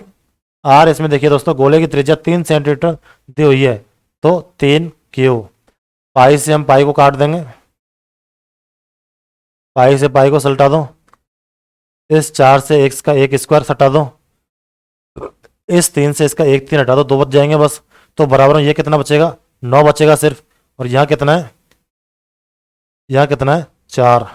आर इसमें देखिए दोस्तों, गोले की त्रिज्या 3 सेंटीमीटर दी हुई है, तो 3 क्यू। पाई से हम पाई को काट देंगे, पाई से पाई को सलटा दो, इस 4 से x का 1 स्क्वायर हटा दो, इस 3 से इसका 1 3 हटा दो, 2 बच जाएंगे बस। तो बराबर में ये कितना बचेगा, 9 बचेगा सिर्फ। और यहाँ कितना है, यहाँ कितना है, 4,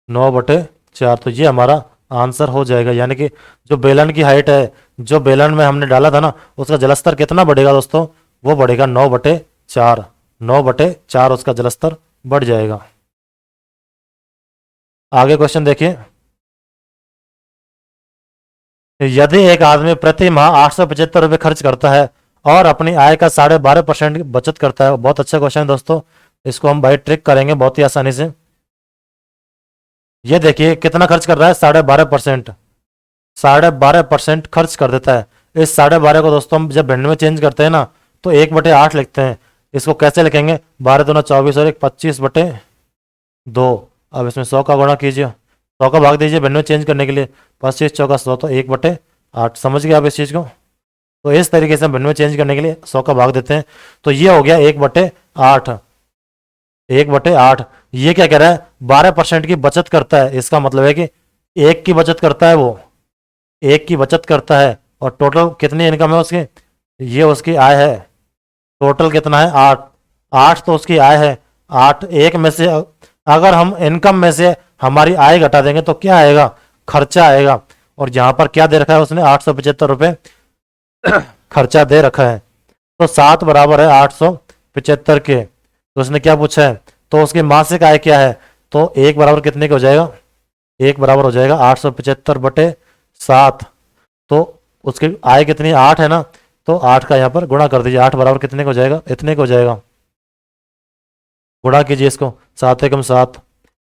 9/4। तो ये हमारा आंसर हो जाएगा, यानी कि जो बेलन की हाइट है, जो बेलन में हमने डाला था ना, उसका जलस्तर कितना बढ़ेगा दोस्तों, वो बढ़ेगा 9/4, 9/4 उसका जलस्तर बढ़ जाएगा। आगे क्वेश्चन देखिए, यदि एक आदमी प्रति माह 875 रुपये खर्च करता है और अपनी आय का 12.5% बचत करता है, बहुत अच्छा क्वेश्चन है दोस्तों, इसको हम बाई ट्रिक करेंगे बहुत ही आसानी से। ये देखिए कितना खर्च कर रहा है, 12.5%, 12.5% खर्च कर देता है। इस 12.5 को दोस्तों हम जब भिन्न में चेंज करते हैं ना, तो 1/8 लिखते हैं, इसको कैसे लिखेंगे, 12 दूना 24 और 1 25/2। अब इसमें 100 का गुणा कीजिए, 100 का भाग दीजिए 92 चेंज करने के लिए, 25 चौका 100 तो 1/8। समझ गए आप इस चीज़ को। तो इस तरीके से हम 92 चेंज करने के लिए 100 का भाग देते हैं, तो ये हो गया 1/8। 1/8 ये क्या कह रहा है, 12% की बचत करता है। इसका मतलब है कि 1 की बचत करता है, वो 1 की बचत करता है। और टोटल कितनी इनकम है उसकी, ये उसकी आय है। टोटल कितना है, 8। 8 तो उसकी आय है। 8 1 में से अगर हम इनकम में से हमारी आय घटा देंगे तो क्या आएगा, खर्चा आएगा। और यहाँ पर क्या दे रखा है उसने, 875 रुपये खर्चा दे रखा है। तो 7 बराबर है 875 के। तो उसने क्या पूछा है, तो उसकी मासिक आय क्या है, तो 1 बराबर कितने का हो जाएगा, 1 बराबर हो जाएगा 875/7। तो उसकी आय कितनी 8 है ना, तो 8 का यहाँ पर गुणा कर दीजिए। 8 बराबर कितने का हो जाएगा, इतने का हो जाएगा। गुणा कीजिए इसको, 7 एकम 7,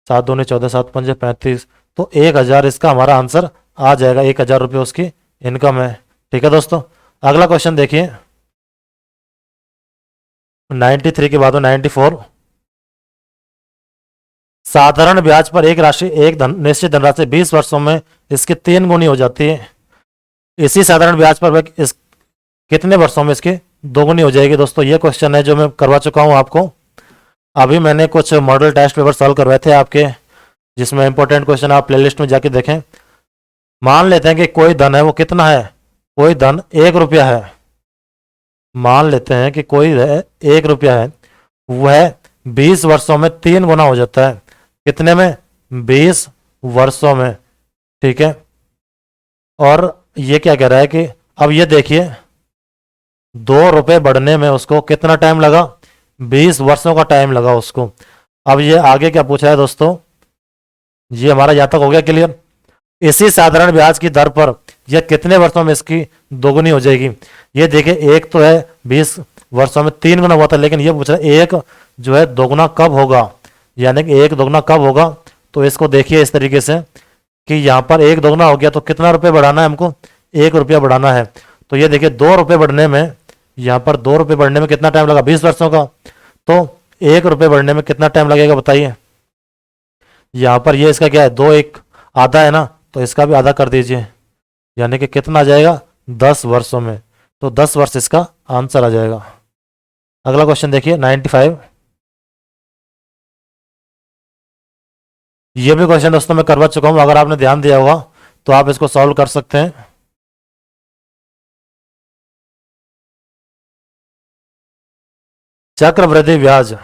7 दूनी 14, 7 पंजे 35। तो 1000 इसका हमारा आंसर आ जाएगा। 1000 रुपये उसकी इनकम है। ठीक है दोस्तों, अगला क्वेश्चन देखिए 93 के बाद में 94। साधारण ब्याज पर एक राशि निश्चित धनराशि 20 वर्षों में इसकी 3 गुनी हो जाती है। इसी साधारण ब्याज पर इस कितने वर्षों में इसकी 2 गुनी हो जाएगी। दोस्तों ये क्वेश्चन है जो मैं करवा चुका हूं आपको। अभी मैंने कुछ मॉडल टेस्ट पेपर सॉल्व करवाए थे आपके, जिसमें इंपॉर्टेंट क्वेश्चन आप प्लेलिस्ट में जाके देखें। मान लेते हैं कि कोई धन है, वो कितना है, कोई धन 1 रुपया है। मान लेते हैं कि कोई 1 रुपया है, वह 20 वर्षों में 3 गुना हो जाता है। कितने में, 20 वर्षों में। ठीक है, और ये क्या कह रहा है कि अब ये देखिए 2 रुपये बढ़ने में उसको कितना टाइम लगा, 20 वर्षों का टाइम लगा उसको। अब ये आगे क्या पूछा है दोस्तों, ये हमारा यहाँ तक हो गया क्लियर। इसी साधारण ब्याज की दर पर यह कितने वर्षों में इसकी 2 गुनी हो जाएगी। ये देखिए, एक तो है 20 वर्षों में 3 गुना हुआ था, लेकिन ये पूछ रहा है एक जो है 2 गुना कब होगा, यानी कि 1 2 गुना कब होगा। तो इसको देखिए इस तरीके से कि यहाँ पर 1 2 गुना हो गया, तो कितना रुपये बढ़ाना है हमको, 1 रुपया बढ़ाना है। तो ये देखिए 2 रुपये बढ़ने में, यहाँ पर 2 रुपये बढ़ने में कितना टाइम लगा, 20 वर्षों का। तो 1 रुपये बढ़ने में कितना टाइम लगेगा बताइए। यहाँ पर ये इसका क्या है, 2 1 आधा है ना, तो इसका भी आधा कर दीजिए, यानी कि कितना आ जाएगा, 10 वर्षों में। तो 10 वर्ष इसका आंसर आ जाएगा। अगला क्वेश्चन देखिए 95। ये भी क्वेश्चन दोस्तों मैं करवा चुका हूं, अगर आपने ध्यान दिया होगा तो आप इसको सॉल्व कर सकते हैं। चक्रवृद्धि ब्याज,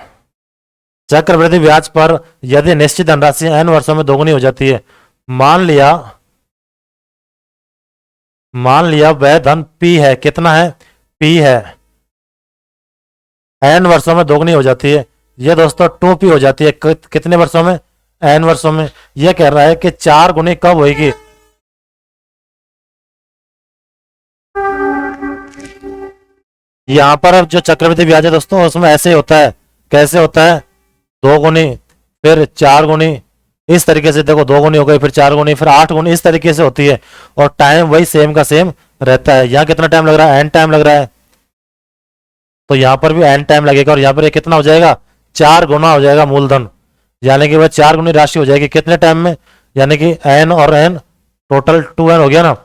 चक्रवृद्धि ब्याज पर यदि निश्चित धनराशि n वर्षों में 2 गुनी हो जाती है। मान लिया वह धन P है, कितना है, P है, n वर्षों में 2 गुनी हो जाती है। ये दोस्तों 2P हो जाती है कितने वर्षों में, n वर्षों में। यह कह रहा है कि 4 गुनी कब होगी। यहां पर जो चक्रवृद्धि ब्याज है दोस्तों, उसमें ऐसे होता है, कैसे होता है, 2 गुनी फिर 4 गुनी, इस तरीके से देखो 2 गुनी हो गई, फिर 4 गुनी, फिर 8 गुनी, इस तरीके से होती है। और टाइम वही सेम का सेम रहता है। यहाँ कितना टाइम लग रहा है, n टाइम लग रहा है, तो यहाँ पर भी n टाइम लगेगा। और यहाँ पर कितना हो जाएगा, 4 गुना हो जाएगा मूलधन, यानी कि वह 4 गुनी राशि हो जाएगी कितने टाइम में, यानी कि n और n टोटल 2n हो गया ना।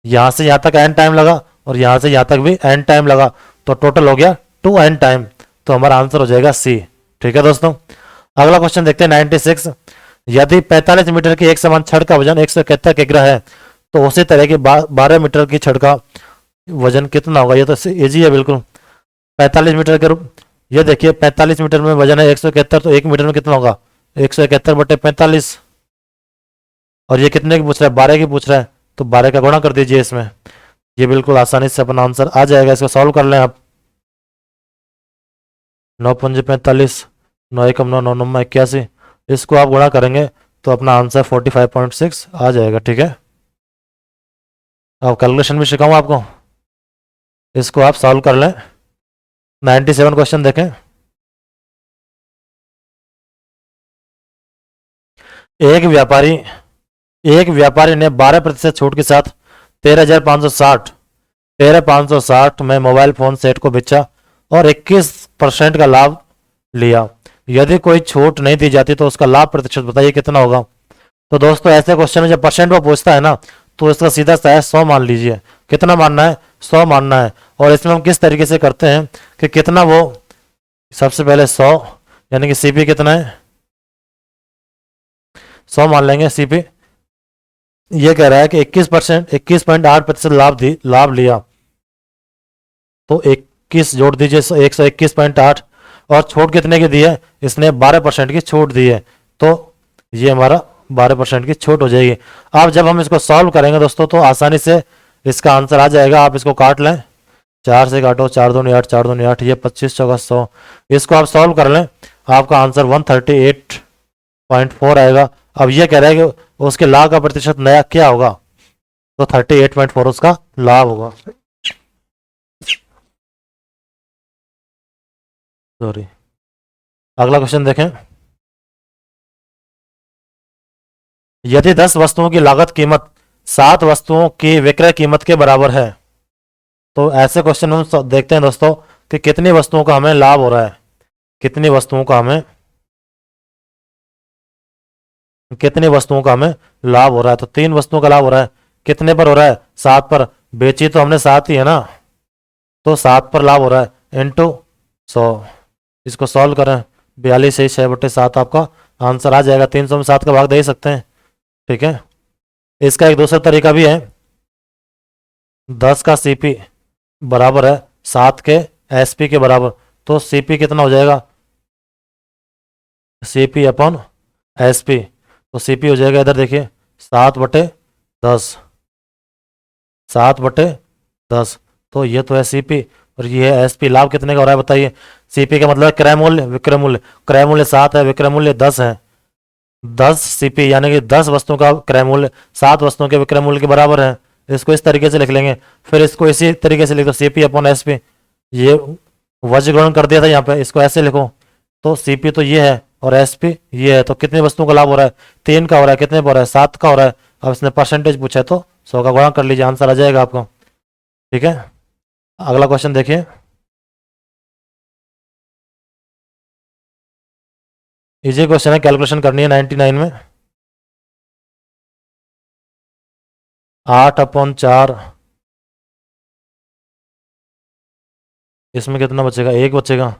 यहाँ से यहाँ तक n टाइम लगा और यहाँ से यहाँ तक भी n टाइम लगा, तो टोटल हो गया 2n टाइम। तो हमारा आंसर हो जाएगा C। ठीक है दोस्तों, अगला क्वेश्चन देखते हैं 96। यदि 45 मीटर की एक समान छड़ का वजन 171 किग्रा है, तो उसी तरह की 12 मीटर की छड़ का वजन कितना होगा। ये तो इजी है बिल्कुल। 45 मीटर के रूप, ये देखिए 45 मीटर में वजन है 171, तो 1 मीटर में कितना होगा, 171/45। और ये कितने की पूछ रहा है, 12 की पूछ रहा है, तो 12 का गुणा कर दीजिए इसमें। ये बिल्कुल आसानी से अपना आंसर आ जाएगा। इसको सॉल्व कर लें आप। 9 पंजे 45, 9 एकम 9, 9 9 81, इसको आप गुणा करेंगे तो अपना आंसर 45.6 आ जाएगा। ठीक है, अब कैलकुलेशन भी सिखाऊं आपको, इसको आप सॉल्व कर लें। 97 क्वेश्चन देखें। एक व्यापारी ने 12% छूट के साथ 13,560 में मोबाइल फोन सेट को बेचा और 21% का लाभ लिया। यदि कोई छूट नहीं दी जाती तो उसका लाभ प्रतिशत बताइए कितना होगा। तो दोस्तों ऐसे क्वेश्चन में जब परसेंट वो पूछता है ना, तो इसका सीधा सा है 100 मान लीजिए। कितना मानना है? 100 मानना है। और इसमें हम किस तरीके से करते हैं कि कितना वो, सबसे पहले 100 यानी कि सीपी कितना है, 100 मान लेंगे सीपी। ये कह रहा है कि 21.8% लाभ लिया, तो 21 जोड़ दीजिए 121.8, और छूट कितने की दी है? इसने 12% की छूट दी है, तो ये हमारा 12% की छूट हो जाएगी। अब जब हम इसको सॉल्व करेंगे दोस्तों तो आसानी से इसका आंसर आ जाएगा। आप इसको काट लें, 4 से काटो, 4 दूनी 8, 4 दूनी 8, ये 25 चौका 100। इसको आप सॉल्व कर लें, आपका आंसर 138.4 आएगा। अब ये कह रहा है कि उसके लाभ का प्रतिशत नया क्या होगा, तो 38.4 उसका लाभ होगा। सॉरी, अगला क्वेश्चन देखें। यदि 10 वस्तुओं की लागत कीमत 7 वस्तुओं की विक्रय कीमत के बराबर है, तो ऐसे क्वेश्चन हम देखते हैं दोस्तों कि कितनी वस्तुओं का हमें लाभ हो रहा है, कितनी वस्तुओं का हमें लाभ हो रहा है। तो 3 वस्तुओं का लाभ हो रहा है, कितने पर हो रहा है? 7 पर। बेची तो हमने 7 ही है ना, तो 7 पर लाभ हो रहा है इंटू 100। इसको सॉल्व करें, 42 से 6/7 आपका आंसर आ जाएगा। 300 में 7 का भाग दे ही सकते हैं, ठीक है। इसका एक दूसरा तरीका भी है, 10 का सीपी बराबर है 7 के एसपी के बराबर, तो सीपी कितना हो जाएगा? सीपी अपॉन एसपी, तो सीपी हो जाएगा, इधर देखिए 7/10, 7/10, तो ये तो है सीपी और ये है एसपी। लाभ कितने का हो रहा है बताइए? सीपी का मतलब है क्रय मूल्य, विक्रय मूल्य। क्रय मूल्य 7 है, विक्रय मूल्य 10 है। 10 सीपी यानी कि 10 वस्तुओं का क्रय मूल्य 7 वस्तुओं के विक्रय मूल्य के बराबर है। इसको इस तरीके से लिख लेंगे, फिर इसको इसी तरीके से लिख दो, सीपी अपॉन एसपी। ये वज्र ग्रहण कर दिया था यहाँ पे, इसको ऐसे लिखो, तो सीपी तो ये है और एसपी ये है। तो कितनी वस्तुओं का लाभ हो रहा है? 3 का हो रहा है। कितने पर हो रहा है? 7 का हो रहा है। अब इसने परसेंटेज पूछा है तो 100 का गुणा कर लीजिए, आंसर आ जाएगा आपको, ठीक है। अगला क्वेश्चन देखिए। इजी क्वेश्चन है, कैलकुलेशन करनी है 99 में। 8/4, इसमें कितना बचेगा? 1 बचेगा,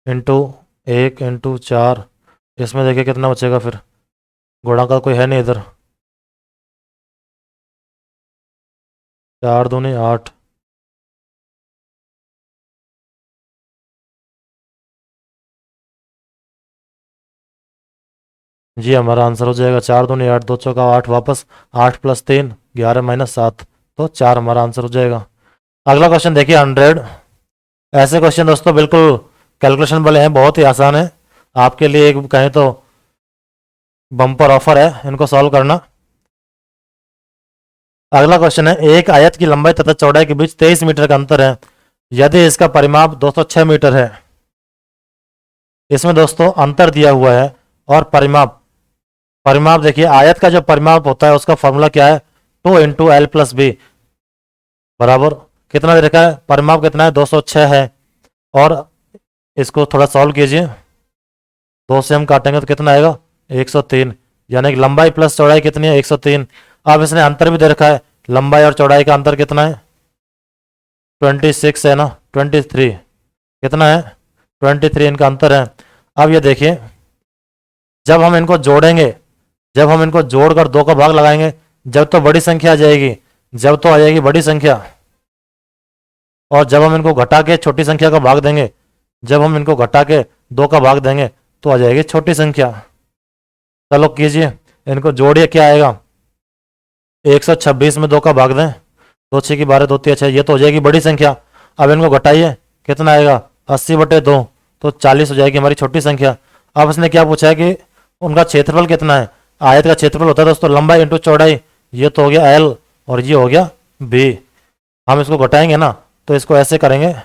इंटू 1 इंटू 4, इसमें देखिए कितना बचेगा, फिर गुणा का कोई है नहीं इधर, 4 दूनी 8, जी हमारा आंसर हो जाएगा 4 दूनी 8, 2 चौका 8, वापस 8 + 3 11 - 7, तो 4 हमारा आंसर हो जाएगा। अगला क्वेश्चन देखिए 100। ऐसे क्वेश्चन दोस्तों बिल्कुल कैलकुलेशन वाले हैं, बहुत ही आसान है। आपके लिए एक कहें तो बम्पर ऑफर है इनको सॉल्व करना। अगला क्वेश्चन है, एक आयत की लंबाई तथा चौड़ाई के बीच 23 मीटर का अंतर है, यदि इसका परिमाप 206 मीटर है। इसमें दोस्तों अंतर दिया हुआ है और परिमाप, परिमाप देखिए आयत का जो परिमाप होता है उसका फॉर्मूला क्या है? 2 × L + B बराबर कितना दे रखा है? परिमाप कितना है? 206 है। और इसको थोड़ा सॉल्व कीजिए, 2 से हम काटेंगे तो कितना आएगा? 103, यानी कि लंबाई प्लस चौड़ाई कितनी है? 103। अब इसने अंतर भी दे रखा है, लंबाई और चौड़ाई का अंतर कितना है? 26 है ना, 23 कितना है? 23 इनका अंतर है। अब ये देखिए, जब हम इनको जोड़ेंगे, जब हम इनको जोड़कर 2 का भाग लगाएंगे, जब तो बड़ी संख्या आ जाएगी, जब तो आ जाएगी बड़ी संख्या, और जब हम इनको घटा के छोटी संख्या का भाग देंगे, जब हम इनको घटा के 2 का भाग देंगे तो आ जाएगी छोटी संख्या। चलो कीजिए, इनको जोड़िए, क्या आएगा? 126 में 2 का भाग दें, 2 6 की 12, 2 3 6, ये तो हो जाएगी बड़ी संख्या। अब इनको घटाइए, कितना आएगा? 80/2, तो 40 हो जाएगी हमारी छोटी संख्या। अब इसने क्या पूछा है कि उनका क्षेत्रफल कितना है? आयत का क्षेत्रफल होता है दोस्तों लंबाई इंटू चौड़ाई, ये तो हो गया L और ये हो गया B। हम इसको घटाएंगे ना, तो इसको ऐसे करेंगे,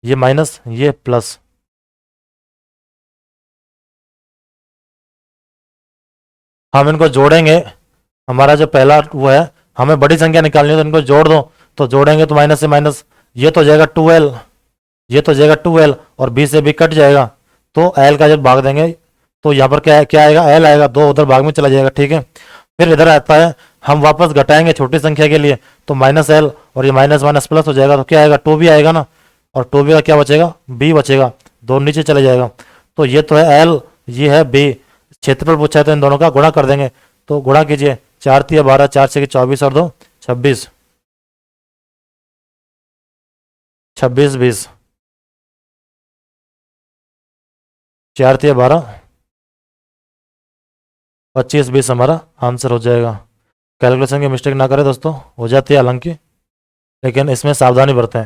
ये माइनस ये प्लस, हम इनको जोड़ेंगे। हमारा जो पहला वो है, हमें बड़ी संख्या निकालनी है तो इनको जोड़ दो, तो जोड़ेंगे तो माइनस से माइनस ये तो हो जाएगा 2L, ये तो हो जाएगा 2L और B से B कट जाएगा, तो L का जब भाग देंगे तो यहाँ पर क्या आएगा, L आएगा, 2 उधर भाग में चला जाएगा, ठीक है। फिर इधर आता है, हम वापस घटाएंगे छोटी संख्या के लिए, तो -L और ये माइनस माइनस प्लस हो जाएगा, तो क्या आएगा, 2B आएगा ना, और 2B का क्या बचेगा, B बचेगा, 2 नीचे चले जाएगा। तो ये तो है L, ये है B, क्षेत्रफल पूछा है तो इन दोनों का गुणा कर देंगे, तो गुणा कीजिए, 4 तिया 12, 4 6 24 और 2 26, 26 20, 4 तिया 12, 25 20 हमारा आंसर हो जाएगा। कैलकुलेशन की मिस्टेक ना करें दोस्तों, हो जाती है हालांकि, लेकिन इसमें सावधानी बरतें।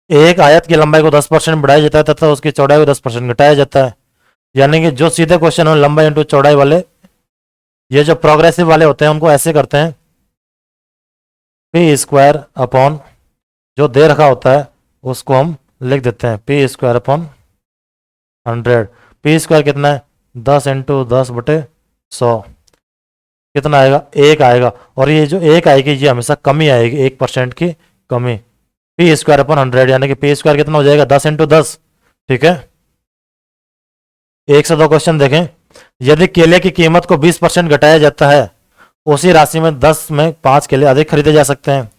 एक आयत की लंबाई को 10% बढ़ाया जाता है तथा उसकी चौड़ाई को 10% घटाया जाता है, यानी कि जो सीधे क्वेश्चन हो लंबाई इंटू चौड़ाई वाले, ये जो प्रोग्रेसिव वाले होते हैं उनको ऐसे करते हैं, पी स्क्वायर अपॉन जो दे रखा होता है उसको हम लिख देते हैं P square upon 100। P square कितना है, 10 इंटू 10/100, कितना आएगा, 1 आएगा, और ये जो 1 आएगी ये हमेशा कमी आएगी, 1% की कमी, पी स्क्वायर अपॉन 100, यानी कि पी स्क्वायर कितना हो जाएगा, 10 इंटू 10, ठीक है। 1 से 2 क्वेश्चन देखें, यदि केले की कीमत को 20% घटाया जाता है, उसी राशि में 10 में 5 केले अधिक खरीदे जा सकते हैं।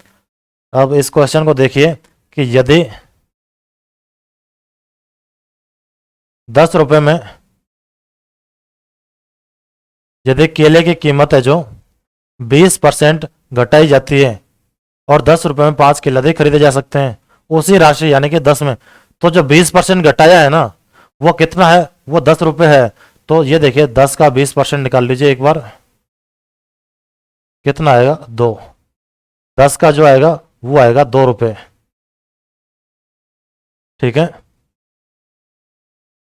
अब इस क्वेश्चन को देखिए कि यदि 10 रुपए में, यदि केले की कीमत है जो 20% घटाई जाती है और 10 रुपए में 5 केले अधिक खरीदे जा सकते हैं, उसी राशि यानी कि 10 में, तो जो 20% घटाया है ना वो कितना है, वो 10 रुपए है। तो ये देखिए 10 का 20% निकाल लीजिए एक बार, कितना आएगा, 2, 10 का जो आएगा वो आएगा 2 रुपए, ठीक है।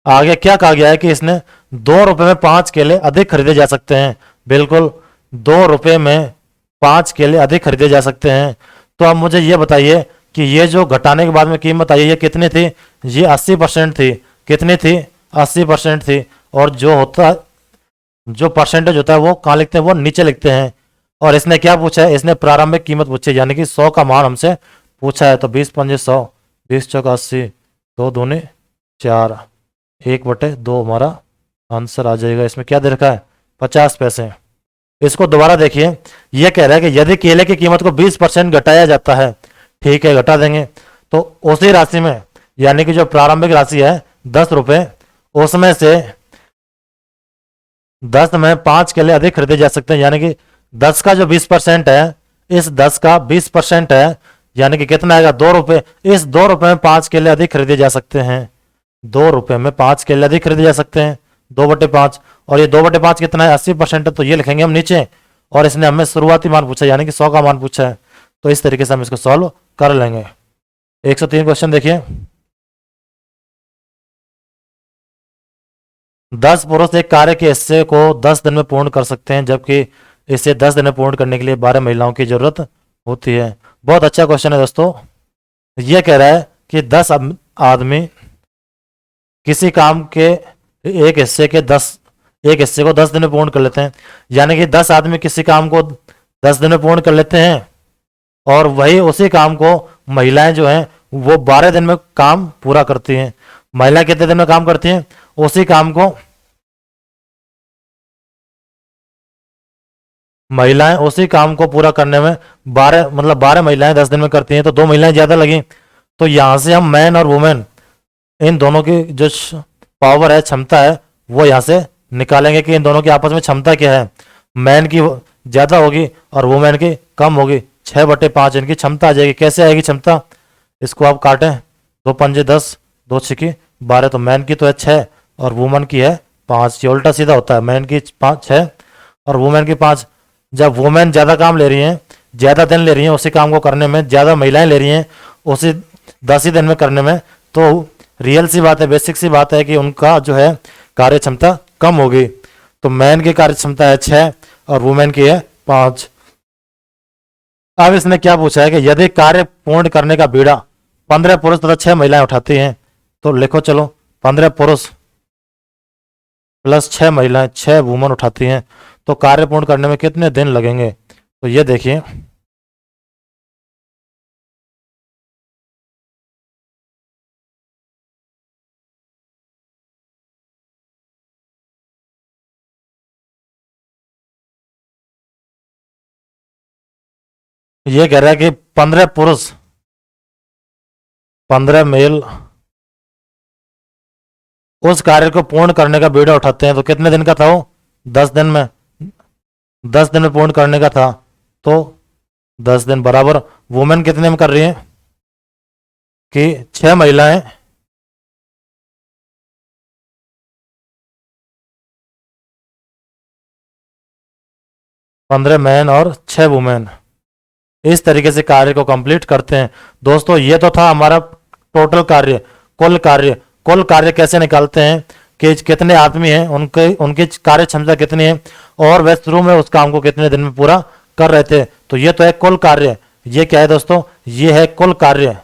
आगे क्या कहा गया है कि इसने 2 रुपए में 5 केले अधिक खरीदे जा सकते हैं, बिल्कुल 2 रुपए में 5 केले अधिक खरीदे जा सकते हैं। तो अब मुझे ये बताइए कि ये जो घटाने के बाद में कीमत आई ये कितनी थी, ये 80% थी, कितनी थी, 80% थी, और जो होता, जो परसेंटेज होता है वो कहाँ लिखते हैं, वो नीचे लिखते हैं। और इसने क्या पूछा है, इसने प्रारंभिक कीमत पूछी है, यानी कि 100 का मान हमसे पूछा है, तो 20 पंजे 100, 20 चौका 80, 2 दूने 4, 1/2 हमारा आंसर आ जाएगा। इसमें क्या दे रखा है, 50 पैसे। इसको दोबारा देखिए, यह कह रहा है कि यदि केले की कीमत को 20% घटाया जाता है, ठीक है घटा देंगे, तो उसी राशि में, यानी कि जो प्रारंभिक राशि है 10 रुपए, उसमें से 10 में 5 केले अधिक खरीदे जा सकते हैं, यानी कि 10 का जो 20% है, इस 10 का 20% है, यानी कि कितना आएगा, 2 रुपए। इस 2 रुपए में 5 केले अधिक खरीदे जा सकते हैं, 2 रुपए में 5 केले अधिक खरीदे जा सकते हैं, 2/5, और ये 2/5 कितना है, 80% है, तो ये लिखेंगे हम नीचे। और इसने हमें शुरुआती मान पूछा, यानी कि 100 का मान पूछा है, तो इस तरीके से हम इसको सॉल्व कर लेंगे। 103 क्वेश्चन देखिए, 10 पुरुष एक कार्य के हिस्से को 10 दिन में पूर्ण कर सकते हैं, जबकि इसे 10 दिन में पूर्ण करने के लिए 12 महिलाओं की जरूरत होती है। बहुत अच्छा क्वेश्चन है दोस्तों। यह कह रहा है कि 10 आदमी किसी काम के एक हिस्से को 10 दिन में पूर्ण कर लेते हैं, यानी कि 10 आदमी किसी काम को 10 दिन में पूर्ण कर लेते हैं, और वही उसी काम को महिलाएं जो हैं वो 12 दिन में काम पूरा करती हैं। महिलाएं कितने दिन में काम करती हैं, उसी काम को महिलाएं उसी काम को पूरा करने में 12 महिलाएं 10 दिन में करती हैं, तो 2 महिलाएं ज्यादा लगी। तो यहां से हम मैन और वुमेन इन दोनों की जो पावर है, क्षमता है, वो यहां से निकालेंगे कि इन दोनों की आपस में क्षमता क्या है। मैन की ज्यादा होगी और वुमेन की कम होगी, 6/5 इनकी क्षमता आ जाएगी। कैसे आएगी क्षमता, इसको आप काटें, 2 पंजे 10, 2 छिकी 12, तो मैन की तो है 6 और वुमेन की है 5। ये उल्टा सीधा होता है, मैन की 6 और वुमेन की 5। जब वुमेन ज़्यादा काम ले रही हैं, ज़्यादा दिन ले रही हैं उसी काम को करने में, ज़्यादा महिलाएं ले रही हैं उसी 10 ही दिन में करने में, तो रियल सी बात है, बेसिक सी बात है कि उनका जो है कार्य क्षमता कम होगी। तो मैन की कार्य क्षमता है 6 और वुमेन की है 5। अब इसने क्या पूछा है कि यदि कार्य पूर्ण करने का बीड़ा 15 पुरुष तथा 6 महिलाएं उठाती हैं, तो लिखो चलो 15 पुरुष प्लस 6 महिलाएं, 6 वुमन उठाती हैं, तो कार्य पूर्ण करने में कितने दिन लगेंगे। तो ये देखिए ये कह रहा है कि 15 पुरुष 15 मेल उस कार्य को पूर्ण करने का बीड़ा उठाते हैं, तो कितने दिन का था वो? 10 दिन में। 10 दिन में पूर्ण करने का था, तो 10 दिन बराबर वुमेन कितने में कर रही है कि 6 महिलाएं 15 मैन और 6 वुमेन इस तरीके से कार्य को कंप्लीट करते हैं। दोस्तों ये तो था हमारा टोटल कार्य, कुल कार्य। कुल कार्य कैसे निकालते हैं कि कितने आदमी हैं, उनके उनकी कार्य क्षमता कितनी है, और वह शुरू में उस काम को कितने दिन में पूरा कर रहे थे। तो ये तो है कुल कार्य। ये क्या है दोस्तों? ये है कुल कार्य,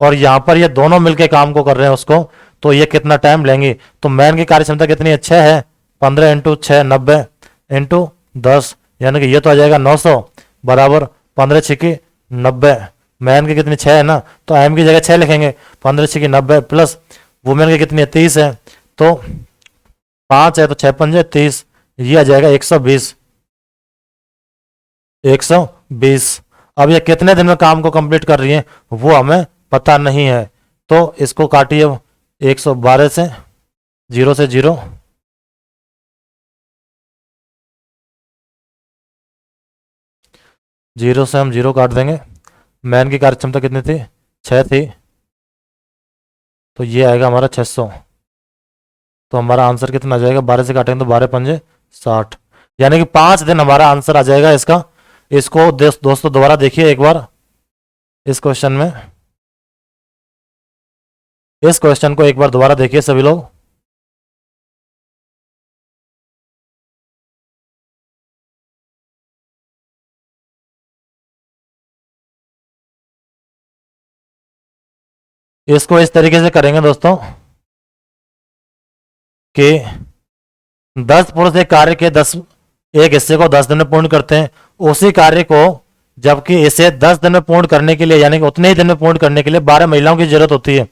और यहां पर ये दोनों मिलके काम को कर रहे हैं उसको, तो ये कितना टाइम लेंगे? तो मैन की कार्य क्षमता कितनी है? 6 है। 15 इंटू 6 90 इंटू 10, यानी कि ये तो आ जाएगा 900 बराबर 15 छिकी 90। मैन की कितनी? 6 है ना, तो एम की जगह 6 लिखेंगे। 15 छिकी 90 प्लस वुमेन की कितनी है? 30 है, तो 5 है, तो 6 पंजे 30, ये आ जाएगा 120। 120। अब ये कितने दिन में काम को कंप्लीट कर रही है वो हमें पता नहीं है, तो इसको काटिए 112 से, 0 से 0, 0 से हम 0 काट देंगे। मैन की कार्य क्षमता कितनी थी? 6 थी, तो ये आएगा हमारा 600। तो हमारा आंसर कितना आ जाएगा? 12 से काटेंगे तो 12 पंजे 60, यानी कि 5 दिन हमारा आंसर आ जाएगा इसका। इसको दोस्तों दोबारा देखिए एक बार इस क्वेश्चन में, इस क्वेश्चन को एक बार दोबारा देखिए सभी लोग। इसको इस तरीके से करेंगे दोस्तों कि 10 पुरुष एक कार्य के 10 एक हिस्से को 10 दिन में पूर्ण करते हैं, उसी कार्य को जबकि इसे 10 दिन में पूर्ण करने के लिए, यानी कि उतने ही दिन में पूर्ण करने के लिए 12 महिलाओं की जरूरत होती है।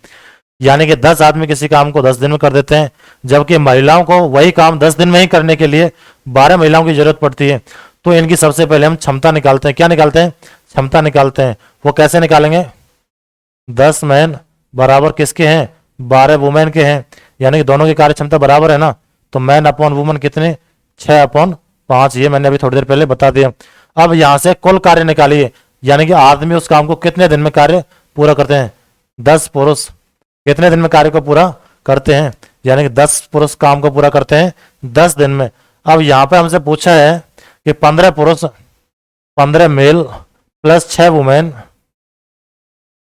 यानी कि 10 आदमी किसी काम को 10 दिन में कर देते हैं, जबकि महिलाओं को वही काम 10 दिन में ही करने के लिए 12 महिलाओं की जरूरत पड़ती है। तो इनकी सबसे पहले हम क्षमता निकालते हैं। क्या निकालते हैं? क्षमता निकालते हैं। वो कैसे निकालेंगे? 10 मैन बराबर किसके हैं? 12 वुमेन के हैं, यानी कि दोनों की कार्य क्षमता बराबर है ना, तो मैन अपॉन वुमेन कितने? 6 अपॉन 5, ये मैंने अभी थोड़ी देर पहले बता दिया। अब यहां से कुल कार्य निकालिए, यानी कि आदमी उस काम को कितने दिन में कार्य पूरा करते हैं। 10 पुरुष कितने दिन में कार्य को पूरा करते हैं, यानी कि 10 पुरुष काम को पूरा करते हैं 10 दिन में। अब यहां पे हमसे पूछा है कि 15 पुरुष 15 मेल प्लस 6 वुमेन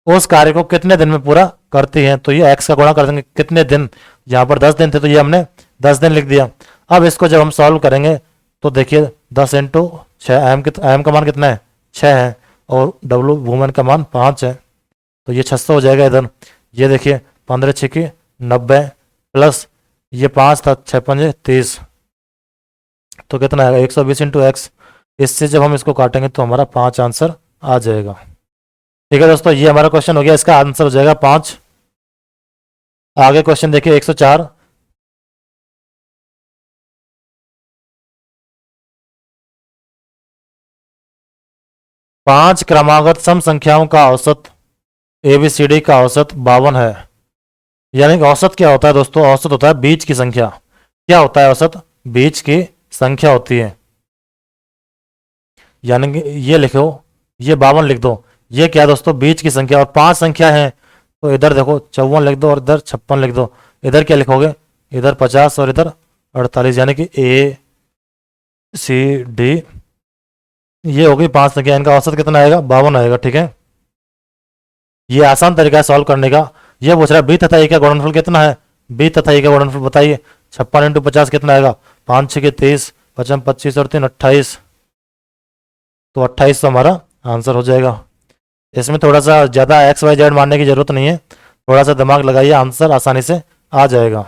उस कार्य को कितने दिन में पूरा करती हैं। तो ये एक्स का गुणा कर देंगे कितने दिन, यहाँ पर 10 दिन थे तो ये हमने 10 दिन लिख दिया। अब इसको जब हम सॉल्व करेंगे तो देखिए 10 इंटू 6, एम का मान कितना है? 6 है, और डब्ल्यू वुमेन का मान 5 है, तो ये 600 हो जाएगा इधर। ये देखिए 15 छिकी 90 प्लस ये 5 था, 6 पंजे 30, तो कितना आएगा? 120 इंटू एक्स। इससे जब हम इसको काटेंगे तो हमारा 5 आंसर आ जाएगा। ठीक है दोस्तों, ये हमारा क्वेश्चन हो गया, इसका आंसर हो जाएगा 5। आगे क्वेश्चन देखिए 104। पांच क्रमागत सम संख्याओं का औसत एबीसीडी का औसत 52 है। यानी कि औसत क्या होता है दोस्तों? औसत होता है बीच की संख्या। क्या होता है औसत? बीच की संख्या होती है। यानी कि ये लिखो, ये 52 लिख दो, ये क्या दोस्तों? बीच की संख्या। और 5 संख्या है तो इधर देखो 54 लिख दो और इधर 56 लिख दो। इधर क्या लिखोगे? इधर 50 और इधर 48, यानी कि ए सी डी, ये होगी 5 संख्या। इनका औसत कितना आएगा? 52 आएगा। ठीक है, ये आसान तरीका है सॉल्व करने का। ये पूछ रहा है बी तथा ए का गुणनफल कितना है। बी तथा ए का गुणनफल बताइए। 56 इंटू 50 कितना आएगा? 5 6 30, 55 25 और 3 28, तो 28 तो हमारा आंसर हो जाएगा। इसमें थोड़ा सा ज़्यादा एक्स वाई जेड मानने की जरूरत नहीं है, थोड़ा सा दिमाग लगाइए, आंसर आसानी से आ जाएगा।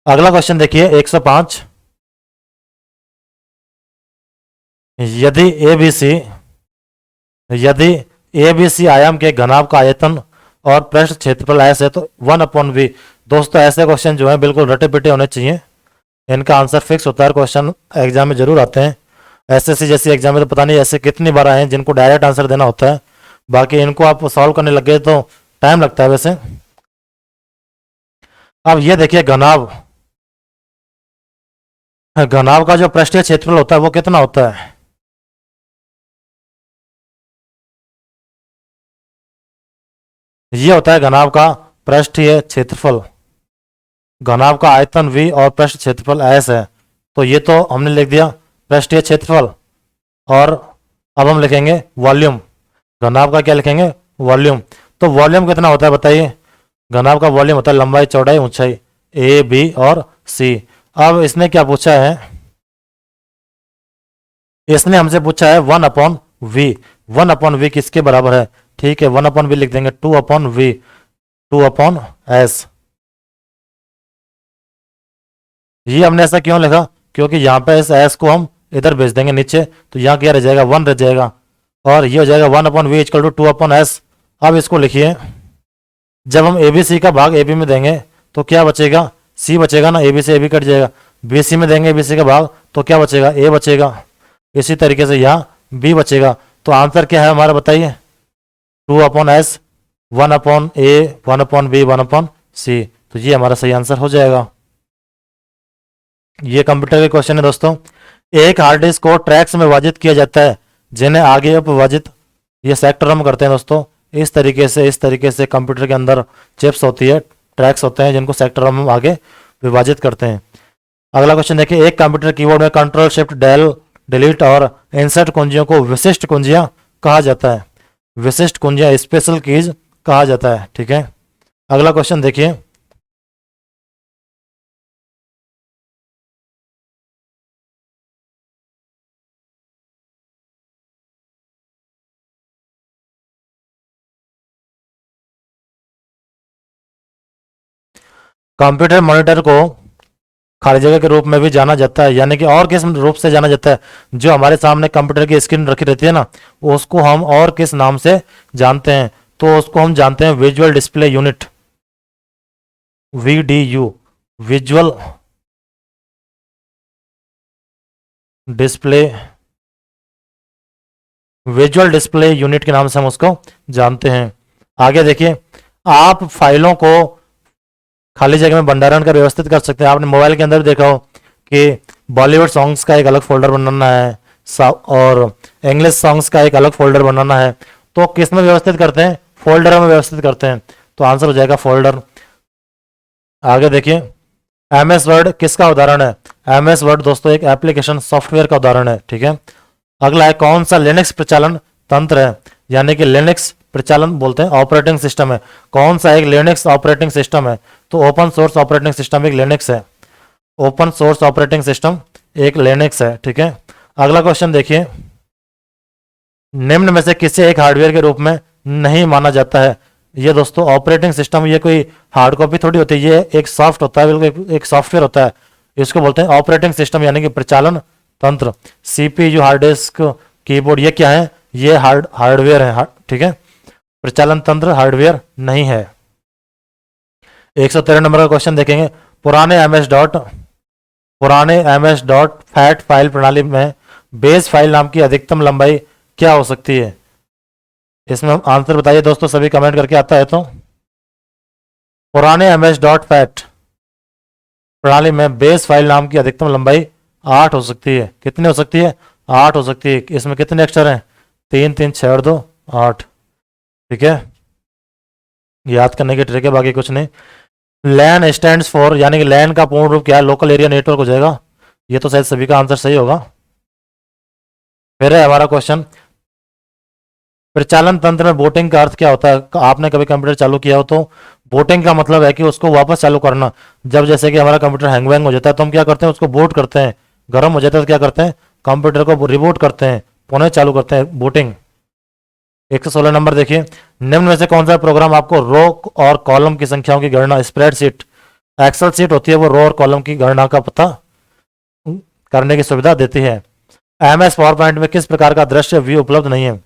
अगला क्वेश्चन देखिए 105। यदि ए बी सी आयाम के घनाभ का आयतन और पृष्ठ क्षेत्रफल ऐसे तो 1/v। दोस्तों ऐसे क्वेश्चन जो है बिल्कुल रटे पिटे होने चाहिए, इनका आंसर फिक्स होता है, क्वेश्चन एग्जाम में जरूर आते हैं। एसएससी जैसी एग्जाम में तो पता नहीं ऐसे कितनी बार आए हैं जिनको डायरेक्ट आंसर देना होता है, बाकी इनको आप सॉल्व करने लग गए तो टाइम लगता है वैसे। अब ये देखिए घनाभ, घनाभ का जो पृष्ठीय क्षेत्रफल होता है वो कितना होता है? ये होता है घनाभ का पृष्ठीय क्षेत्रफल। घनाभ का आयतन v और पृष्ठ क्षेत्रफल s है, तो ये तो हमने लिख दिया पृष्ठीय क्षेत्रफल। और अब हम लिखेंगे वॉल्यूम। घनाभ का क्या लिखेंगे? वॉल्यूम। तो वॉल्यूम कितना होता है बताइए? घनाभ का वॉल्यूम होता है लंबाई, चौड़ाई, ऊंचाई, ए, बी और सी। अब इसने क्या पूछा है? इसने हमसे पूछा है 1/v। 1/v किसके बराबर है? ठीक है, 1/v लिख देंगे 2/v, 2/s। ये हमने ऐसा क्यों लिखा? क्योंकि यहाँ पे इस s को हम इधर भेज देंगे नीचे, तो यहाँ क्या रह जाएगा? 1 रह जाएगा, और ये हो जाएगा 1/v इक्वल टू 2/s। अब इसको लिखिए, जब हम ए बी सी का भाग ए बी में देंगे तो क्या बचेगा? सी बचेगा ना, ए बी से ए बी कट जाएगा। बी सी में देंगे ए बी सी का भाग तो क्या बचेगा? ए बचेगा। इसी तरीके से यहाँ बी बचेगा। तो आंसर क्या है हमारा बताइए? 2/s, 1/a, 1/b, 1/c। तो ये हमारा सही आंसर हो जाएगा। ये कंप्यूटर के क्वेश्चन है दोस्तों। एक हार्ड डिस्क को ट्रैक्स में विभाजित किया जाता है जिन्हें आगे उपविभाजित, ये सेक्टर हम करते हैं दोस्तों। इस तरीके से कंप्यूटर के अंदर चिप्स होती है, ट्रैक्स होते हैं जिनको सेक्टर हम आगे विभाजित करते हैं। अगला क्वेश्चन देखिए, एक कंप्यूटर कीबोर्ड में कंट्रोल शिफ्ट डेल डिलीट और इंसर्ट कुंजियों को विशिष्ट कुंजियां कहा जाता है। विशिष्ट कुंजियां, स्पेशल कीज कहा जाता है। ठीक है, अगला क्वेश्चन देखिए, कंप्यूटर मॉनिटर को खाली जगह के रूप में भी जाना जाता है, यानी कि और किस रूप से जाना जाता है? जो हमारे सामने कंप्यूटर की स्क्रीन रखी रहती है ना, उसको हम और किस नाम से जानते हैं? तो उसको हम जानते हैं visual display unit, VDU, visual display, visual display unit के नाम से हम उसको जानते हैं। आगे देखिए, आप फाइलों को खाली जगह में भंडारण कर व्यवस्थित कर सकते हैं। आपने मोबाइल के अंदर भी देखा हो कि बॉलीवुड सॉन्ग्स का एक अलग फोल्डर बनाना है और इंग्लिश सॉन्ग्स का एक अलग फोल्डर बनाना है, तो किस में व्यवस्थित करते हैं? फोल्डर में व्यवस्थित करते हैं। तो आंसर हो जाएगा फोल्डर। आगे देखिए, MS वर्ड किसका उदाहरण है? MS वर्ड दोस्तों एक एप्लीकेशन सॉफ्टवेयर का उदाहरण है। ठीक है, अगला है कौन सा लिनक्स प्रचालन तंत्र है? यानी कि लिनक्स प्रचालन बोलते हैं, ऑपरेटिंग सिस्टम है। कौन सा एक लिनक्स ऑपरेटिंग सिस्टम है? तो ओपन सोर्स ऑपरेटिंग सिस्टम एक लिनक्स है। ओपन सोर्स ऑपरेटिंग सिस्टम एक लिनक्स है। ठीक है, अगला क्वेश्चन देखिए, निम्न में से किसे एक हार्डवेयर के रूप में नहीं माना जाता है? ये दोस्तों ऑपरेटिंग सिस्टम, ये कोई हार्ड कॉपी थोड़ी होती है, ये एक सॉफ्ट होता है, बिल्कुल एक सॉफ्टवेयर होता है। इसको बोलते हैं ऑपरेटिंग सिस्टम, यानी कि प्रचालन तंत्र। CPU, हार्ड डिस्क, कीबोर्ड, ये क्या है? ये हार्डवेयर है। ठीक है, प्रचालन तंत्र हार्डवेयर नहीं है। 113 नंबर का क्वेश्चन देखेंगे, पुराने MS डॉट फैट फाइल प्रणाली में बेस फाइल नाम की अधिकतम लंबाई क्या हो सकती है? इसमें आंसर बताइए दोस्तों, सभी कमेंट करके आता है तो। पुराने MS डॉट फैट प्रणाली में बेस फाइल नाम की अधिकतम लंबाई 8 हो सकती है। कितनी हो सकती है? 8 हो सकती है। इसमें कितने अक्षर हैं? 3 3 6 और 2 8। ठीक है, याद करने की ट्रिक है, बाकी कुछ नहीं। लैन स्टैंड्स फॉर, यानी कि लैन का पूर्ण रूप क्या है? लोकल एरिया नेटवर्क हो जाएगा। ये तो शायद सभी का आंसर सही होगा। फिर है हमारा क्वेश्चन, प्रचालन तंत्र में बोटिंग का अर्थ क्या होता है? आपने कभी कंप्यूटर चालू किया हो तो बोटिंग का मतलब है कि उसको वापस चालू करना। जब जैसे कि हमारा कंप्यूटर हैंग वैंग हो जाता है तो हम क्या करते हैं? उसको बूट करते हैं। गर्म हो जाता है तो क्या करते हैं? कंप्यूटर को रिबूट करते हैं, पुनः चालू करते हैं, बूटिंग। 116 नंबर देखिए, निम्न में से कौन सा प्रोग्राम आपको रो और कॉलम की संख्याओं की गणना, स्प्रेडशीट, एक्सेल शीट होती है वो रो और कॉलम की गणना का पता करने की सुविधा देती है। MS पावर पॉइंट में किस प्रकार का दृश्य व्यू उपलब्ध नहीं है?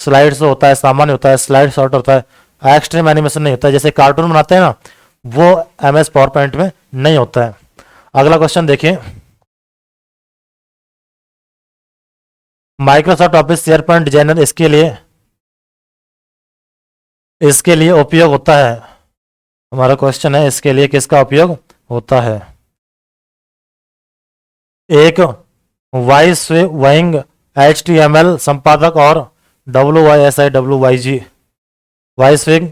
स्लाइड होता है, सामान्य होता है, स्लाइड शॉट होता है, एक्सट्रीम एनिमेशन नहीं होता है, जैसे कार्टून बनाते हैं ना, वो MS पावर पॉइंट में नहीं होता है। अगला क्वेश्चन देखिए, माइक्रोसॉफ्ट ऑफिस शेयरपॉइंट डिजाइनर इसके लिए उपयोग होता है। हमारा क्वेश्चन है इसके लिए किसका उपयोग होता है। एक वाइस वाइंग HTML संपादक और WYSIWYG वाइस विंग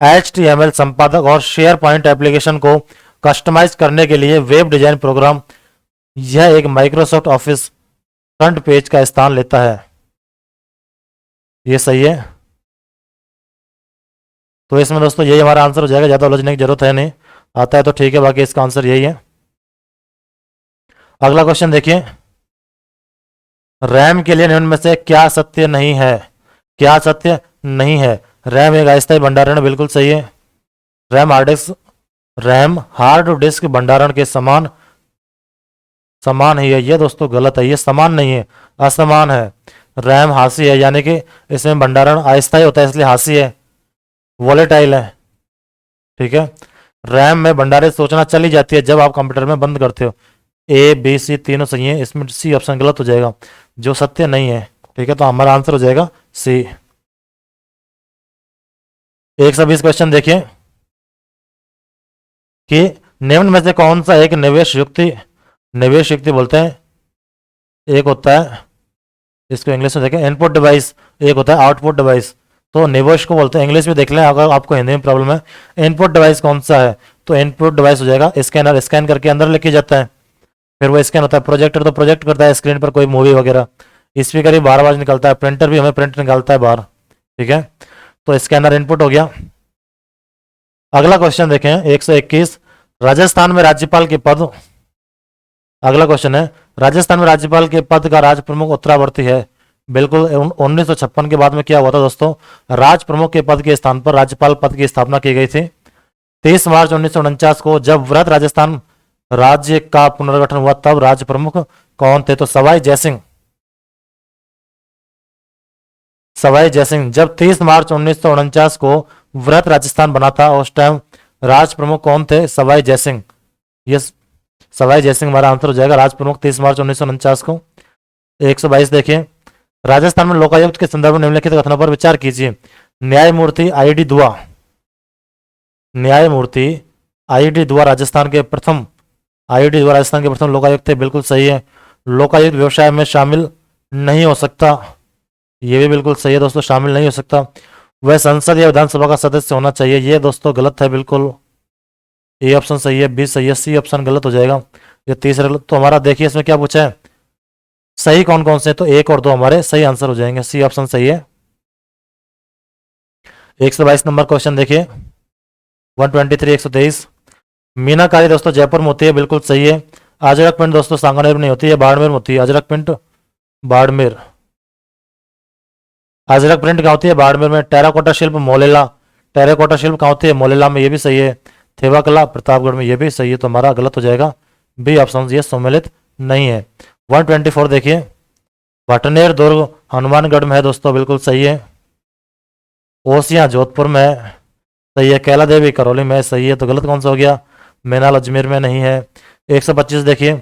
HTML संपादक और शेयर पॉइंट एप्लीकेशन को कस्टमाइज करने के लिए वेब डिजाइन प्रोग्राम, यह एक माइक्रोसॉफ्ट ऑफिस फ्रंट पेज का स्थान लेता है। ये सही है। तो इसमें दोस्तों यही हमारा आंसर हो जाएगा, ज़्यादा उलझने की जरूरत है नहीं, आता है तो ठीक है, बाकी इसका आंसर यही है। अगला क्वेश्चन देखिए, रैम के लिए निम्न में से क्या सत्य नहीं है? क्या सत्य नहीं है? रैम एक अस्थायी भंडारण, बिल्कुल सही है। रैम हार्ड डिस्क भंडारण के समान ही है, ये दोस्तों गलत है, ये समान नहीं है, असमान है। रैम हासी है, यानी कि इसमें भंडारण अस्थायी होता है, इसलिए हासी है, वोलेटाइल है, ठीक है। रैम में भंडारित सूचना चली जाती है जब आप कंप्यूटर में बंद करते हो। A, B, C तीनों सही है, इसमें C ऑप्शन गलत हो जाएगा, जो सत्य नहीं है, ठीक है। तो हमारा आंसर हो जाएगा C। 120 क्वेश्चन देखिए कि निम्न में से कौन सा एक निवेश युक्ति बोलते हैं। एक होता है, इसको इंग्लिश में देखें, इनपुट डिवाइस, एक होता है आउटपुट डिवाइस। तो निवेश को बोलते हैं, इंग्लिश में देख लें अगर आपको हिंदी में प्रॉब्लम है। इनपुट डिवाइस कौन सा है? तो इनपुट डिवाइस हो जाएगा स्कैनर, स्कैन करके अंदर लेके जाता है, फिर वो स्कैन होता है। प्रोजेक्टर तो प्रोजेक्ट करता है स्क्रीन पर कोई मूवी वगैरह। स्पीकर भी बाहर आवाज निकलता है, प्रिंटर भी हमें प्रिंट निकालता है बाहर, ठीक है। तो स्कैनर इनपुट हो गया। अगला क्वेश्चन देखें 121, राजस्थान में राज्यपाल के पद। अगला क्वेश्चन है, राजस्थान में राज्यपाल के पद का राज प्रमुख उत्तरावर्ती है। बिल्कुल 1956 के बाद में क्या हुआ था दोस्तों, राज प्रमुख के पद के स्थान पर राज्यपाल पद की स्थापना की गई थी। 30 मार्च 1949 को जब वृहत राजस्थान राज्य का पुनर्गठन हुआ तब राज्य प्रमुख कौन थे? तो सवाई जयसिंह। जब 30 मार्च 1949 को वृहत राजस्थान बना था उस टाइम राज प्रमुख कौन थे? सवाई जयसिंह। ये सवाई जयसिंह हमारा आंसर हो जाएगा, राज प्रमुख 30 मार्च 1949 को। 122 देखिए, राजस्थान में लोकायुक्त के संदर्भ में निम्नलिखित कथनों पर विचार कीजिए। न्यायमूर्ति आई.डी. दुआ राजस्थान के प्रथम लोकायुक्त थे, बिल्कुल सही है। लोकायुक्त व्यवसाय में शामिल नहीं हो सकता, ये भी बिल्कुल सही है दोस्तों, शामिल नहीं हो सकता। वह संसद या विधानसभा का सदस्य होना चाहिए, ये दोस्तों गलत है, बिल्कुल ए ऑप्शन सही है, बी सही है, सी ऑप्शन गलत हो जाएगा, ये तीसरा गलत। तो हमारा देखिए इसमें क्या पूछा है, सही कौन कौन से, तो 1 और 2 हमारे सही आंसर हो जाएंगे, सी ऑप्शन सही है। 122 नंबर क्वेश्चन देखिए, 123 123, मीनाकारी दोस्तों जयपुर में होती है, बिल्कुल सही है। अजरक प्रिंट दोस्तों सांगानेर में नहीं होती है, बाड़मेर में होती है। अजरक प्रिंट बाड़मेर, अजरक प्रिंट कहाँ होती है? बाड़मेर में। टेराकोटा शिल्प मोलेला कहाँ होती है? मोलेला में, ये भी सही है। थेवा कला प्रतापगढ़ में, ये भी सही है। तो हमारा गलत हो जाएगा बी ऑप्शन, ये सम्मिलित नहीं है। 124 देखिए, भटनेर दुर्ग हनुमानगढ़ में है दोस्तों, बिल्कुल सही है। ओसियां जोधपुर में है, सही है। कैला देवी करौली में, सही है। तो गलत कौन सा हो गया? मैनाल अजमेर में नहीं है। 125 देखिए,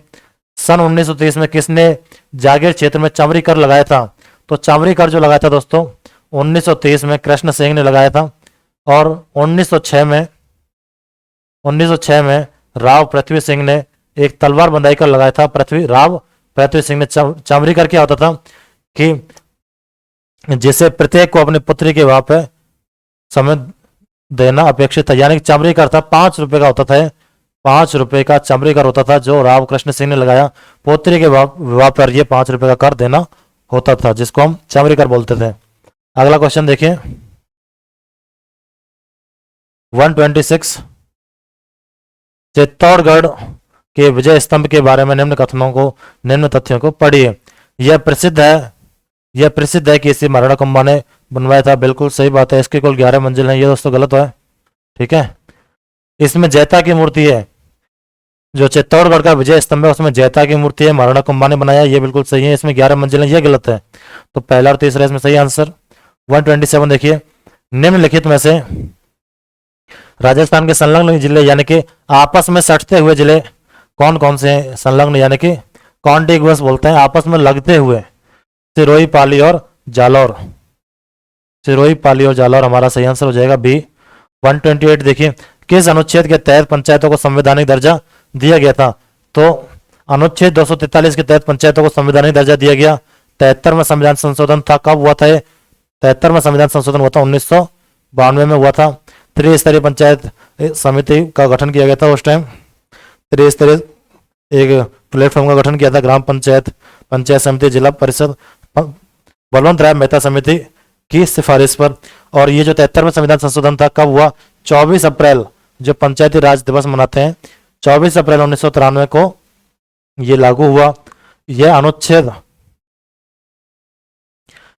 सन 1930 में किसने जागीर क्षेत्र में चमड़ी कर लगाया था? तो चमड़ी कर जो लगाया था दोस्तों 1930 में कृष्ण सिंह ने लगाया था, और 1906 में राव पृथ्वी सिंह ने एक तलवार बंधाई कर लगाया था। राव पृथ्वी सिंह ने चमड़ी कर क्या होता था कि जिसे प्रत्येक को अपनी पुत्री के विवाह पे समय देना अपेक्षित था, यानी कि चमड़ी कर था 5 रुपए का होता था, 5 रुपए का चमड़ी कर होता था जो राव कृष्ण सिंह ने लगाया। पुत्री के विवाह पर ये 5 रुपए का कर देना होता था, जिसको हम चमड़ी कर बोलते थे। अगला क्वेश्चन देखिए 126, चित्तौड़गढ़ के विजय स्तंभ के बारे में निम्न तथ्यों को पढ़िए। यह प्रसिद्ध है कि इसे महाराणा कुंभा ने बनवाया था, बिल्कुल सही बात है। इसके कुल 11 मंजिल हैं, ये दोस्तों गलत है, ठीक है। इसमें जैता की मूर्ति है, जो चित्तौड़गढ़ का विजय स्तंभ है उसमें जैता की मूर्ति है, महाराणा कुंभा ने बनाया, ये बिल्कुल सही है। इसमें 11 मंजिल हैं, ये गलत है। तो पहला और तीसरा इसमें सही आंसर। 127 देखिए, निम्नलिखित में से राजस्थान के संलग्न जिले यानी कि आपस में सटते हुए जिले कौन कौन से हैं? संलग्न यानी कि कॉन्टिग्युअस बोलते हैं, आपस में लगते हुए। सिरोही, पाली और जालौर। सिरोही, पाली और जालौर हमारा सही आंसर हो जाएगा बी। 128 देखिए, किस अनुच्छेद के तहत पंचायतों को संवैधानिक दर्जा दिया गया था? तो अनुच्छेद 243 के तहत पंचायतों को संवैधानिक दर्जा दिया गया। 73 में संविधान संशोधन था, कब हुआ था ये? 73 में संविधान संशोधन हुआ था, 1992 में हुआ था। त्रिस्तरीय पंचायत समिति का गठन किया गया था उस टाइम। त्रिस्तरीय एक प्लेटफॉर्म का गठन किया था, ग्राम पंचायत, पंचायत समिति, जिला परिषद, बलवंत राय मेहता समिति की सिफारिश पर। और ये जो 73 में संविधान संशोधन था, कब हुआ? 24 अप्रैल, जो पंचायती राज दिवस मनाते हैं, 24 अप्रैल 1993 को ये लागू हुआ। यह अनुच्छेद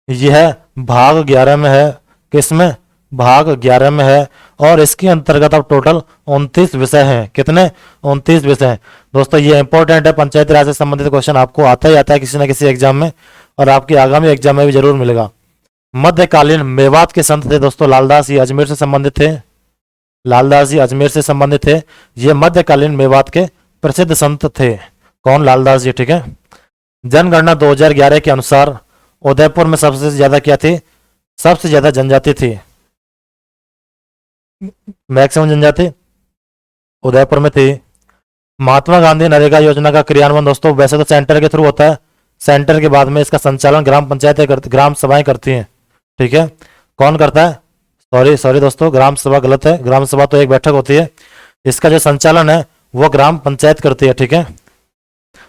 यह भाग 11 में है। किसमें? भाग 11 में है। और इसके अंतर्गत अब टोटल 29 विषय हैं। कितने? 29 विषय हैं। दोस्तों ये इंपॉर्टेंट है, पंचायती राज से संबंधित क्वेश्चन आपको आता ही आता है किसी न किसी एग्जाम में, और आपके आगामी एग्जाम में भी जरूर मिलेगा। मध्यकालीन मेवात के संत थे दोस्तों लालदास, ये अजमेर से संबंधित थे। लालदास जी अजमेर से संबंधित थे। ये मध्यकालीन मेवात के प्रसिद्ध संत थे। कौन? लालदास जी, ठीक है। जनगणना 2011 के अनुसार उदयपुर में सबसे ज्यादा क्या थी? सबसे ज्यादा जनजाति थी, मैक्सिमम जनजाति उदयपुर में थी। महात्मा गांधी नरेगा योजना का क्रियान्वयन दोस्तों वैसे तो सेंटर के थ्रू होता है, सेंटर के बाद में इसका संचालन ग्राम पंचायतें ग्राम सभाएं करती हैं, ठीक है। कौन करता है? सॉरी दोस्तों, ग्राम सभा गलत है, ग्राम सभा तो एक बैठक होती है, इसका जो संचालन है वो ग्राम पंचायत करती है, ठीक है।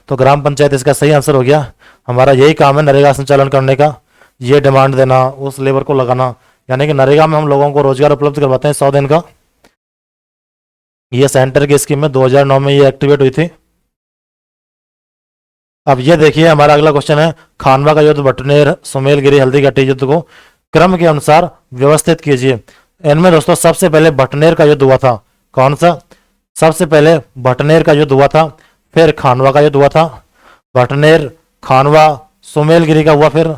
तो ग्राम पंचायत इसका सही आंसर हो गया। हमारा यही काम है नरेगा संचालन करने का, ये डिमांड देना, उस लेबर को लगाना, यानी कि नरेगा में हम लोगों को रोजगार उपलब्ध करवाते हैं 100 दिन का। ये सेंटर की स्कीम में 2009 में ये एक्टिवेट हुई थी। अब ये देखिए हमारा अगला क्वेश्चन है, खानवा का युद्ध, बटनेर, सुमेलगिरी, हल्दीघाटी युद्ध को क्रम के अनुसार व्यवस्थित कीजिए। इनमें दोस्तों सबसे पहले बटनेर का युद्ध हुआ था। कौन सा? सबसे पहले बटनेर का युद्ध हुआ था, फिर खानवा का युद्ध हुआ था। बटनेर, खानवा, सुमेलगिरी का हुआ, फिर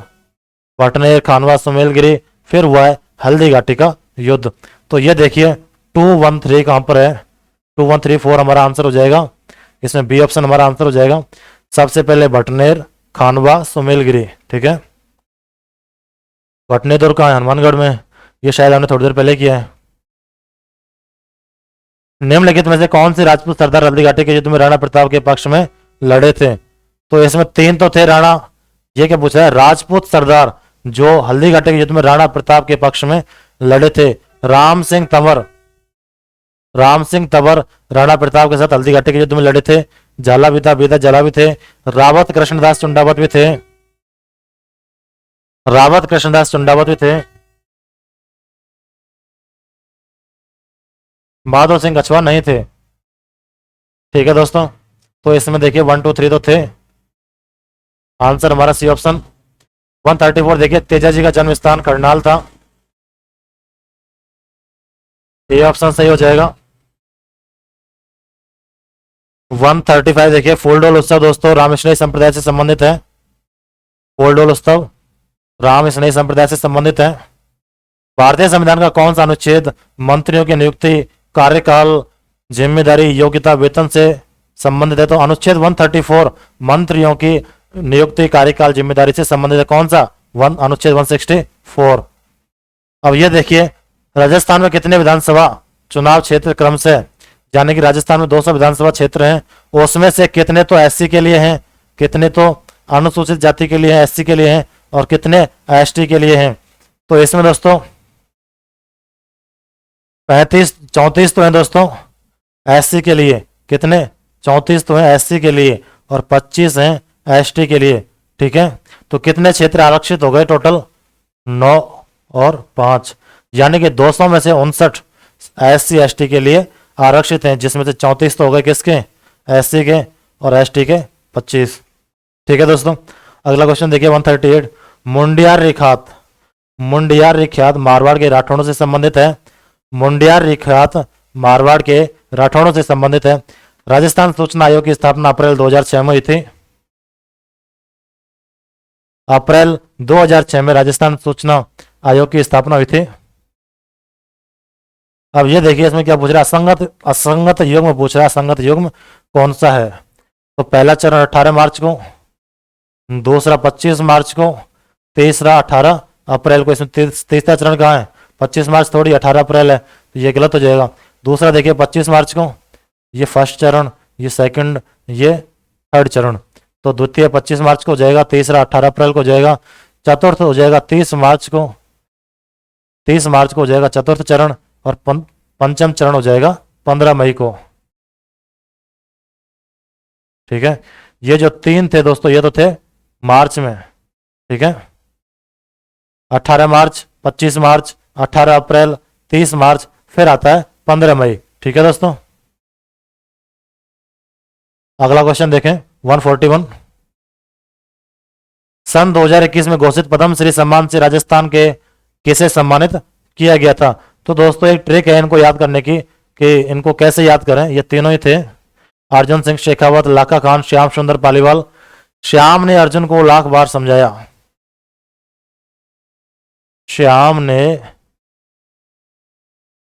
बटनेर, खानवा, सुमेलगिरी, फिर हुआ है हल्दीघाटी का युद्ध। तो ये देखिए 213 कहां पर है? 2134 हमारा आंसर हो जाएगा, इसमें बी ऑप्शन हमारा आंसर हो जाएगा। सबसे पहले बटनेर, खानवा, सुमेलगिरी, ठीक है। बटनेर और कहाँ है? हनुमानगढ़ में, ये शायद हमने थोड़ी देर पहले किया है। निम्नलिखित में से कौन से राजपूत सरदार हल्दीघाटी के युद्ध में राणा प्रताप के पक्ष में लड़े थे? तो इसमें 3 तो थे राणा, ये क्या पूछा है? राजपूत सरदार जो हल्दीघाटी के युद्ध में राणा प्रताप के पक्ष में लड़े थे। राम सिंह तंवर राणा प्रताप के साथ हल्दीघाटी के युद्ध में लड़े थे। झाला भी था, बेदा झाला भी थे। रावत कृष्णदास चुंडावत भी थे, भी थे। माधव सिंह कछवा नहीं थे, ठीक है दोस्तों। तो इसमें देखिए 1 2 3 तो थे, आंसर हमारा सी ऑप्शन। 134 देखिए तेजाजी का जन्म स्थान करनाल था, ये ऑप्शन सही हो जाएगा। 135 देखिए फूलडोल उत्सव दोस्तों रामस्नेही संप्रदाय से संबंधित है। फूलडोल उत्सव रामस्नेही संप्रदाय से संबंधित है। भारतीय संविधान का कौन सा अनुच्छेद मंत्रियों की नियुक्ति, कार्यकाल, जिम्मेदारी, योग्यता, वेतन से संबंधित है? तो अनुच्छेद 134 मंत्रियों की नियुक्ति, कार्यकाल, जिम्मेदारी से संबंधित है। कौन सा? अनुच्छेद 164। अब ये देखिए राजस्थान में कितने विधानसभा चुनाव क्षेत्र क्रम से, यानी कि राजस्थान में 200 विधानसभा क्षेत्र हैं, उसमें से कितने तो एससी के लिए हैं, कितने तो अनुसूचित जाति के लिए हैं, एससी के लिए हैं, और कितने एसटी के लिए हैं? तो इसमें दोस्तों 34 तो हैं दोस्तों एससी के लिए, कितने? 34 तो हैं एससी के लिए और 25 हैं एसटी के लिए, ठीक है। तो कितने क्षेत्र आरक्षित हो गए टोटल? 9 और 5, यानी कि 200 में से 59 एससी एसटी के लिए आरक्षित हैं, जिसमें से 34 तो हो गए किसके? एससी के, और एसटी के 25, ठीक है दोस्तों। अगला क्वेश्चन देखिए 138, मुंडियार रिख्यात मारवाड़ के राठौड़ों से संबंधित है। मुंडियार रिख्यात मारवाड़ के राठौड़ों से संबंधित है। राजस्थान सूचना आयोग की स्थापना अप्रैल 2006 में हुई थी। अप्रैल 2006 में राजस्थान सूचना आयोग की स्थापना हुई थी। अब ये देखिए इसमें क्या पूछ रहा है? असंगत युग में पूछ रहा है, असंगत युग में कौन सा है? तो पहला चरण 18 मार्च को, दूसरा 25 मार्च को, तीसरा 18 अप्रैल को। इसमें तीसरा चरण कहाँ है? 25 मार्च थोड़ी, 18 अप्रैल है, तो ये गलत हो जाएगा। दूसरा देखिए 25 मार्च को, ये फर्स्ट चरण, ये सेकंड, ये थर्ड चरण, तो द्वितीय 25 मार्च को हो जाएगा, तीसरा 18 अप्रैल को हो जाएगा, चतुर्थ हो जाएगा 30 मार्च को, 30 मार्च को हो जाएगा चतुर्थ चरण, और पंचम चरण हो जाएगा 15 मई को। ठीक है, ये जो 3 थे दोस्तों ये तो थे मार्च में। ठीक है, 18 मार्च, 25 मार्च, 18 अप्रैल, 30 मार्च, फिर आता है 15 मई। ठीक है दोस्तों, अगला क्वेश्चन देखें 141। सन 2021 में घोषित पद्मश्री सम्मान से राजस्थान के किसे सम्मानित किया गया था? तो दोस्तों एक ट्रिक है इनको याद करने की कि इनको कैसे याद करें। ये तीनों ही थे, अर्जुन सिंह शेखावत, लाका खान, श्याम सुंदर पालीवाल। श्याम ने अर्जुन को लाख बार समझाया, श्याम ने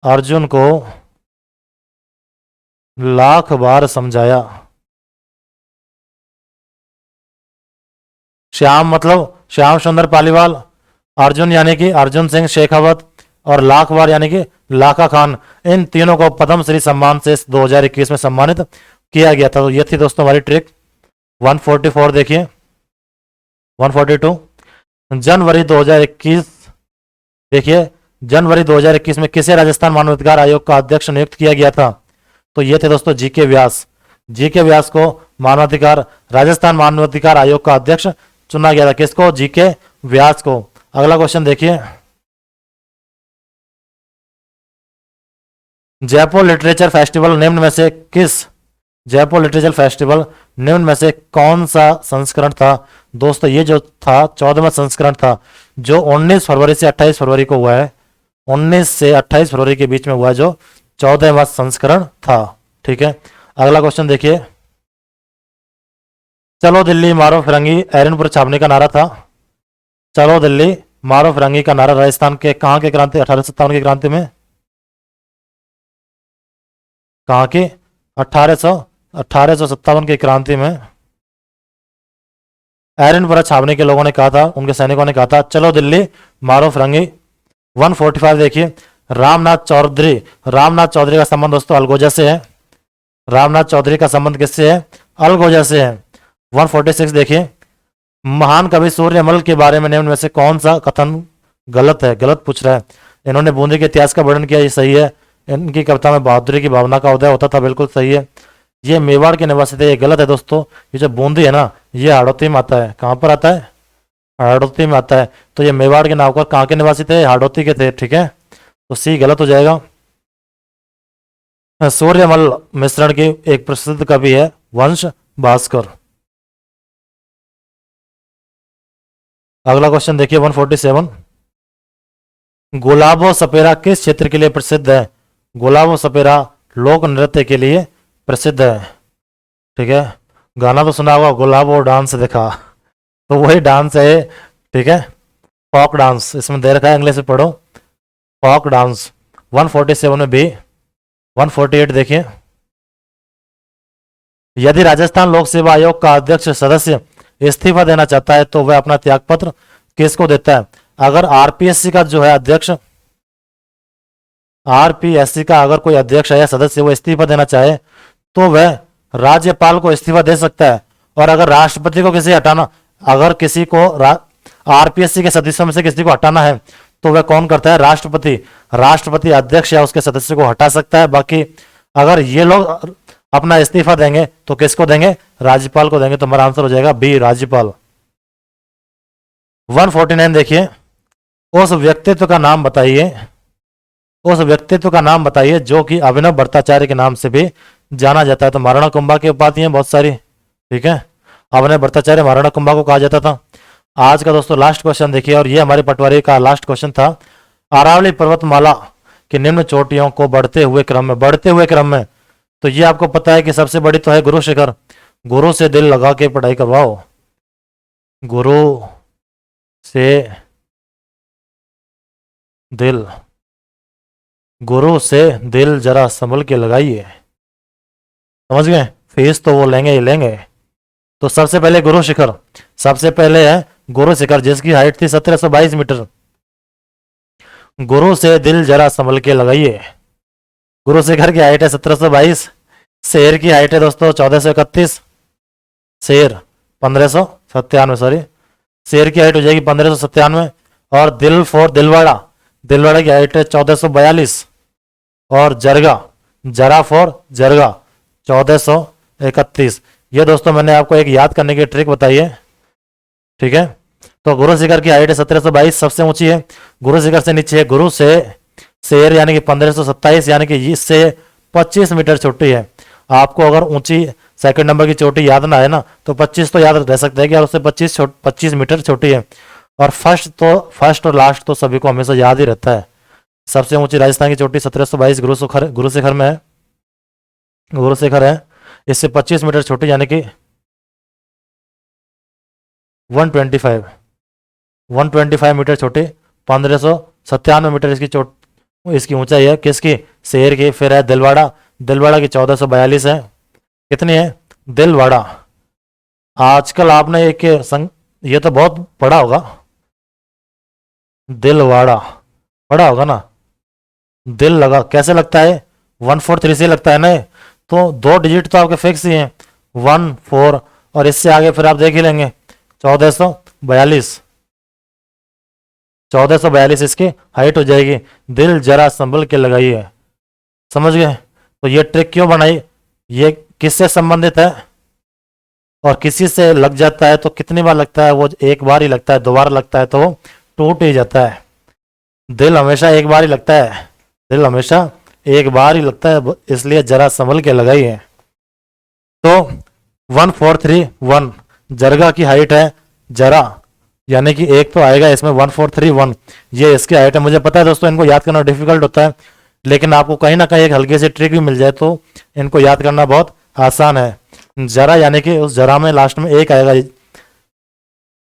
अर्जुन को लाख बार समझाया। श्याम मतलब श्याम सुंदर पालीवाल, अर्जुन यानी कि अर्जुन सिंह शेखावत, और लाख बार यानी कि लाका खान। इन तीनों को पद्मश्री सम्मान से 2021 में सम्मानित किया गया था। तो ये थी दोस्तों हमारी ट्रिक। 144 देखिए, 142 जनवरी 2021 देखिए, जनवरी 2021 में किसे राजस्थान मानवाधिकार आयोग का अध्यक्ष नियुक्त किया गया था? तो ये थे दोस्तों जीके व्यास। जीके व्यास को मानवाधिकार राजस्थान मानवाधिकार आयोग का अध्यक्ष चुना गया था। किसको? जीके व्यास को। अगला क्वेश्चन देखिए, जयपुर लिटरेचर फेस्टिवल निम्न में से किस जयपुर लिटरेचर फेस्टिवल निम्न में से कौन सा संस्करण था? दोस्तों ये जो था 14वां संस्करण था, जो 19 फरवरी से 28 फरवरी को हुआ है। 19 से 28 फरवरी के बीच में हुआ जो 14वां संस्करण था। ठीक है, अगला क्वेश्चन देखिए, चलो दिल्ली मारो फिरंगी एरनपुर छावनी का नारा था। चलो दिल्ली मारो फिरंगी का नारा राजस्थान के कहाँ के क्रांति 1857 की क्रांति में, कहाँ की 1857 की क्रांति में एरनपुरा छावनी के लोगों ने कहा था, उनके सैनिकों ने कहा था चलो दिल्ली मारो फिरंगी। 145 देखिए, रामनाथ चौधरी का संबंध दोस्तों अलगोजा से है। रामनाथ चौधरी का संबंध किससे है? अलगोजा से है। 146 देखिए, महान कवि सूर्यमल के बारे में निम्न में से कौन सा कथन गलत है? गलत पूछ रहा है। इन्होंने बूंदी के इतिहास का वर्णन किया, ये सही है। इनकी कविता में बहादुरी की भावना का उदय होता था, बिल्कुल सही है। ये मेवाड़ के निवासी थे, ये गलत है दोस्तों। ये जो बूंदी है ना, ये हाड़ौती में आता है। कहाँ पर आता है? हाड़ौती में आता है। तो ये मेवाड़ के नाम पर कहाँ के निवासी थे? हाड़ौती के थे। ठीक है, तो सी गलत हो जाएगा। सूर्यमल मिश्रण की एक प्रसिद्ध कवि है वंश भास्कर। अगला क्वेश्चन देखिए 147, गुलाबो सपेरा किस क्षेत्र के लिए प्रसिद्ध है? गुलाबो सपेरा लोक नृत्य के लिए प्रसिद्ध है। ठीक है, गाना तो सुना होगा, गुलाबो डांस देखा, तो वही डांस है। ठीक है, फॉक डांस इसमें दे रखा है, इंग्लिश में पढ़ो, फॉक डांस। 147 में भी। 148 देखिए, यदि राजस्थान लोक सेवा आयोग का अध्यक्ष सदस्य इस्तीफा देना चाहता है तो वह अपना त्यागपत्र किसको देता है? अगर आरपीएससी का जो है अध्यक्ष, आरपीएससी का अगर कोई अध्यक्ष है या सदस्य वो इस्तीफा देना चाहे तो वह राज्यपाल को इस्तीफा दे सकता है। और अगर राष्ट्रपति को किसी हटाना, अगर किसी को आरपीएससी के सदस्यों में से किसी को हटाना है तो वह कौन करता है? राष्ट्रपति। राष्ट्रपति अध्यक्ष या उसके सदस्य को हटा सकता है। बाकी अगर ये लोग अपना इस्तीफा देंगे तो किसको देंगे? राज्यपाल को देंगे। तो हमारा आंसर हो जाएगा बी, राज्यपाल। 149 देखिए, उस व्यक्तित्व का नाम बताइए, उस व्यक्तित्व का नाम बताइए जो कि अभिनव भट्टाचार्य के नाम से भी जाना जाता है। तो महाराणा कुंभा की उपाधियां बहुत सारी। ठीक है, अभिनव भट्टाचार्य महाराणा कुंभा को कहा जाता था। आज का दोस्तों लास्ट क्वेश्चन देखिए, और ये हमारे पटवारी का लास्ट क्वेश्चन था। अरावली पर्वतमाला की निम्न चोटियों को बढ़ते हुए क्रम में, तो ये आपको पता है कि सबसे बड़ी तो है गुरु शिखर। गुरु से दिल लगा के पढ़ाई करवाओ, गुरु से दिल, गुरु से दिल जरा संभल के लगाइए। समझ गए? फीस तो वो लेंगे ही लेंगे। तो सबसे पहले गुरु शिखर, सबसे पहले है गुरु शिखर जिसकी हाइट थी 1722 मीटर। गुरु से दिल जरा संभल के लगाइए। गुरु शिखर की हाइट है 1722। शेर की हाइट है दोस्तों 1431। शेर 1597, सॉरी, शेर की हाइट हो जाएगी 1597। और दिल फॉर दिलवाड़ा, दिलवाड़ा की हाइट है 1442। और जरगा, जरा फॉर जरगा 1431। ये दोस्तों मैंने आपको एक याद करने की ट्रिक बताई है, ठीक है। तो गुरु शिखर की हाइट है 1722, सबसे ऊंची है। गुरु शिखर से नीचे है गुरु से शेर यानी कि 1527, यानी कि इससे 25 मीटर छोटी है। आपको अगर ऊंची सेकंड नंबर की चोटी याद ना है ना, तो 25 तो याद रह सकता है कि यार उससे 25 मीटर छोटी है। और फर्स्ट और लास्ट तो सभी को हमेशा याद ही रहता है। सबसे ऊंची राजस्थान की चोटी 1722 गुरु शिखर में है, गुरु शिखर है। इससे 25 मीटर छोटी यानी कि 125 मीटर छोटी, 1597 मीटर इसकी ऊंचाई है। किसकी? शेर की। फिर है दिलवाड़ा, दिलवाड़ा की 1442 है। कितनी है? दिलवाड़ा। आजकल आपने एक ये तो बहुत पढ़ा होगा, दिलवाड़ा पढ़ा होगा ना। दिल लगा कैसे लगता है? 143 से लगता है ना। तो 2 डिजिट तो आपके फिक्स ही हैं, 1 4, और इससे आगे फिर आप देख ही लेंगे 1442। 1442 इसकी हाइट हो जाएगी। दिल जरा संभल के लगाइए, समझ गए? तो ये ट्रिक क्यों बनाई? ये किससे संबंधित है? और किसी से लग जाता है तो कितनी बार लगता है? वो एक बार ही लगता है, दोबारा लगता है तो वो टूट ही जाता है। दिल हमेशा एक बार ही लगता है, दिल हमेशा एक बार ही लगता है, इसलिए जरा संभल के लगाइए। तो 1431 जरगा की हाइट है, जरा यानी कि एक तो आएगा इसमें 1431, ये इसकी हाइट है। मुझे पता है दोस्तों इनको याद करना डिफिकल्ट होता है, लेकिन आपको कहीं ना कहीं एक हल्के से ट्रिक भी मिल जाए तो इनको याद करना बहुत आसान है। जरा यानी कि उस जरा में लास्ट में एक आएगा,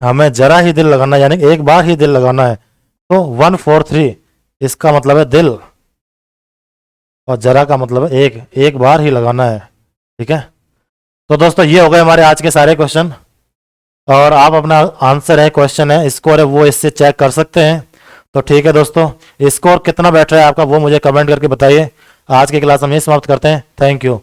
हमें जरा ही दिल लगाना यानी कि एक बार ही दिल लगाना है। तो 143 इसका मतलब है दिल, और जरा का मतलब है एक बार ही लगाना है, ठीक है। तो दोस्तों ये हो गए हमारे आज के सारे क्वेश्चन, और आप अपना आंसर है, क्वेश्चन है, स्कोर है, वो इससे चेक कर सकते हैं। तो ठीक है दोस्तों, स्कोर कितना बैठ रहा है आपका वो मुझे कमेंट करके बताइए। आज की क्लास हम यही समाप्त करते हैं। Thank you.